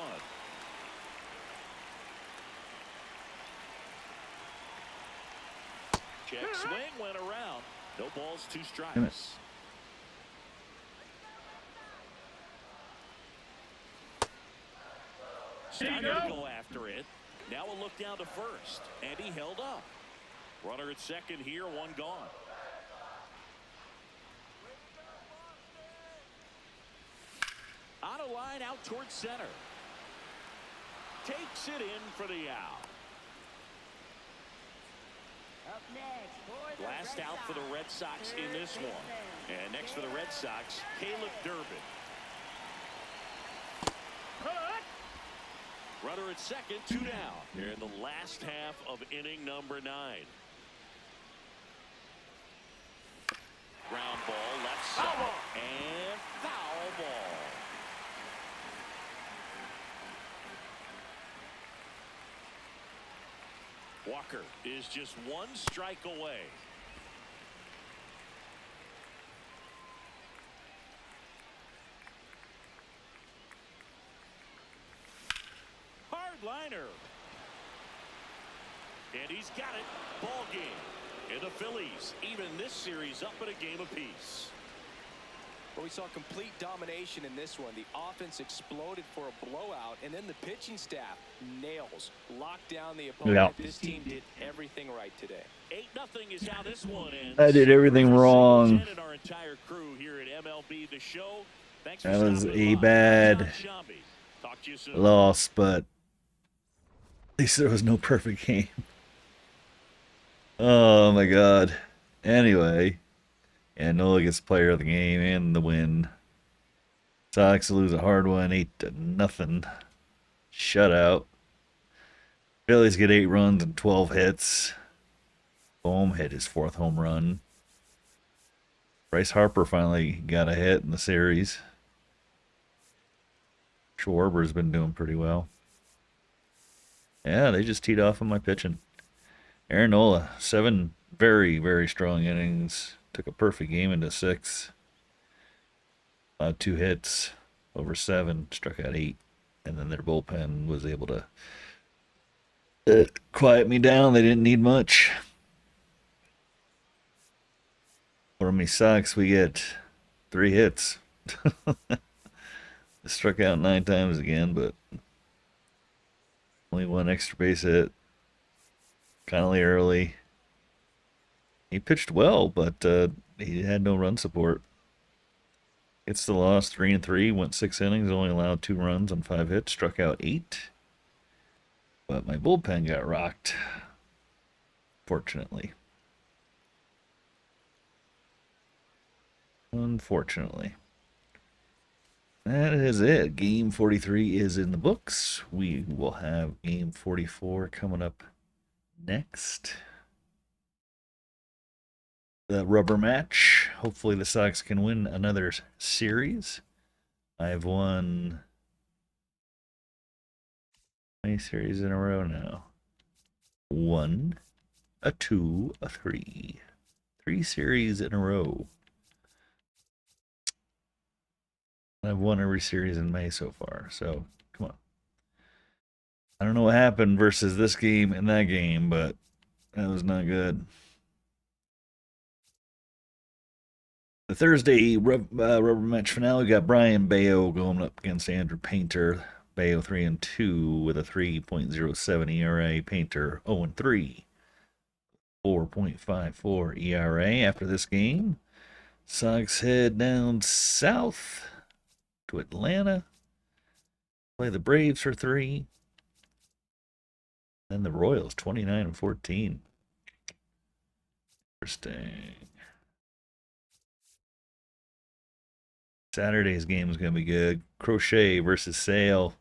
Check swing went around. No balls, 2 strikes. Damn it. Started to go after it. Now a look down to first, and he held up. Runner at second here, 1 gone. On a line out towards center. Takes it in for the out. Up next for the Last Red out for the Sox, Red Sox in third this one. baseman, And next for the Red Sox, Caleb Durbin. Runner at second, 2 down. Here in the last half of inning number 9. Ground ball, left side, and foul ball. Walker is just 1 strike away. Liner. And he's got it. Ball game. And the Phillies even this series up at a game apiece. Well, we saw complete domination in this one. The offense exploded for a blowout, and then the pitching staff nails, locked down the opponent. Yeah. This team did everything right today. 8-0 is how this one ends. I did everything wrong. And our entire crew here at MLB The Show. Thanks for That was stopping a by. bad I'm John Shambi. Talk to you soon. loss, but at least there was no perfect game. Oh my god. Anyway, and Nola gets player of the game and the win. Sox lose a hard one, 8-0. Shutout. Phillies get 8 runs and 12 hits. Bohm hit his 4th home run. Bryce Harper finally got a hit in the series. Schwarber's been doing pretty well. Yeah, they just teed off on my pitching. Aaron Nola, 7 very, very strong innings. Took a perfect game into 6. 2 hits over 7, struck out 8. And then their bullpen was able to quiet me down. They didn't need much. For me Sox, we get 3 hits. Struck out 9 times again, but only 1 extra base hit. Connolly early. He pitched well, but he had no run support. Gets the loss 3-3, went 6 innings, only allowed 2 runs on 5 hits, struck out 8. But my bullpen got rocked, fortunately. Unfortunately. That is it. Game 43 is in the books. We will have game 44 coming up next. The rubber match. Hopefully the Sox can win another series. I've won how many series in a row now? 1, a 2, a 3. 3 series in a row. I've won every series in May so far, so come on. I don't know what happened versus this game and that game, but that was not good. The Thursday rubber match finale, we got Brian Bayo going up against Andrew Painter. Bayo 3-2 with a 3.07 ERA. Painter 0-3, 4.54 ERA. After this game, Sox head down south to Atlanta. Play the Braves for 3. Then the Royals 29-14. Interesting. Saturday's game is going to be good. Crochet versus Sale.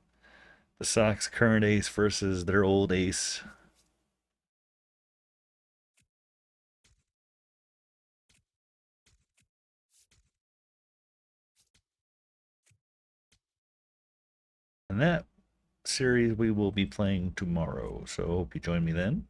The Sox current ace versus their old ace. And that series we will be playing tomorrow. So hope you join me then.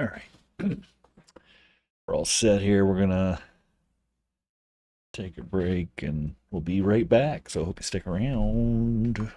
All right. We're all set here. We're going to take a break and we'll be right back. So I hope you stick around.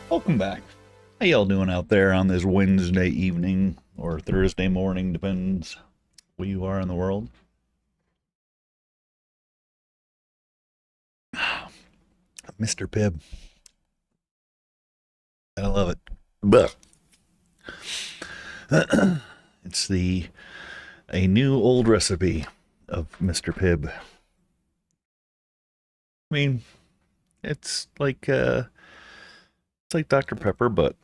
Welcome back. How y'all doing out there on this Wednesday evening or Thursday morning, depends where you are in the world. Mr. Pibb. I love it. But it's a new old recipe of Mr. Pibb. I mean, it's like Dr. Pepper, but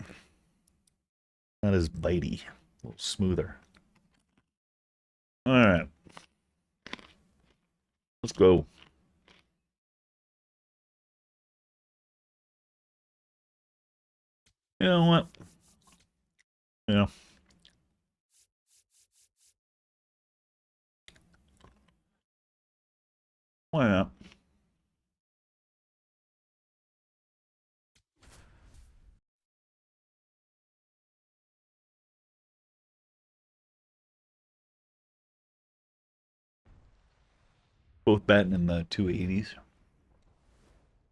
not as bitey, a little smoother. All right, let's go. You know what? Yeah. Why not? Both batting in the 280s.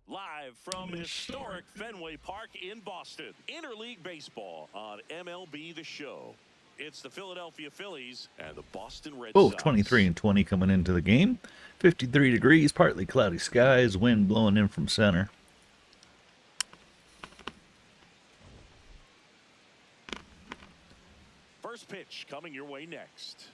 Live from historic Fenway Park in Boston, Interleague Baseball on MLB The Show. It's the Philadelphia Phillies and the Boston Red Both Sox. 23 and 20 coming into the game. 53 degrees, partly cloudy skies, wind blowing in from center. First pitch coming your way next.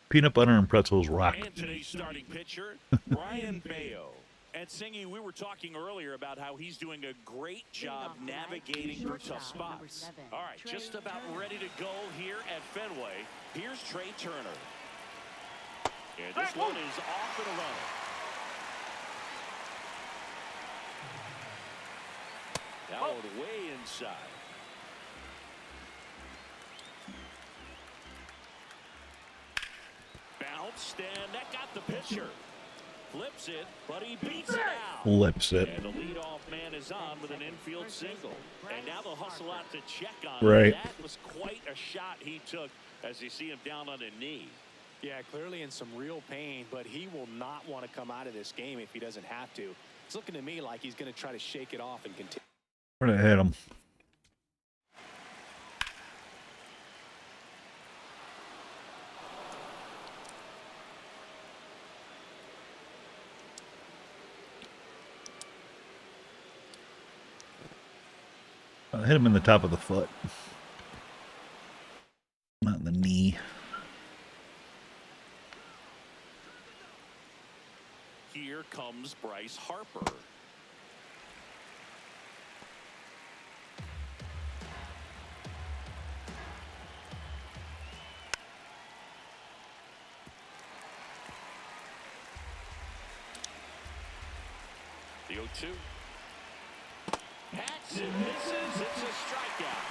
Peanut butter and pretzels rock. And today's starting pitcher, Brian Bayo. And Singy, we were talking earlier about how he's doing a great job navigating through tough spots. All right, just about ready to go here at Fenway. Here's Trey Turner. And this one is off and running. That one way inside. Bounced, and that got the pitcher. Flips it, but he beats it out. Flips it. And the leadoff man is on with an infield single. And now they'll hustle out to check on right. him. That was quite a shot he took as you see him down on a knee. Yeah, clearly in some real pain, but he will not want to come out of this game if he doesn't have to. It's looking to me like he's going to try to shake it off and continue. We're going to hit him. Hit him in the top of the foot. Not in the knee. Here comes Bryce Harper. The 0-2. Hacks and misses. It's a strikeout.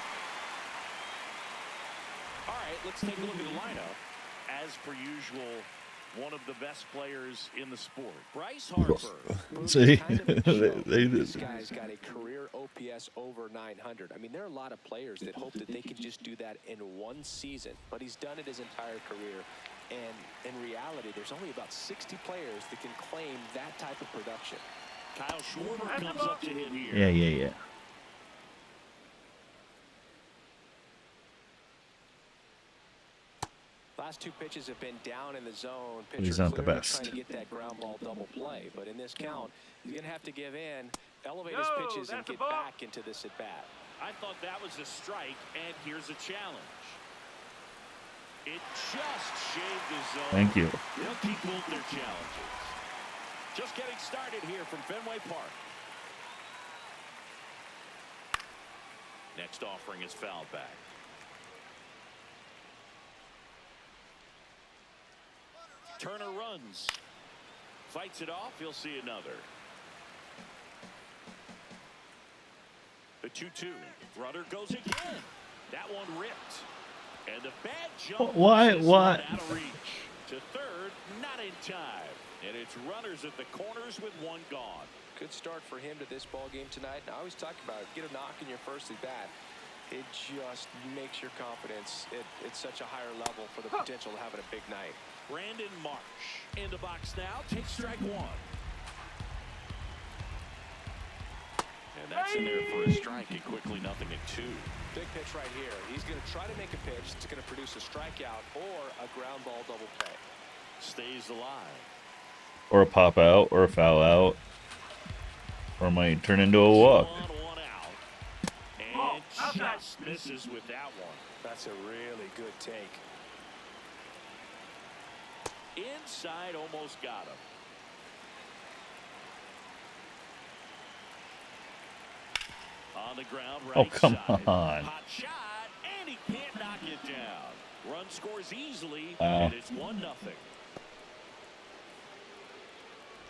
All right, let's take a look at the lineup. As per usual, one of the best players in the sport, Bryce Harper. See, This guy's got a career OPS over 900. I mean, there are a lot of players that hope that they can just do that in one season, but he's done it his entire career. And in reality, there's only about 60 players that can claim that type of production. Kyle Schwarber comes up to him here. Yeah. Last two pitches have been down in the zone. But he's Pitcher not the clearly best. trying to get that ground ball double play, but in this count, he's going to have to give in, elevate his pitches, and get back into this at bat. I thought that was a strike, and here's a challenge. It just shaved the zone. Thank you. They'll keep moving their challenges. Just getting started here from Fenway Park. Next offering is foul back. Turner runs. Fights it off. He'll see another. The 2-2. Rudder goes again. That one ripped. And the bad jump. Why? Out of reach. To third, not in time. And it's runners at the corners with one gone. Good start for him to this ball game tonight. And I always talk about it. Get a knock in your first at bat. It just makes your confidence at such a higher level for the potential of having a big night. Brandon Marsh in the box now. Takes strike one. that's in there for a strike, and quickly 0-2. Big pitch right here. He's going to try to make a pitch that's going to produce a strikeout or a ground ball double play. Stays alive. Or a pop out, or a foul out, or might turn into a walk. 1 out. And just misses with that one. That's a really good take. Inside, almost got him. On the ground, right Oh, come side. on. Hot shot, and he can't knock it down. Run scores easily, Wow. and it's 1-0.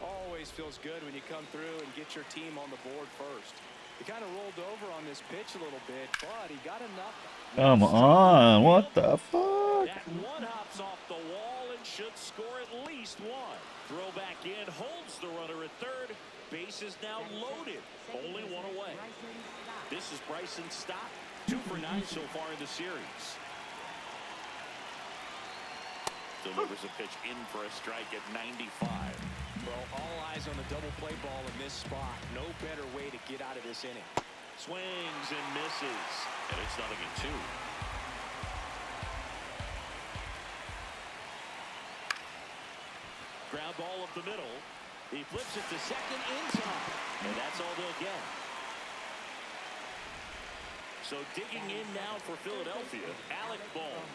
Always feels good when you come through and get your team on the board first. He kind of rolled over on this pitch a little bit, but he got enough. Come on, what the fuck? That one hops off the wall and should score at least one. Throw back in, holds the runner at third. Base is now loaded. Only one away. This is Bryson Stott. 2 for 9 so far in the series. Delivers a pitch in for a strike at 95. Well, all eyes on the double play ball in this spot. No better way to get out of this inning. Swings and misses. And it's 0-2. Ground ball up the middle. He flips it to second in time. And that's all they'll get. So digging in now for Philadelphia, Alec Bohm.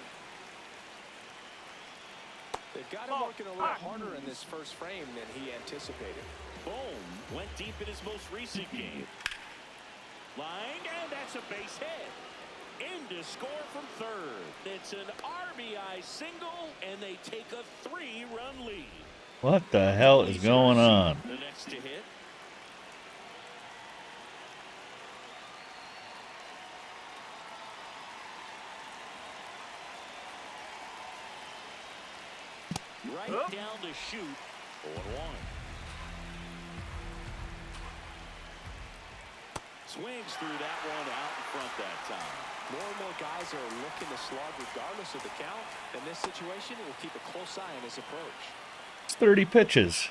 They've got him working a little harder in this first frame than he anticipated. Bohm went deep in his most recent game. Line, and that's a base hit. In to score from third. It's an RBI single, and they take a 3-run lead. What the hell is going on? The next to hit. Right down to shoot. 0-1. Swings through that one out in front that time. More and more guys are looking to slug regardless of the count. In this situation, we'll keep a close eye on his approach. It's 30 pitches.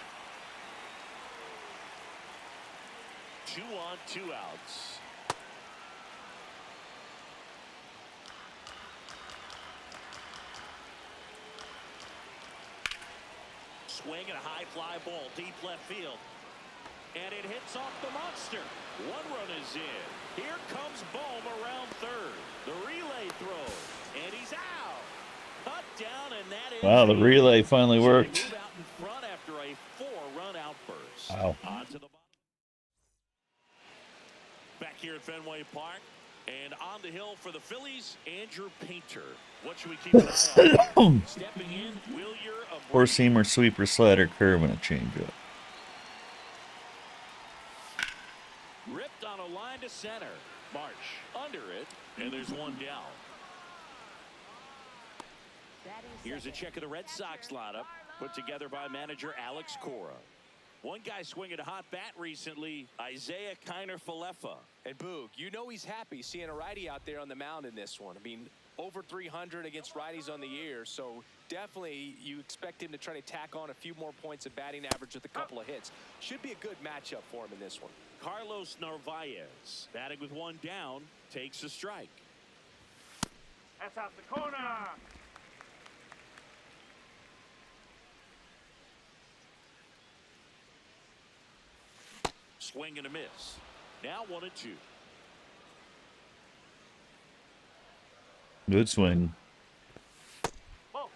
2 on, 2 outs. Swing and a high fly ball deep left field. And it hits off the monster. 1 run is in. Here comes Bohm around third. The relay throw. And he's out. Cut down, and that is. Wow, the relay finally So they worked. move out in front after a 4-run outburst. Wow. On to the bottom. Back here at Fenway Park. And on the hill for the Phillies, Andrew Painter. What should we keep an eye on? Stepping in, Wilyer of Four-seamer, sweeper, slider, curve, and a changeup. ripped on a line to center. March under it, and there's one down. Here's a check of the Red Sox lineup, put together by manager Alex Cora. One guy swinging a hot bat recently, Isaiah Kiner-Falefa. And Boog, you know he's happy seeing a righty out there on the mound in this one. I mean, over 300 against righties on the year, so definitely you expect him to try to tack on a few more points of batting average with a couple of hits. Should be a good matchup for him in this one. Carlos Narvaez, batting with one down, takes a strike. That's out the corner. Swing and a miss. Now 1-2. Good swing. Whoa.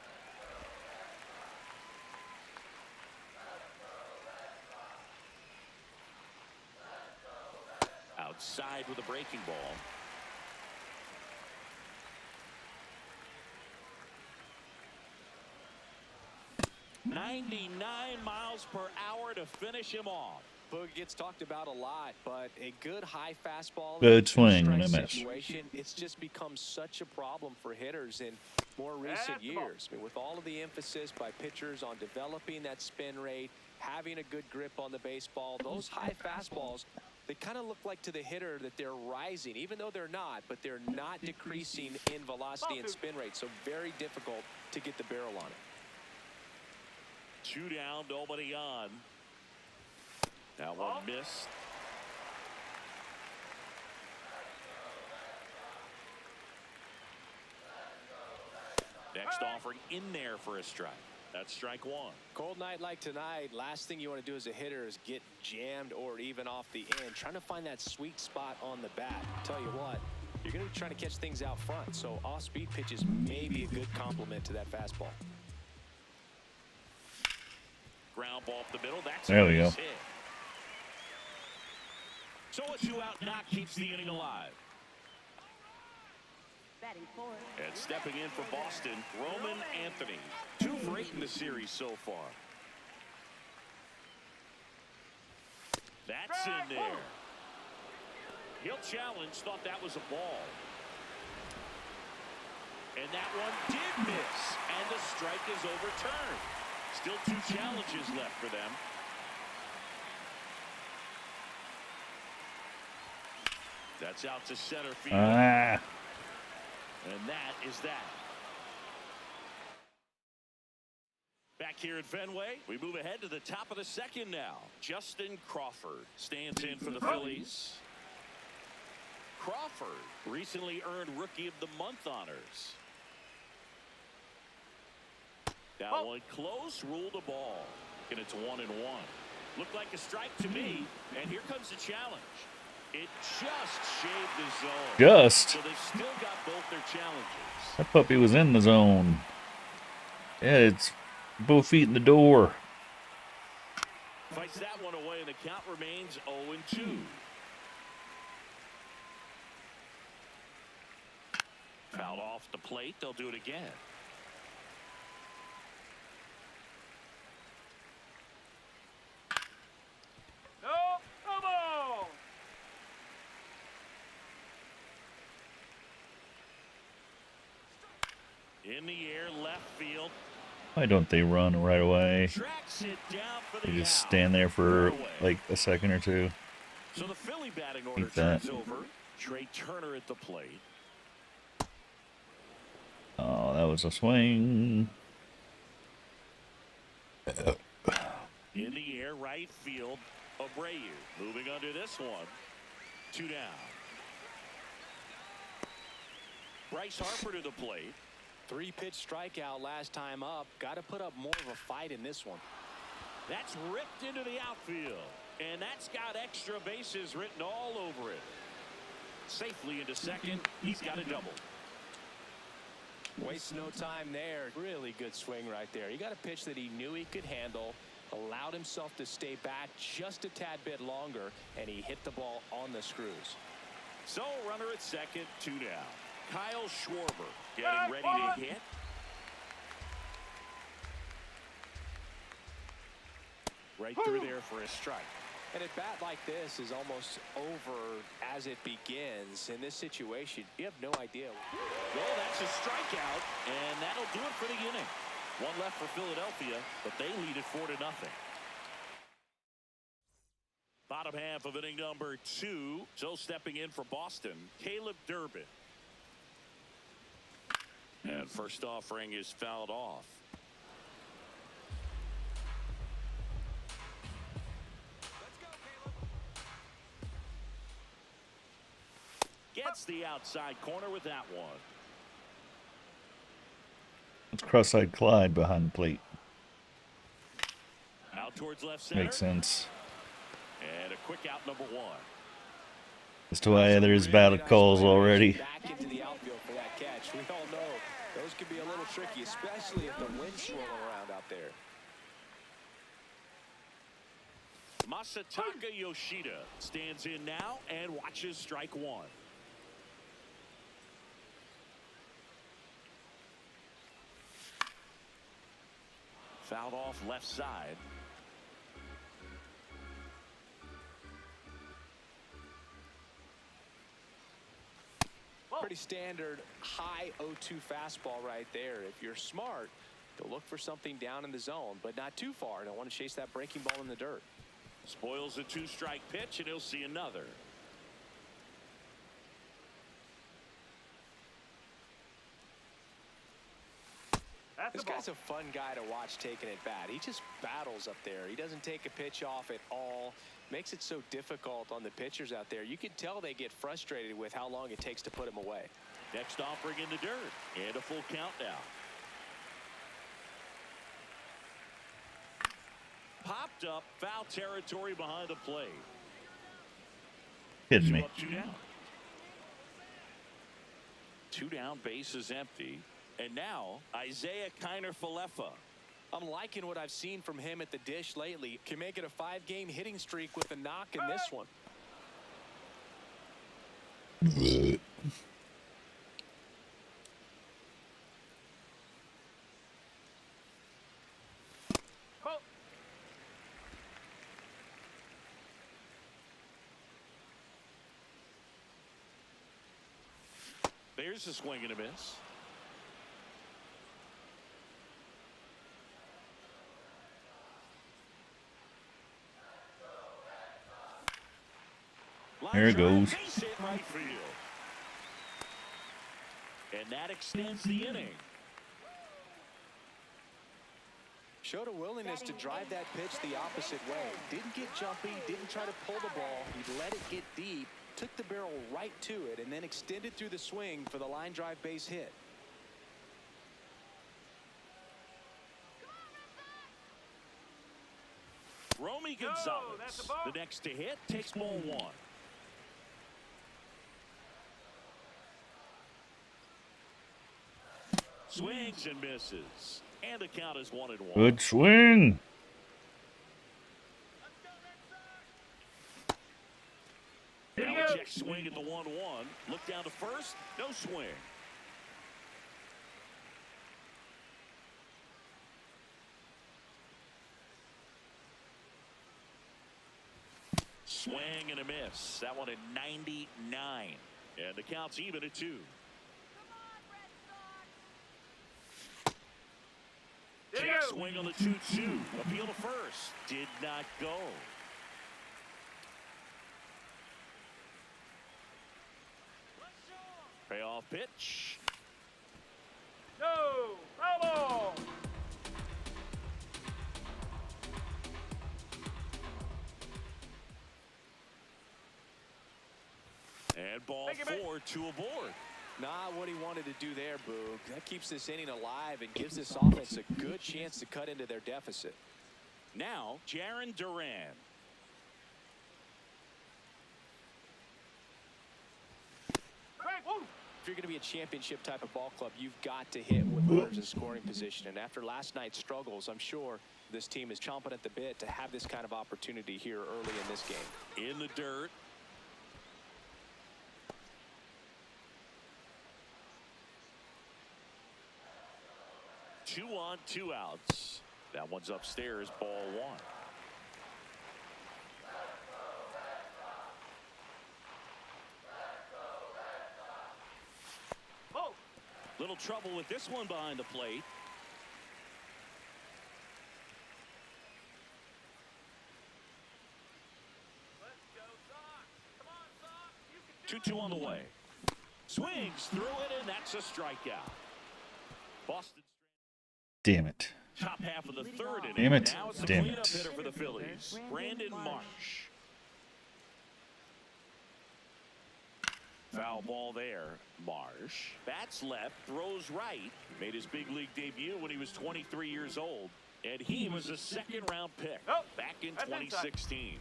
Outside with a breaking ball. .99 miles per hour to finish him off. Boog gets talked about a lot, but a good high fastball. Good swing and a miss. Situation, it's just become such a problem for hitters in more recent years. I mean, with all of the emphasis by pitchers on developing that spin rate, having a good grip on the baseball, those high fastballs, they kind of look like to the hitter that they're rising, even though they're not, but they're not decreasing in velocity and spin rate. So very difficult to get the barrel on it. 2 down, nobody on. Now one missed. Next offering in there for a strike. That's strike one. Cold night like tonight, last thing you want to do as a hitter is get jammed or even off the end. Trying to find that sweet spot on the bat. Tell you what, you're going to be trying to catch things out front, so off-speed pitches may be a good complement to that fastball. Ground ball up the middle. That's There we a go. base hit. So a two-out knock keeps the inning alive. Batting fourth. And stepping in for Boston, Roman Anthony. 2 for 8 in the series so far. That's in there. He'll challenge, thought that was a ball. And that one did miss, and the strike is overturned. Still 2 challenges left for them. That's out to center field. And that is that. Back here at Fenway, we move ahead to the top of the second now. Justin Crawford stands in for the Phillies. Crawford recently earned Rookie of the Month honors. That one close, ruled a ball. And it's 1-1. Looked like a strike to me. And here comes the challenge. It just shaved the zone. Just. So they've still got both their challenges. That puppy was in the zone. Yeah, it's both feet in the door. Fights that one away, and the count remains 0-2. Fouled off the plate. They'll do it again. No, come on. In the air, left field. Why don't they run right away? Tracks it down for They the just out. stand there for Away. like a second or two. So the Philly batting order Keep that. turns over. Trey Turner at the plate. Oh, that was a swing. In the air, right field. Abreu moving under this one. 2 down. Bryce Harper to the plate. 3-pitch strikeout last time up. Got to put up more of a fight in this one. That's ripped into the outfield. And that's got extra bases written all over it. Safely into second. He's got a double. Wastes no time there. Really good swing right there. He got a pitch that he knew he could handle. Allowed himself to stay back just a tad bit longer. And he hit the ball on the screws. So runner at second. 2 down. Kyle Schwarber getting ready to hit. Right through there for a strike. And a bat like this is almost over as it begins. In this situation, you have no idea. Well, that's a strikeout, and that'll do it for the inning. 1 left for Philadelphia, but they lead it 4-0. Bottom half of inning number 2. So stepping in for Boston, Caleb Durbin. And first offering is fouled off. Gets the outside corner with that one. It's cross-eyed Clyde behind the plate. Out towards left center. Makes sense. And a quick out number 1. As to why there's battle calls already. Back into the outfield for that catch. We all know those can be a little tricky, especially if the wind's swirling around out there. Masataka Yoshida stands in now and watches strike 1. Fouled off left side. Pretty standard high 0-2 fastball right there. If you're smart, you'll look for something down in the zone, but not too far. Don't want to chase that breaking ball in the dirt. Spoils a 2-strike pitch, and he'll see another. This guy's a fun guy to watch taking at bat. He just battles up there. He doesn't take a pitch off at all. Makes it so difficult on the pitchers out there. You can tell they get frustrated with how long it takes to put him away. Next offering in the dirt, and a full count now. Popped up, foul territory behind the plate. Kidding 2 me. up, 2 down. 2 down, base is empty. And now, Isaiah Kiner-Falefa. I'm liking what I've seen from him at the dish lately. Can make it a 5-game hitting streak with a knock in this one. There's a swing and a miss. There it goes. Base hit right field. And that extends the inning. Showed a willingness to drive that pitch the opposite way. Didn't get jumpy, didn't try to pull the ball. He let it get deep, took the barrel right to it, and then extended through the swing for the line drive base hit. Romy that's Gonzalez, a ball. the next to hit, takes ball 1. Swings and misses. And the count is 1-1. Good swing. Belichick swing at the 1-1. Look down to first. No swing. Swing and a miss. That one at 99. And the count's even at 2. Check swing on the 2-2. Appeal to first. Did not go. Payoff pitch. No, foul ball. And ball Thank you, mate. 4, 2 aboard. Not what he wanted to do there, Boog. That keeps this inning alive and gives this offense a good chance to cut into their deficit. Now, Jarren Duran. Hey, whoa. If you're going to be a championship type of ball club, you've got to hit with runners in scoring position. And after last night's struggles, I'm sure this team is chomping at the bit to have this kind of opportunity here early in this game. In the dirt. Two on, 2 outs. That one's upstairs, ball 1. Oh, Little trouble with this one behind the plate. let's go, Sox. Come on, Sox. You can do 2-2 on the way. Swings through it, and that's a strikeout. Boston. Damn it. Top half of the third inning. Damn it. Now it's the Damn cleanup it. hitter for the Phillies, Brandon Marsh. Foul ball there. Marsh bats left, throws right. Made his big league debut when he was 23 years old, and he was a second-round pick Oh, back in that's inside. 2016.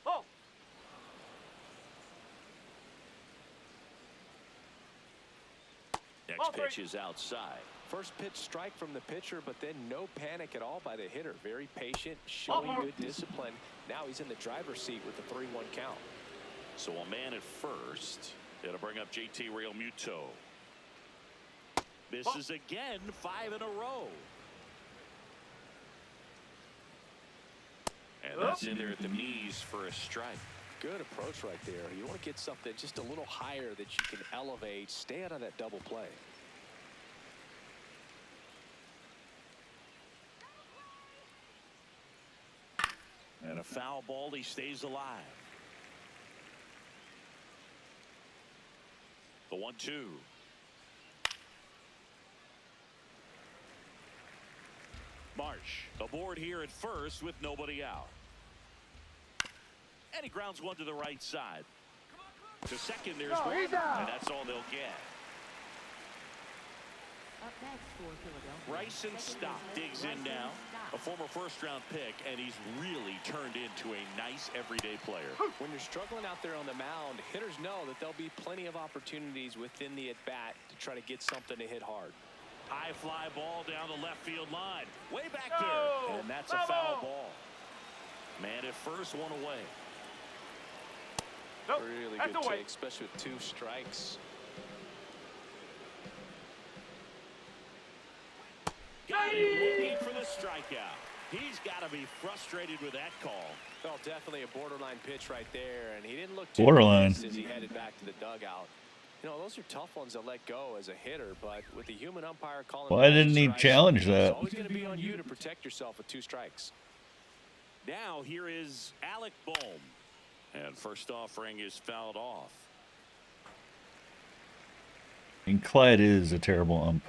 Oh, Next pitch is outside. First pitch strike from the pitcher, but then no panic at all by the hitter. Very patient, showing good discipline. Now he's in the driver's seat with the 3-1 count. So a man at first. It'll bring up JT Realmuto. Misses again, 5 in a row. And that's in there at the knees for a strike. Good approach right there. You want to get something just a little higher that you can elevate. Stay out of that double play. And a foul ball, he stays alive. The 1-2. Marsh aboard here at first with nobody out. And he grounds one to the right side. To second, there's one, and that's all they'll get. Up next for Philadelphia. Bryson Stock digs in now, a former first-round pick, and he's really turned into a nice everyday player. When you're struggling out there on the mound, hitters know that there'll be plenty of opportunities within the at-bat to try to get something to hit hard. High fly ball down the left field line. Way back there. And that's a foul ball. Man at first, one away. Really good take, especially with 2 strikes. Got him looking for the strikeout. He's got to be frustrated with that call. Oh, definitely a borderline pitch right there, and he didn't look too Borderline. pleased as he headed back to the dugout. You know, those are tough ones to let go as a hitter, but with the human umpire calling... Why didn't he strikes, challenge that? It's always going to be on you to protect yourself with 2 strikes. Now here is Alec Bohm. And first offering is fouled off. And Clyde is a terrible ump.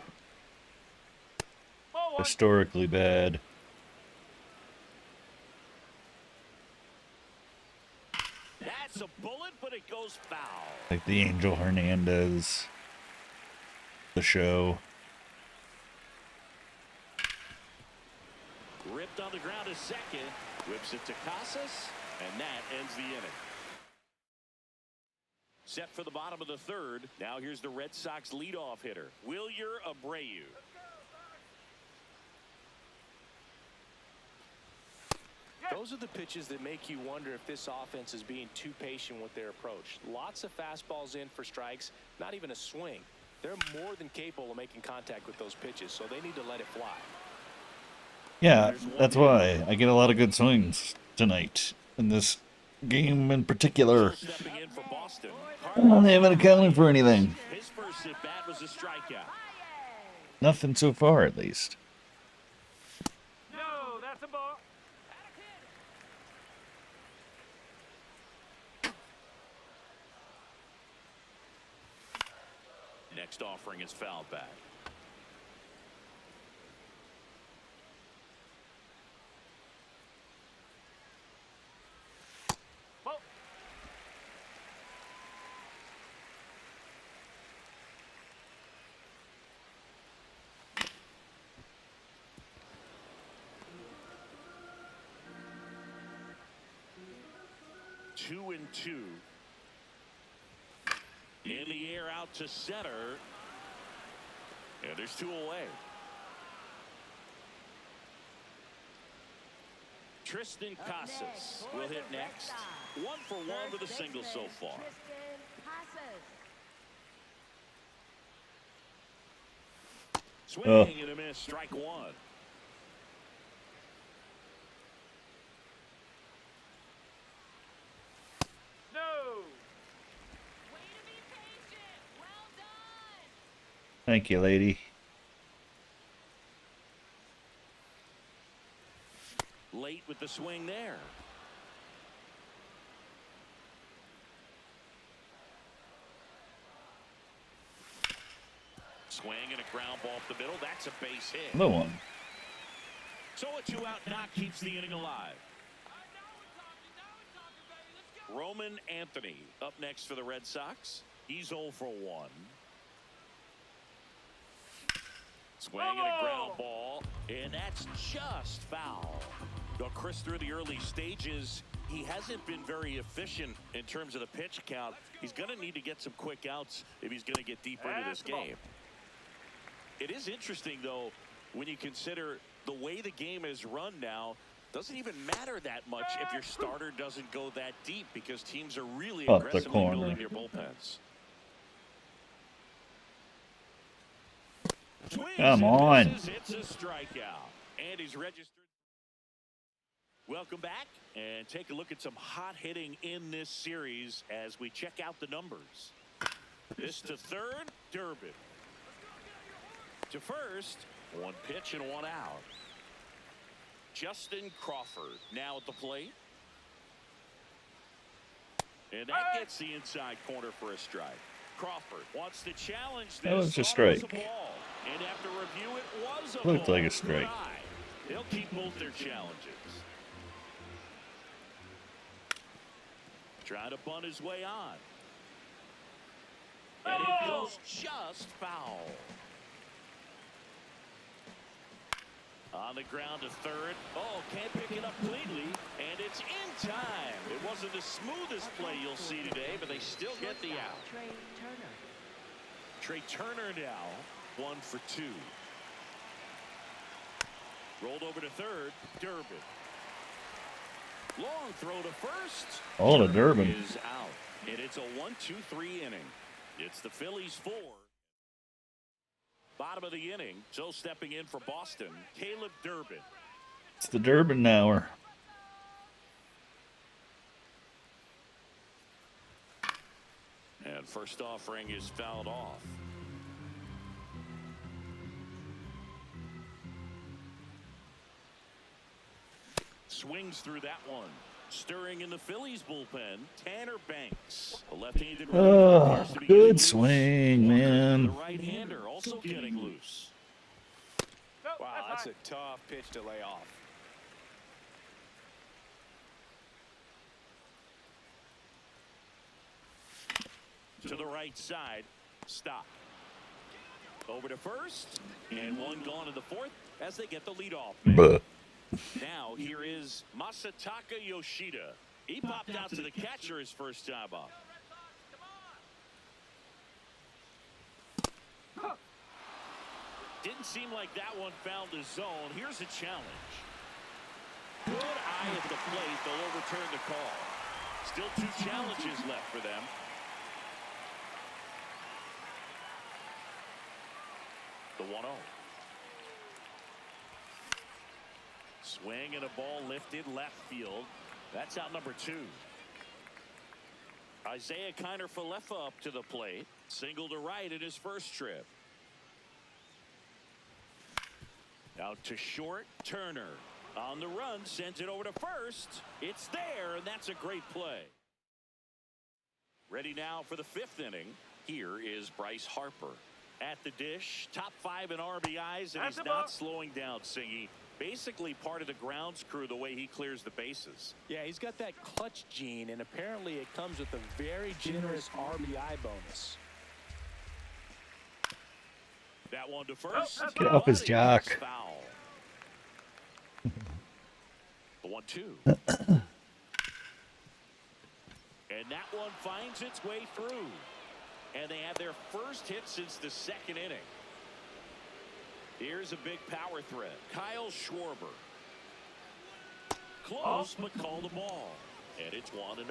Historically bad. That's a bullet, but it goes foul. Like the Angel Hernandez. The Show. Ripped on the ground a second. Whips it to Casas, and that ends the inning. Set for the bottom of the 3rd. Now here's the Red Sox leadoff hitter, Wilyer Abreu. Those are the pitches that make you wonder if this offense is being too patient with their approach. Lots of fastballs in for strikes, not even a swing. They're more than capable of making contact with those pitches, so they need to let it fly. Yeah, that's why I get a lot of good swings tonight in this game in particular. Stepping in for Boston. Well, they haven't accounted for anything. His first at bat was a strikeout. Nothing so far, at least. No, that's a ball. Next offering is fouled back. Ball. 2-2. In the air out to center. And there's 2 away. Tristan Casas will hit next. 1 for 1 with a single so far. Swinging and a miss, strike 1. No. Thank you, lady. Late with the swing there. Swing and a ground ball up the middle. That's a base hit. Another one. So a 2-out knock keeps the inning alive. Roman Anthony up next for the Red Sox. He's 0 for 1. Swing and a ground ball, and that's just foul. Now, Chris, through the early stages, he hasn't been very efficient in terms of the pitch count. He's going to need to get some quick outs if he's going to get deeper into this game. It is interesting, though, when you consider the way the game is run now. Doesn't even matter that much if your starter doesn't go that deep, because teams are really Up the aggressively corner. building their bullpens. Swings Come and on. misses. It's a strikeout, and he's registered. Welcome back, and take a look at some hot hitting in this series as we check out the numbers. This to third, Durbin. To first, 1 pitch and 1 out. Justin Crawford now at the plate. And that gets the inside corner for a strike. Crawford wants to challenge this. That was a Thought it strike. was a ball. And after review, it was a Looked ball. like a strike. They'll keep both their challenges. Trying to bunt his way on. And it goes just foul. On the ground to third. Oh, can't pick it up cleanly, and it's in time. It wasn't the smoothest play you'll see today, but they still get the out. Trey Turner now 1 for 2. Rolled over to third. Durbin. Long throw to first. Oh, to Durbin. Is out. And it's a 1-2-3 inning. It's the Phillies 4. Bottom of the inning. So stepping in for Boston, Caleb Durbin. It's the Durbin hour. And first offering is fouled off. Swings through that one. Stirring in the Phillies bullpen, Tanner Banks. The left-handed Oh, appears to be good getting loose. swing, The man. right-hander also getting loose. Wow, that's a tough pitch to lay off. To the right side. Stop. Over to first. And one gone in the fourth as they get the leadoff man. Buh. Now here is Masataka Yoshida. He popped out to the catcher his first time up. Didn't seem like that one found the zone. Here's a challenge. Good eye at the plate. They'll overturn the call. Still 2 challenges left for them. The 1-0. Swing and a ball lifted left field. That's out number 2. Isaiah Kiner-Falefa up to the plate. Single to right in his first trip. Out to short. Turner on the run, sends it over to first. It's there, and that's a great play. Ready now for the 5th inning. Here is Bryce Harper. At the dish, top 5 in RBIs, and he's not slowing down, Singy. Basically part of the grounds crew the way he clears the bases. Yeah, he's got that clutch gene, and apparently it comes with a very generous RBI bonus. That one to first. Get off his jock. Foul. The 1-2. And that one finds its way through. And they have their first hit since the 2nd inning. Here's a big power threat. Kyle Schwarber. Close, but call the ball. And it's 1-0.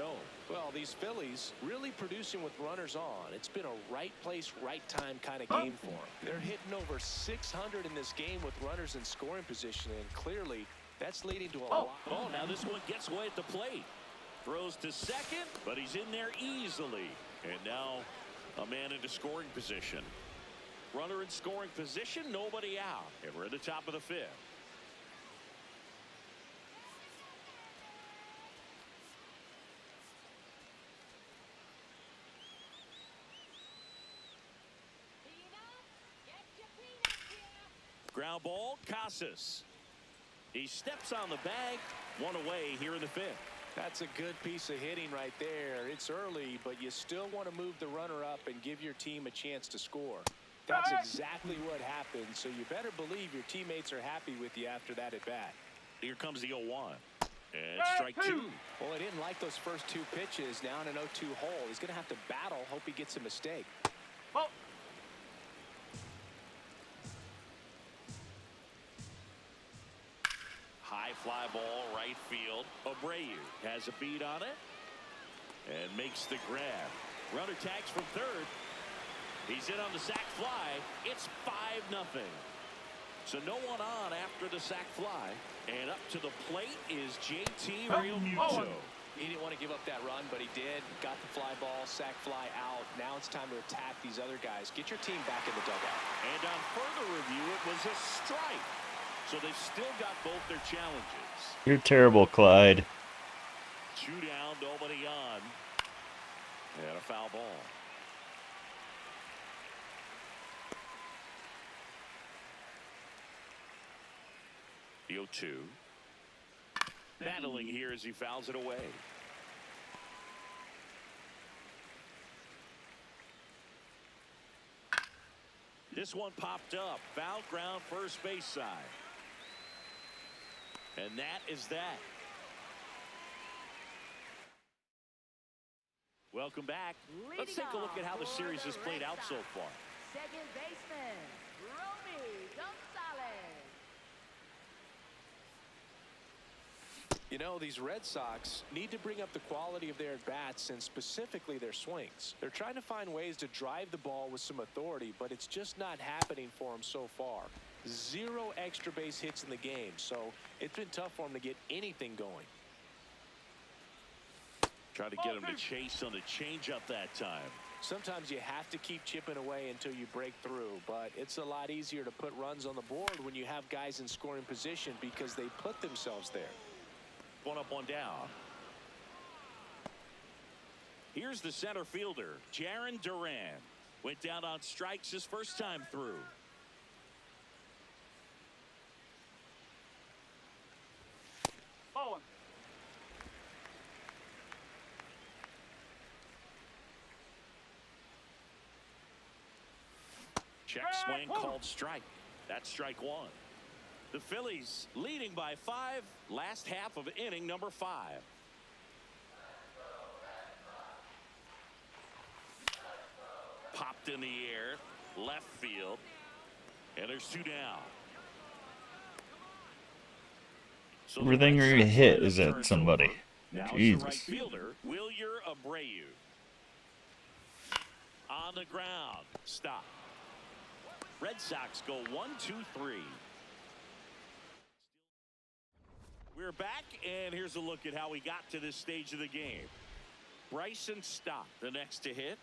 Well, these Phillies really producing with runners on. It's been a right place, right time kind of game for them. They're hitting over 600 in this game with runners in scoring position, and clearly that's leading to a lot. Oh, now this one gets away at the plate. Throws to second, but he's in there easily. And now a man into scoring position. Runner in scoring position, nobody out. And we're at the top of the 5th. Ground ball, Casas. He steps on the bag. One away here in the 5th. That's a good piece of hitting right there. It's early, but you still want to move the runner up and give your team a chance to score. That's exactly what happened, so you better believe your teammates are happy with you after that at bat. Here comes the 0-1. And strike 2. Well, he didn't like those first 2 pitches. Now in an 0-2 hole. He's going to have to battle, hope he gets a mistake. High fly ball, right field. Abreu has a beat on it and makes the grab. Runner tags from third. He's in on the sac fly. It's 5-0. So no one on after the sac fly. And up to the plate is JT Realmuto. He didn't want to give up that run, but he did. Got the fly ball, sac fly out. Now it's time to attack these other guys. Get your team back in the dugout. And on further review, it was a strike. So they've still got both their challenges. You're terrible, Clyde. 2 down, nobody on. And a foul ball. The 0-2. Battling here as he fouls it away. This one popped up. Foul ground, first base side. And that is that. Welcome back. Let's take a look at how the series has played out so far. Second baseman, Romy Gonzalez. You know, these Red Sox need to bring up the quality of their at-bats and specifically their swings. They're trying to find ways to drive the ball with some authority, but it's just not happening for them so far. 0 extra base hits in the game, so it's been tough for them to get anything going. Try to get him to chase on the changeup that time. Sometimes you have to keep chipping away until you break through, but it's a lot easier to put runs on the board when you have guys in scoring position because they put themselves there. One up, one down. Here's the center fielder, Jarren Duran. Went down on strikes his first time through. Check swing called strike. That's strike one. The Phillies leading by 5. Last half of inning number 5. Popped in the air, left field, and there's 2 down. So Everything you're gonna hit is at somebody. now it's the Jesus. right fielder, Wilyer Abreu. On the ground, stop. Red Sox go 1-2-3. We're back, and here's a look at how we got to this stage of the game. Bryson Stott, the next to hit.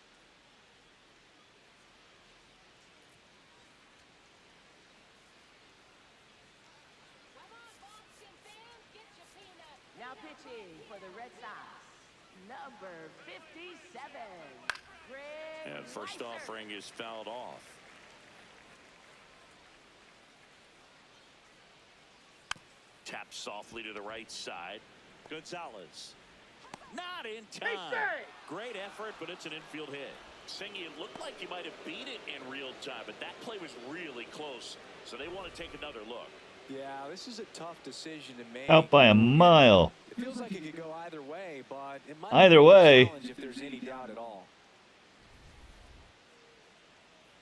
Now pitching for the Red Sox, number 57, Greg And first Weiser. offering is fouled off. Tap softly to the right side. Gonzalez. Not in time. Great effort, but it's an infield hit. Singy, it looked like you might have beat it in real time, but that play was really close, so they want to take another look. Yeah, this is a tough decision to make. Out by a mile. It feels like it could go either way, but it might Either be a way. challenge if there's any doubt at all.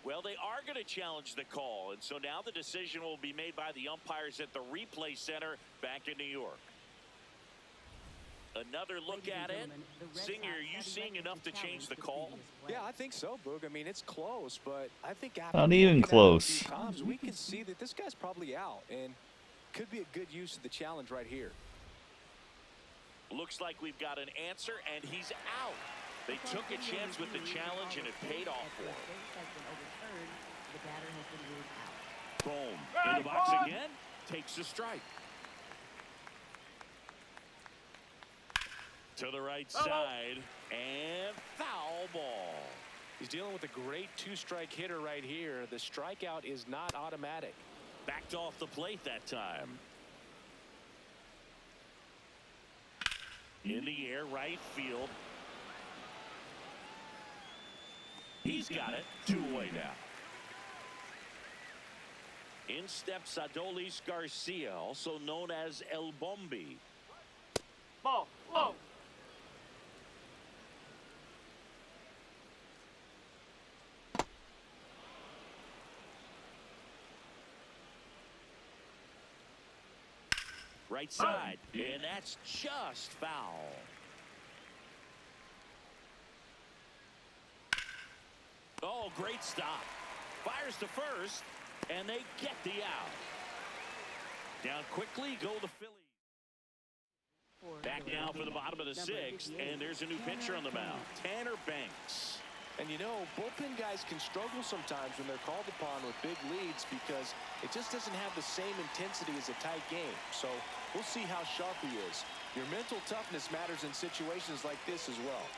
Well, they are going to challenge the call, and so now the decision will be made by the umpires at the replay center back in New York. Another look at it. Singer, are you seeing enough to change the call? Yeah, I think so, Boog. I mean, it's close, but I think after Not even looking at it a close. few times, we can see that this guy's probably out, and could be a good use of the challenge right here. Looks like we've got an answer, and he's out. They took a chance with the challenge, and it paid off for them. Boom. In the box again. Takes a strike. To the right side, and foul ball. He's dealing with a great 2-strike hitter right here. The strikeout is not automatic. Backed off the plate that time. In the air, right field. He's got it. 2 away now. In steps Adolis Garcia, also known as El Bombi. Ball. Whoa. Right side, and that's just foul. Oh, great stop. Fires to first, and they get the out. Down quickly go the Phillies. Back now for the bottom of the 6th, and there's a new pitcher on the mound, Tanner Banks. And you know, bullpen guys can struggle sometimes when they're called upon with big leads because it just doesn't have the same intensity as a tight game. So we'll see how sharp he is. Your mental toughness matters in situations like this as well.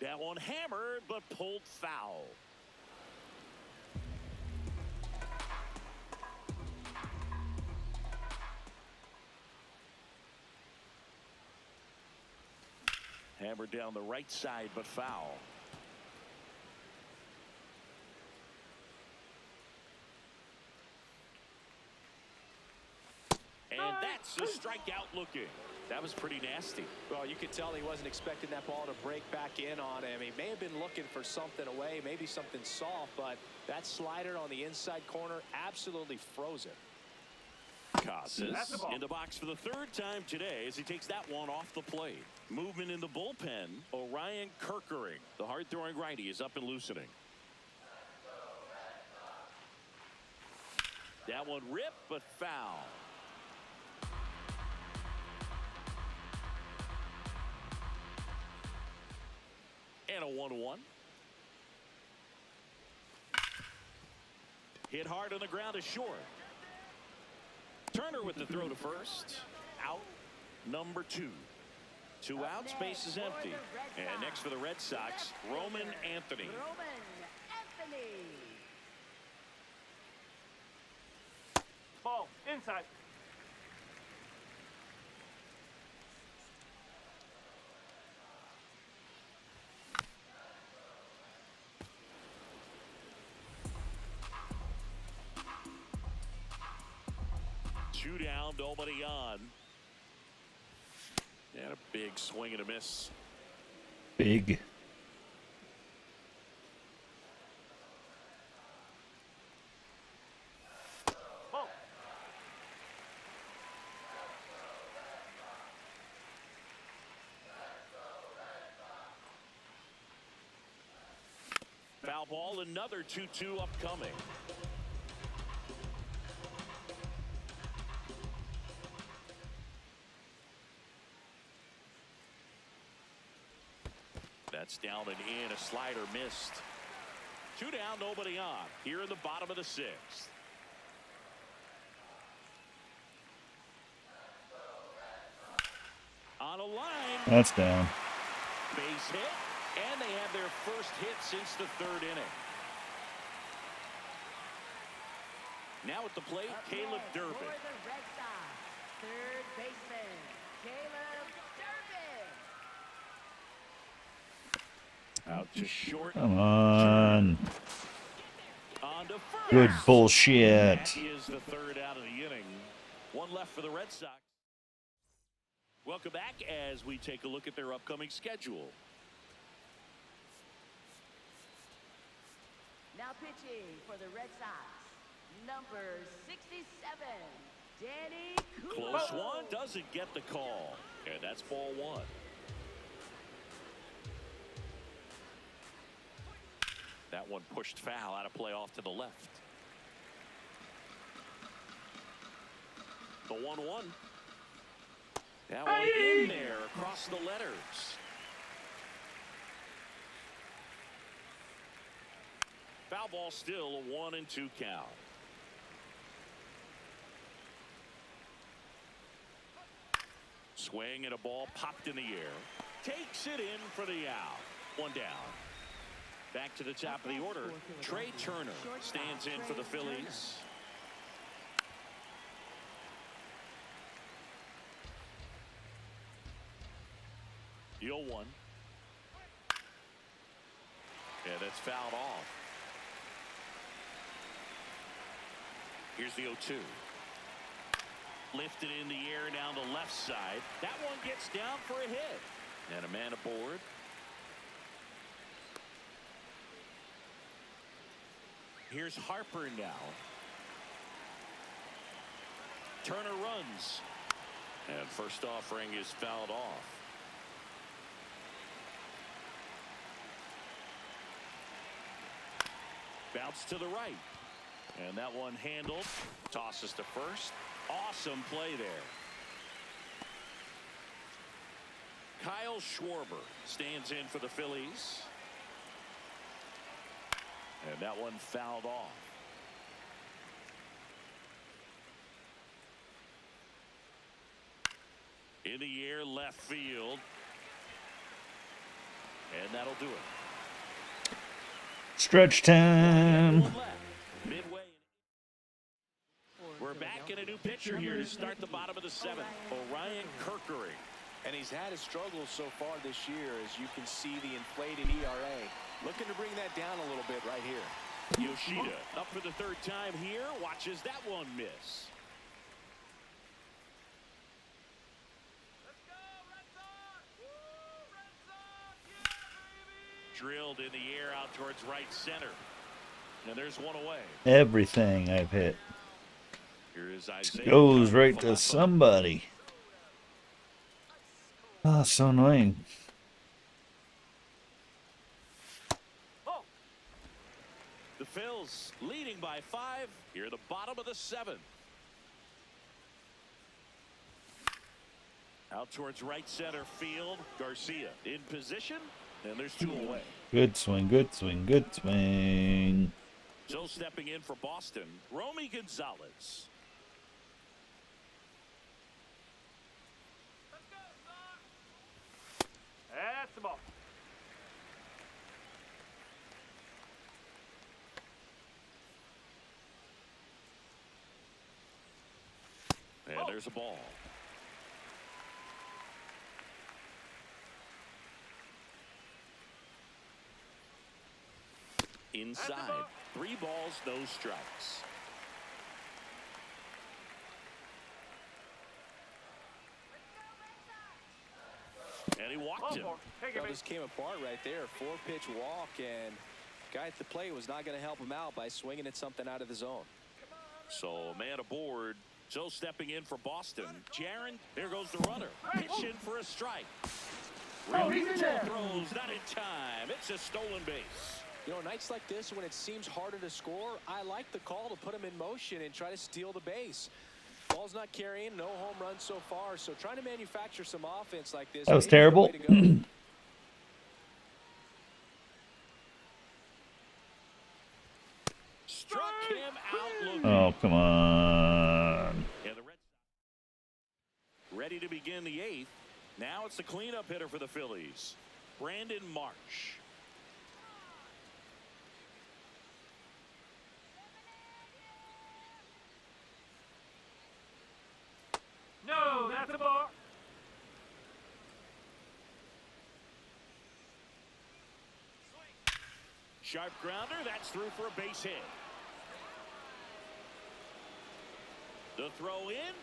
That one hammered, but pulled foul. Hammered down the right side, but foul. that's a strikeout looking. That was pretty nasty. Well, you could tell he wasn't expecting that ball to break back in on him. He may have been looking for something away, maybe something soft, but that slider on the inside corner absolutely froze it. Casas in the box for the third time today as he takes that one off the plate. Movement in the bullpen. Orion Kirkering, the hard-throwing righty, is up and loosening. That one ripped, but foul. And a 1-1. Hit hard on the ground is short. Turner with the throw to first. Out number 2. 2 outs, base is empty. And next for the Red Sox, Roman Anthony. Roman Anthony. Ball, inside. Two down, nobody on. And a big swing and a miss. Big. Ball. Foul ball, another 2-2 upcoming. That's down and in. A slider missed. 2 down, nobody on. Here in the bottom of the 6th. On a line. That's down. Base hit. And they have their first hit since the 3rd inning. Now at the plate, Up Caleb next Durbin. For the Red Sox, third baseman, Caleb Durbin. Out to short. Come on. On to first. Good bullshit. That is the 3rd out of the inning. 1 left for the Red Sox. Welcome back as we take a look at their upcoming schedule. Now pitching for the Red Sox, number 67, Danny Kuhl. Close one, doesn't get the call. And that's ball 1. That one pushed foul, out of play off to the left. The 1-1. That one in there across the letters. Foul ball, still a 1-2 count. Swing and a ball popped in the air. Takes it in for the out. 1 down. Back to the top of the order. Trey Turner stands in for the Phillies. The 0-1. Yeah, that's fouled off. Here's the 0-2. Lifted in the air down the left side. That one gets down for a hit. And a man aboard. Here's Harper now. Turner runs. And first offering is fouled off. Bounce to the right. And that one handled. Tosses to first. Awesome play there. Kyle Schwarber stands in for the Phillies. And that one fouled off. In the air, left field. And that'll do it. Stretch time. Midway. We're back in a new pitcher here to start the bottom of the 7th. Orion Kirkering. And he's had his struggles so far this year, as you can see the inflated ERA. Looking to bring that down a little bit right here. Yoshida up for the 3rd time here. Watches that one miss. drilled in the air out towards right center. And there's one away. Everything I've hit Here is Isaiah goes coming right from to left. somebody. Ah, so annoying. The Phils leading by 5 here at the bottom of the 7th. Out towards right center field. Garcia in position, and there's 2 away. Good swing, good swing, good swing. So stepping in for Boston, Romy Gonzalez. Let's go, Sox. That's the ball. And there's a ball. Inside. 3 balls, no strikes. And he walked him. That just came apart right there. 4-pitch walk, and guy at the plate was not going to help him out by swinging at something out of the zone. So a man aboard. So stepping in for Boston, Jaron. There goes the runner. Pitching for a strike. Real throws not in time. It's a stolen base. You know, nights like this when it seems harder to score, I like the call to put him in motion and try to steal the base. Ball's not carrying, no home runs so far, so trying to manufacture some offense like this. That was may be the terrible. way to go. Struck him out looking. Oh, come on. And the Red Sox ready to begin the 8th. Now it's the cleanup hitter for the Phillies, Brandon Marsh. No, that's a ball. Sharp grounder. That's through for a base hit. The throw in.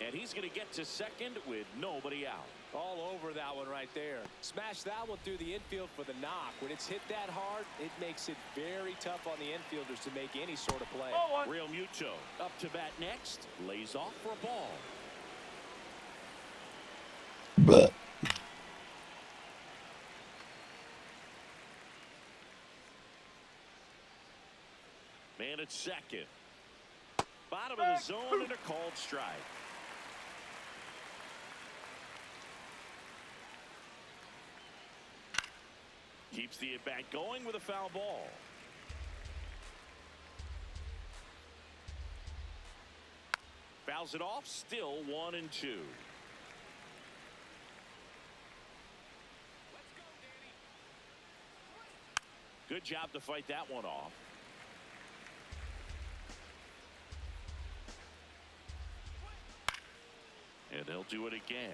And he's going to get to second with nobody out. All over that one right there. Smash that one through the infield for the knock. When it's hit that hard, it makes it very tough on the infielders to make any sort of play. Real Muto up to bat next. Lays off for a ball. But Man at second. Bottom of the zone and a called strike. Keeps the at-bat going with a foul ball. Fouls it off, still 1-2. Good job to fight that one off. And they'll do it again.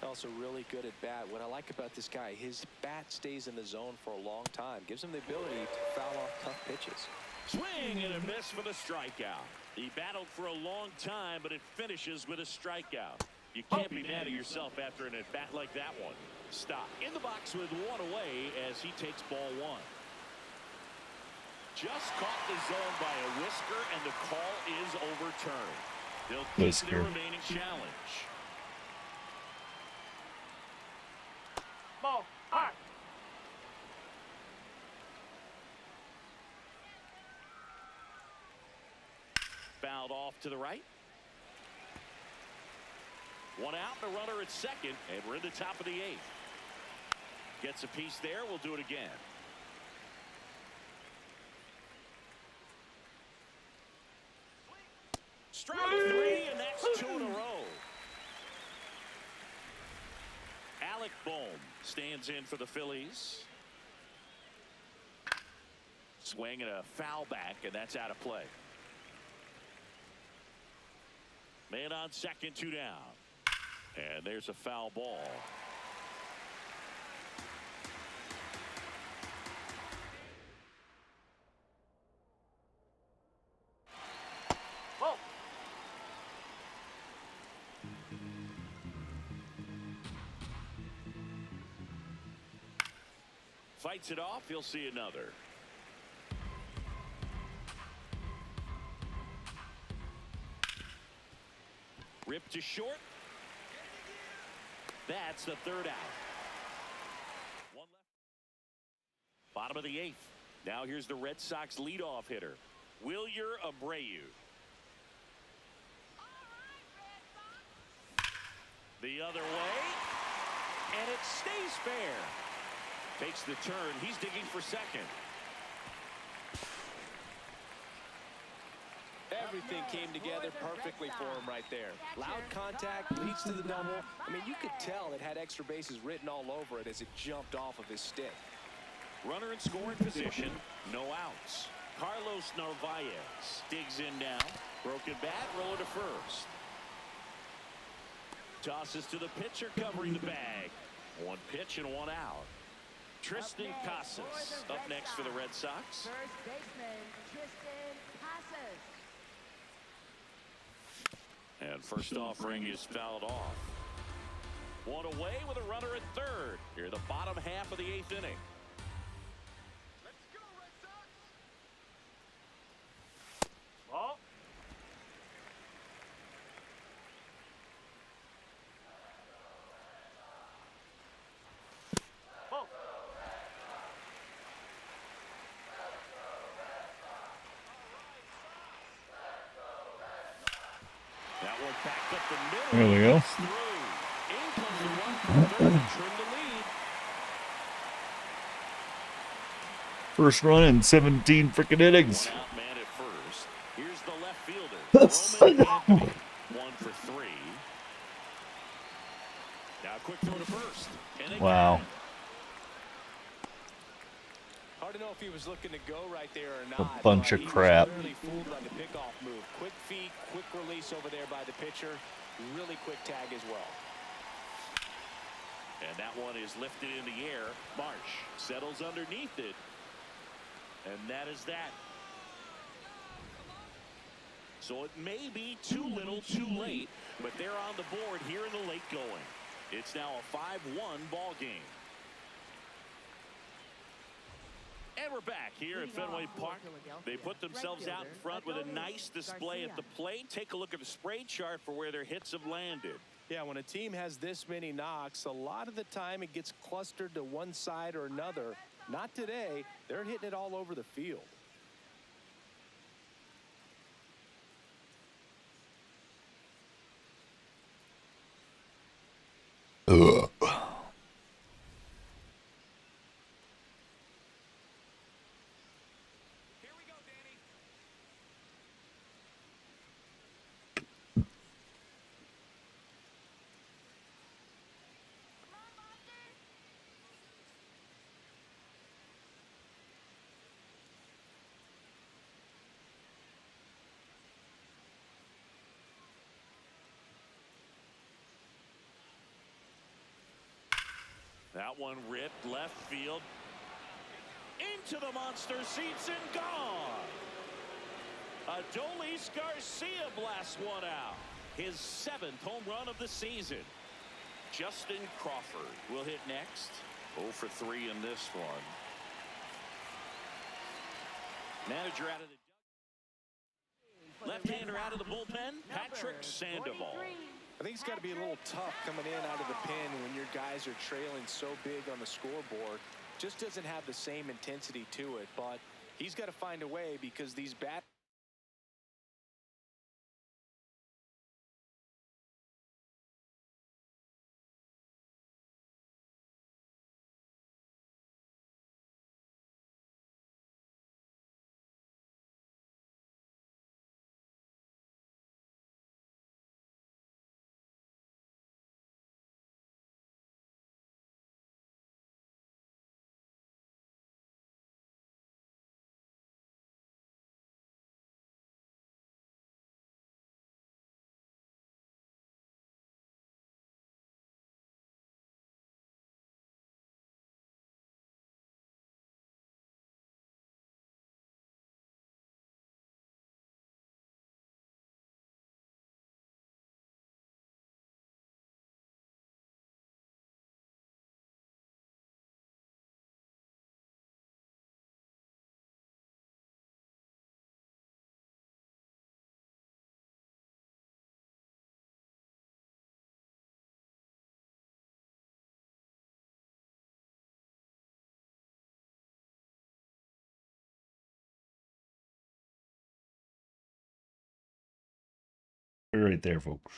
Also really good at bat. What I like about this guy, his bat stays in the zone for a long time. Gives him the ability to foul off tough pitches. Swing and a miss for the strikeout. He battled for a long time, but it finishes with a strikeout. You can't be mad at yourself after an at-bat like that one. Stop. In the box with 1 away as he takes ball 1. Just caught the zone by a whisker, and the call is overturned. They'll keep Whisker. their remaining challenge. Ball. High. Fouled off to the right. 1 out, the runner at second, and we're in the top of the 8th. Gets a piece there. We'll do it again. Strike 3, and that's 2 in a row. Alec Bohm stands in for the Phillies. Swing and a foul back, and that's out of play. Man on second, 2 down. And there's a foul ball. Ball. fights it off. He'll see another. Ripped to short. That's the third out. One left. Bottom of the eighth. Now here's the Red Sox leadoff hitter, Wilyer Abreu. The other way, and it stays fair. Takes the turn. He's digging for second. Everything came together perfectly for him right there. Loud contact, leads to the double. I mean, you could tell it had extra bases written all over it as it jumped off of his stick. Runner in scoring position, no outs. Carlos Narvaez digs in now. Broken bat, roller to first. Tosses to the pitcher, covering the bag. One pitch and one out. Tristan Casas up next for the Red Sox. First baseman, Tristan Casas. And first offering is fouled off. One away with a runner at third. Here, the bottom half of the eighth inning. Let's go, Red Sox! Ball. That one backed up the middle. There we go. Through. In comes the run from third to trim the lead. First run in 17 freaking innings. One out man at first. Here's the left fielder, Roman Anthony. 1 for 3. Now quick throw to first. And they Wow. got it. Hard to know if he was looking to go right there or not. bunch but of he was crap. clearly fooled by the pickoff move. Quick feet, quick release over there by the pitcher. Really quick tag as well. And that one is lifted in the air. Marsh settles underneath it. And that is that. So it may be too little, too late, but they're on the board here in the late going. It's now a 5-1 ball game. And we're back here at Fenway Park. They put themselves out in front with a nice display at the plate. Take a look at the spray chart for where their hits have landed. Yeah, when a team has this many knocks, a lot of the time it gets clustered to one side or another. Not today. They're hitting it all over the field. Here we go, Danny. That one ripped left field. Into the monster seats and gone. Adolis Garcia blasts one out. His 7th home run of the season. Justin Crawford will hit next. 0 for 3 in this one. Manager out of the left-hander out of the bullpen, Patrick Sandoval. I think it's got to be a little tough coming in out of the pen when your guys are trailing so big on the scoreboard. Just doesn't have the same intensity to it, but he's got to find a way because these bats Right there, folks.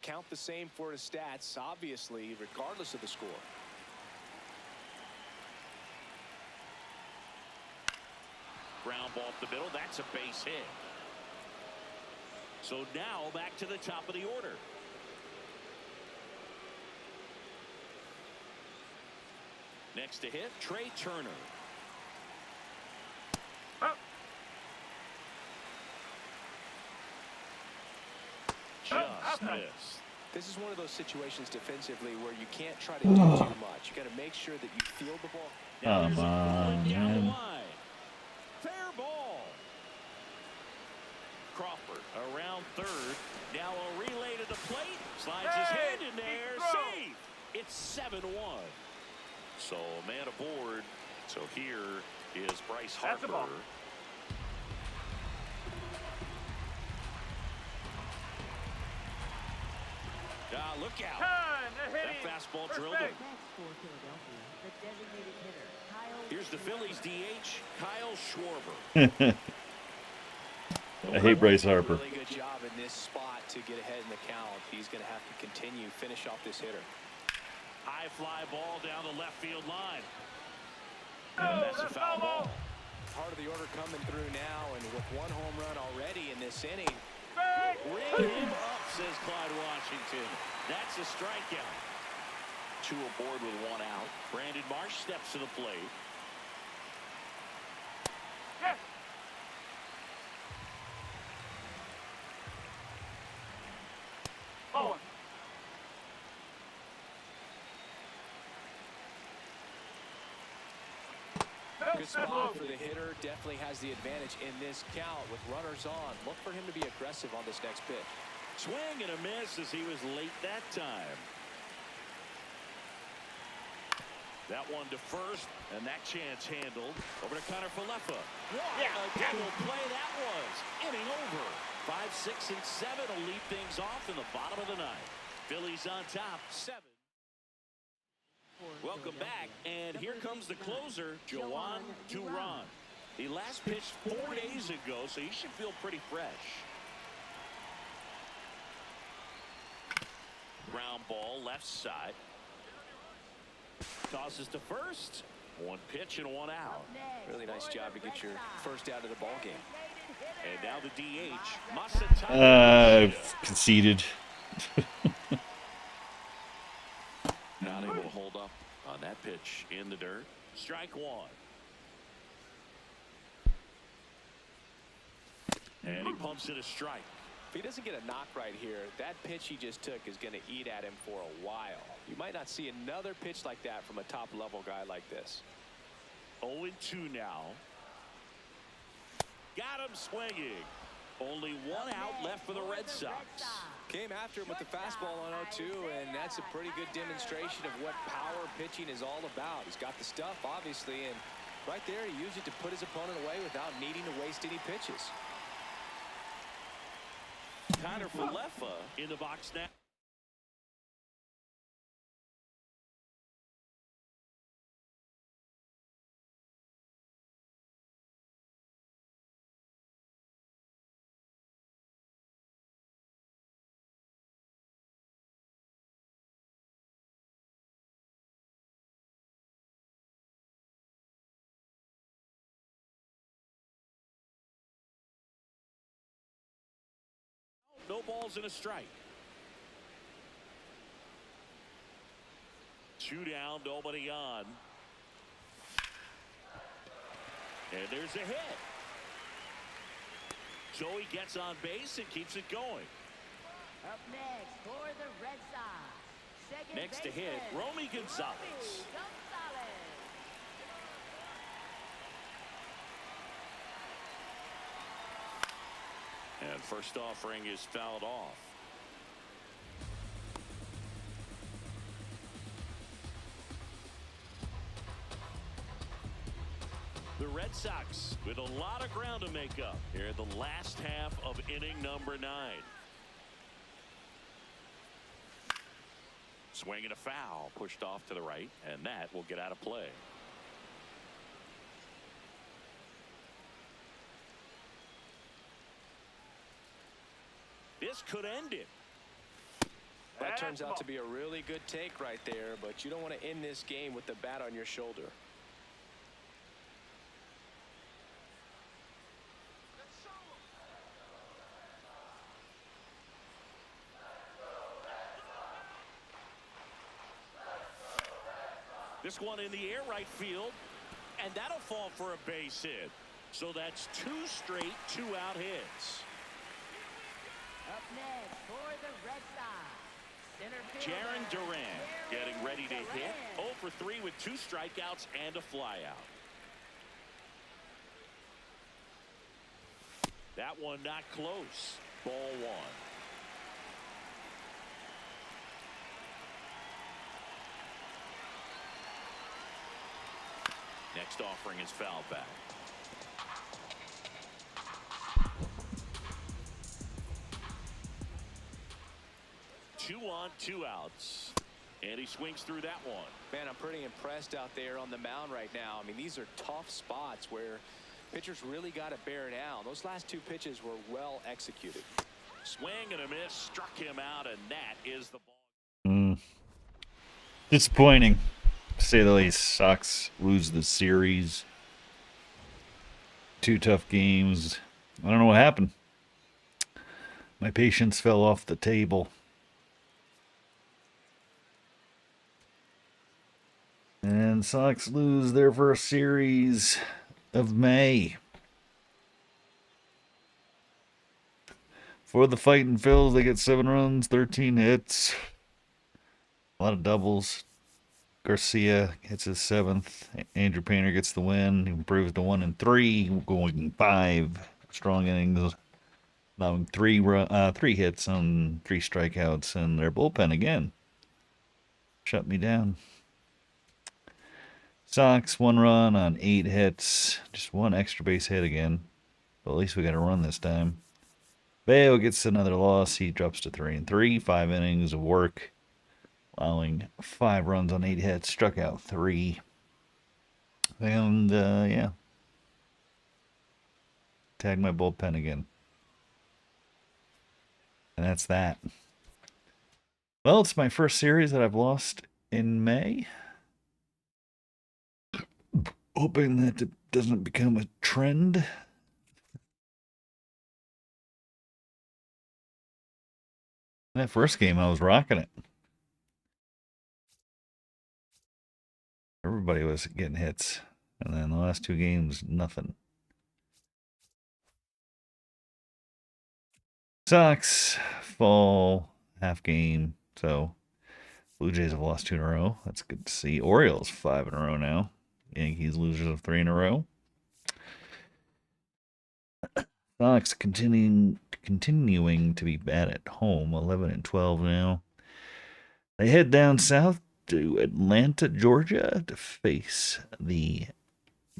Count the same for his stats, obviously, regardless of the score. Ground ball up the middle. That's a base hit. So now back to the top of the order. Next to hit, Trey Turner. Just missed. This is one of those situations defensively where you can't try to do too much. You got to make sure that you field the ball. Now Come there's a ball on, down the man. line. Fair ball. Crawford around third. Now a relay to the plate. Slides his hand in there. Save. It's 7-1. So man aboard. So here is Bryce Harper. Look out. That fastball drilled him. Next for Philadelphia, the designated hitter, Kyle. Here's the Phillies DH, Kyle Schwarber. I hate Bryce Harper. Really good job in this spot to get ahead in the count. He's going to have to continue, finish off this hitter. High fly ball down the left field line. And that's a foul ball. Part of the order coming through now, and with one home run already in this inning. Ring him up, says Clyde Washington. That's a strikeout. Two aboard with one out. Brandon Marsh steps to the plate. Good spot for the hitter. Definitely has the advantage in this count with runners on. Look for him to be aggressive on this next pitch. Swing and a miss as he was late that time. That one to first, and that chance handled. Over to Connor Falefa. What a double play that was. Inning over. 5, 6, and 7 will lead things off in the bottom of the ninth. Phillies on top, 7. Welcome back, and here comes the closer, Joan Duran. He last pitched 4 days ago, so he should feel pretty fresh. Ground ball left side. Tosses to first. One pitch and one out. Really nice job to get your first out of the ball game. And now the DH, Masataka. I've conceded. Not able to hold up on that pitch in the dirt. Strike one. And he pumps it a strike. If he doesn't get a knock right here, that pitch he just took is going to eat at him for a while. You might not see another pitch like that from a top-level guy like this. 0-2 now. Got him swinging. Only one out left for the Red Sox. Came after him with the fastball on 0-2, and that's a pretty good demonstration of what power pitching is all about. He's got the stuff, obviously, and right there he used it to put his opponent away without needing to waste any pitches. Connor Falefa in the box now. No balls and a strike. 2 down, nobody on. And there's a hit. Joey gets on base and keeps it going. Up next for the Red Sox, second Next to hit, baseman, Romy Gonzalez. Romy Gonzalez. And first offering is fouled off. The Red Sox with a lot of ground to make up here in the last half of inning number 9. Swing and a foul pushed off to the right, and that will get out of play. This could end it. That turns out to be a really good take right there, but you don't want to end this game with the bat on your shoulder. This one in the air right field, and that'll fall for a base hit. So that's 2 straight 2-out hits. Up next for the Red Sox, center fielder, Jaron Duran getting ready to Duran. hit. 0 for 3 with 2 strikeouts and a flyout. That one not close. Ball 1. Next offering is fouled back. Two on, 2 outs. And he swings through that one. Man, I'm pretty impressed out there on the mound right now. I mean, these are tough spots where pitchers really got to bear down. Those last 2 pitches were well executed. Swing and a miss, struck him out, and that is the ball. Disappointing, to say the least. Sox lose the series. 2 tough games. I don't know what happened. My patience fell off the table. And Sox lose their first series of May. For the Fightin' Phils, they get 7 runs, 13 hits. A lot of doubles. Garcia hits his 7th. Andrew Painter gets the win. He improves to 1-3, going 5 strong innings, allowing 3 hits on 3 strikeouts, and their bullpen again shut me down. Sox 1 run on 8 hits, just 1 extra base hit again, but at least we got a run this time. Bayo gets another loss. He drops to 3-3, 5 innings of work, allowing 5 runs on 8 hits, struck out 3. And, yeah. Tag my bullpen again. And that's that. Well, it's my first series that I've lost in May. Hoping that it doesn't become a trend. That first game, I was rocking it. Everybody was getting hits. And then the last 2 games, nothing. Sox fall half game. So Blue Jays have lost 2 in a row. That's good to see. Orioles 5 in a row now. Yankees losers of 3 in a row. Sox continuing to be bad at home. 11-12 now. They head down south to Atlanta, Georgia, to face the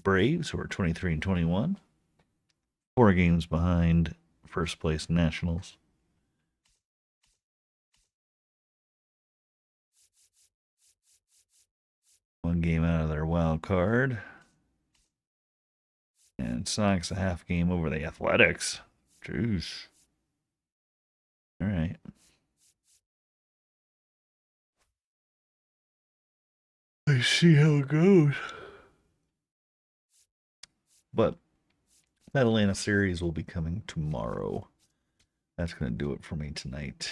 Braves, who are 23-21. 4 games behind first place Nationals. One game out of their wild card. And Sox a half game over the Athletics. Jeez. All right. Let's see how it goes. But that Atlanta series will be coming tomorrow. That's going to do it for me tonight.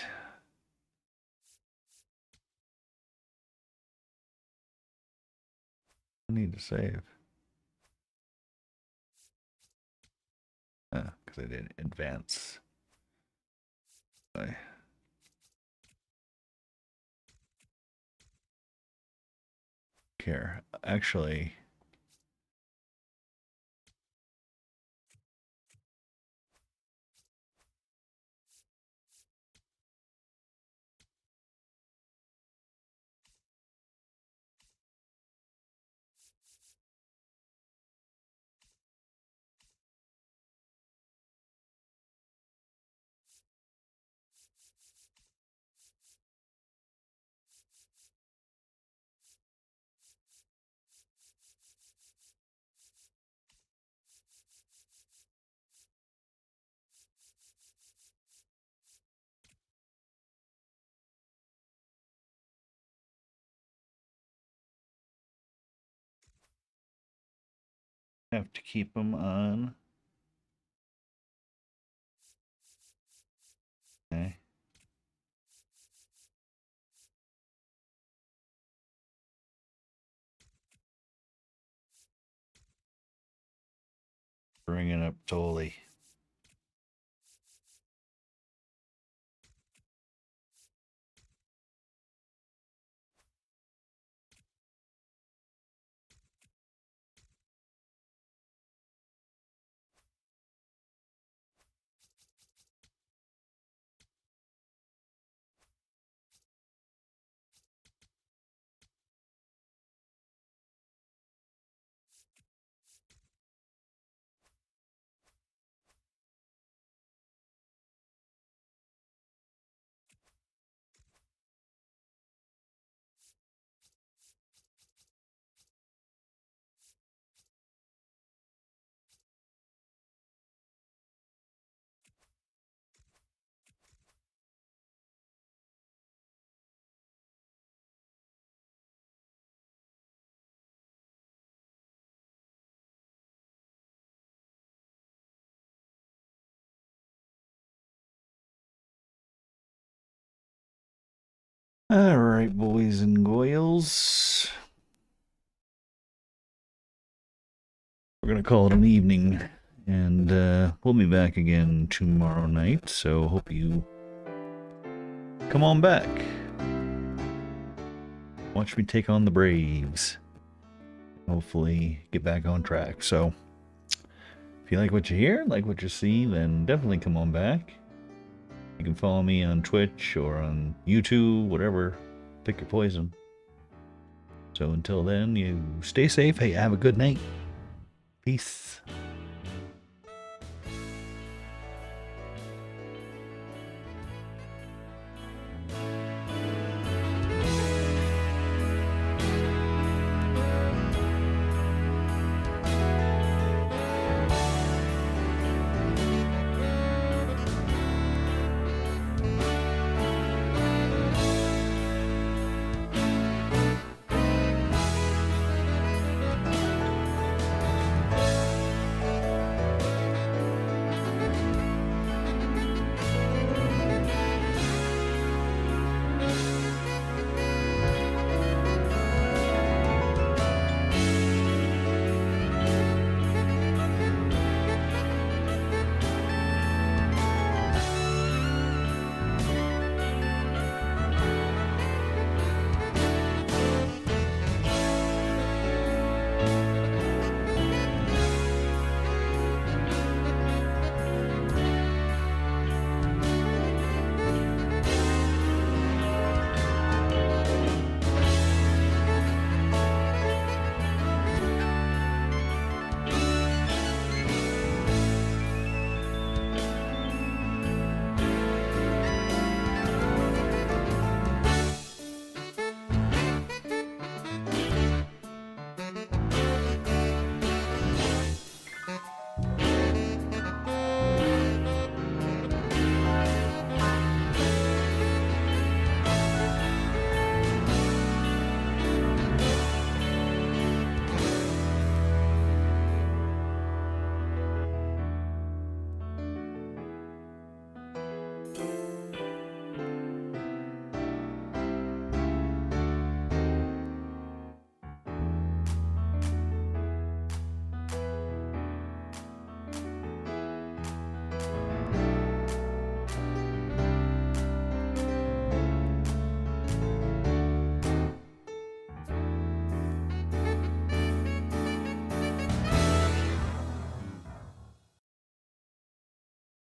I need to save. Because I didn't advance. here. Actually, have to keep them on. Okay. Bring it up totally. All right, boys and girls. We're going to call it an evening, and we'll be back again tomorrow night, so hope you come on back. Watch me take on the Braves. Hopefully get back on track. So, if you like what you hear, like what you see, then definitely come on back. You can follow me on Twitch or on YouTube, whatever. Pick your poison. So until then, you stay safe. Hey, have a good night. Peace.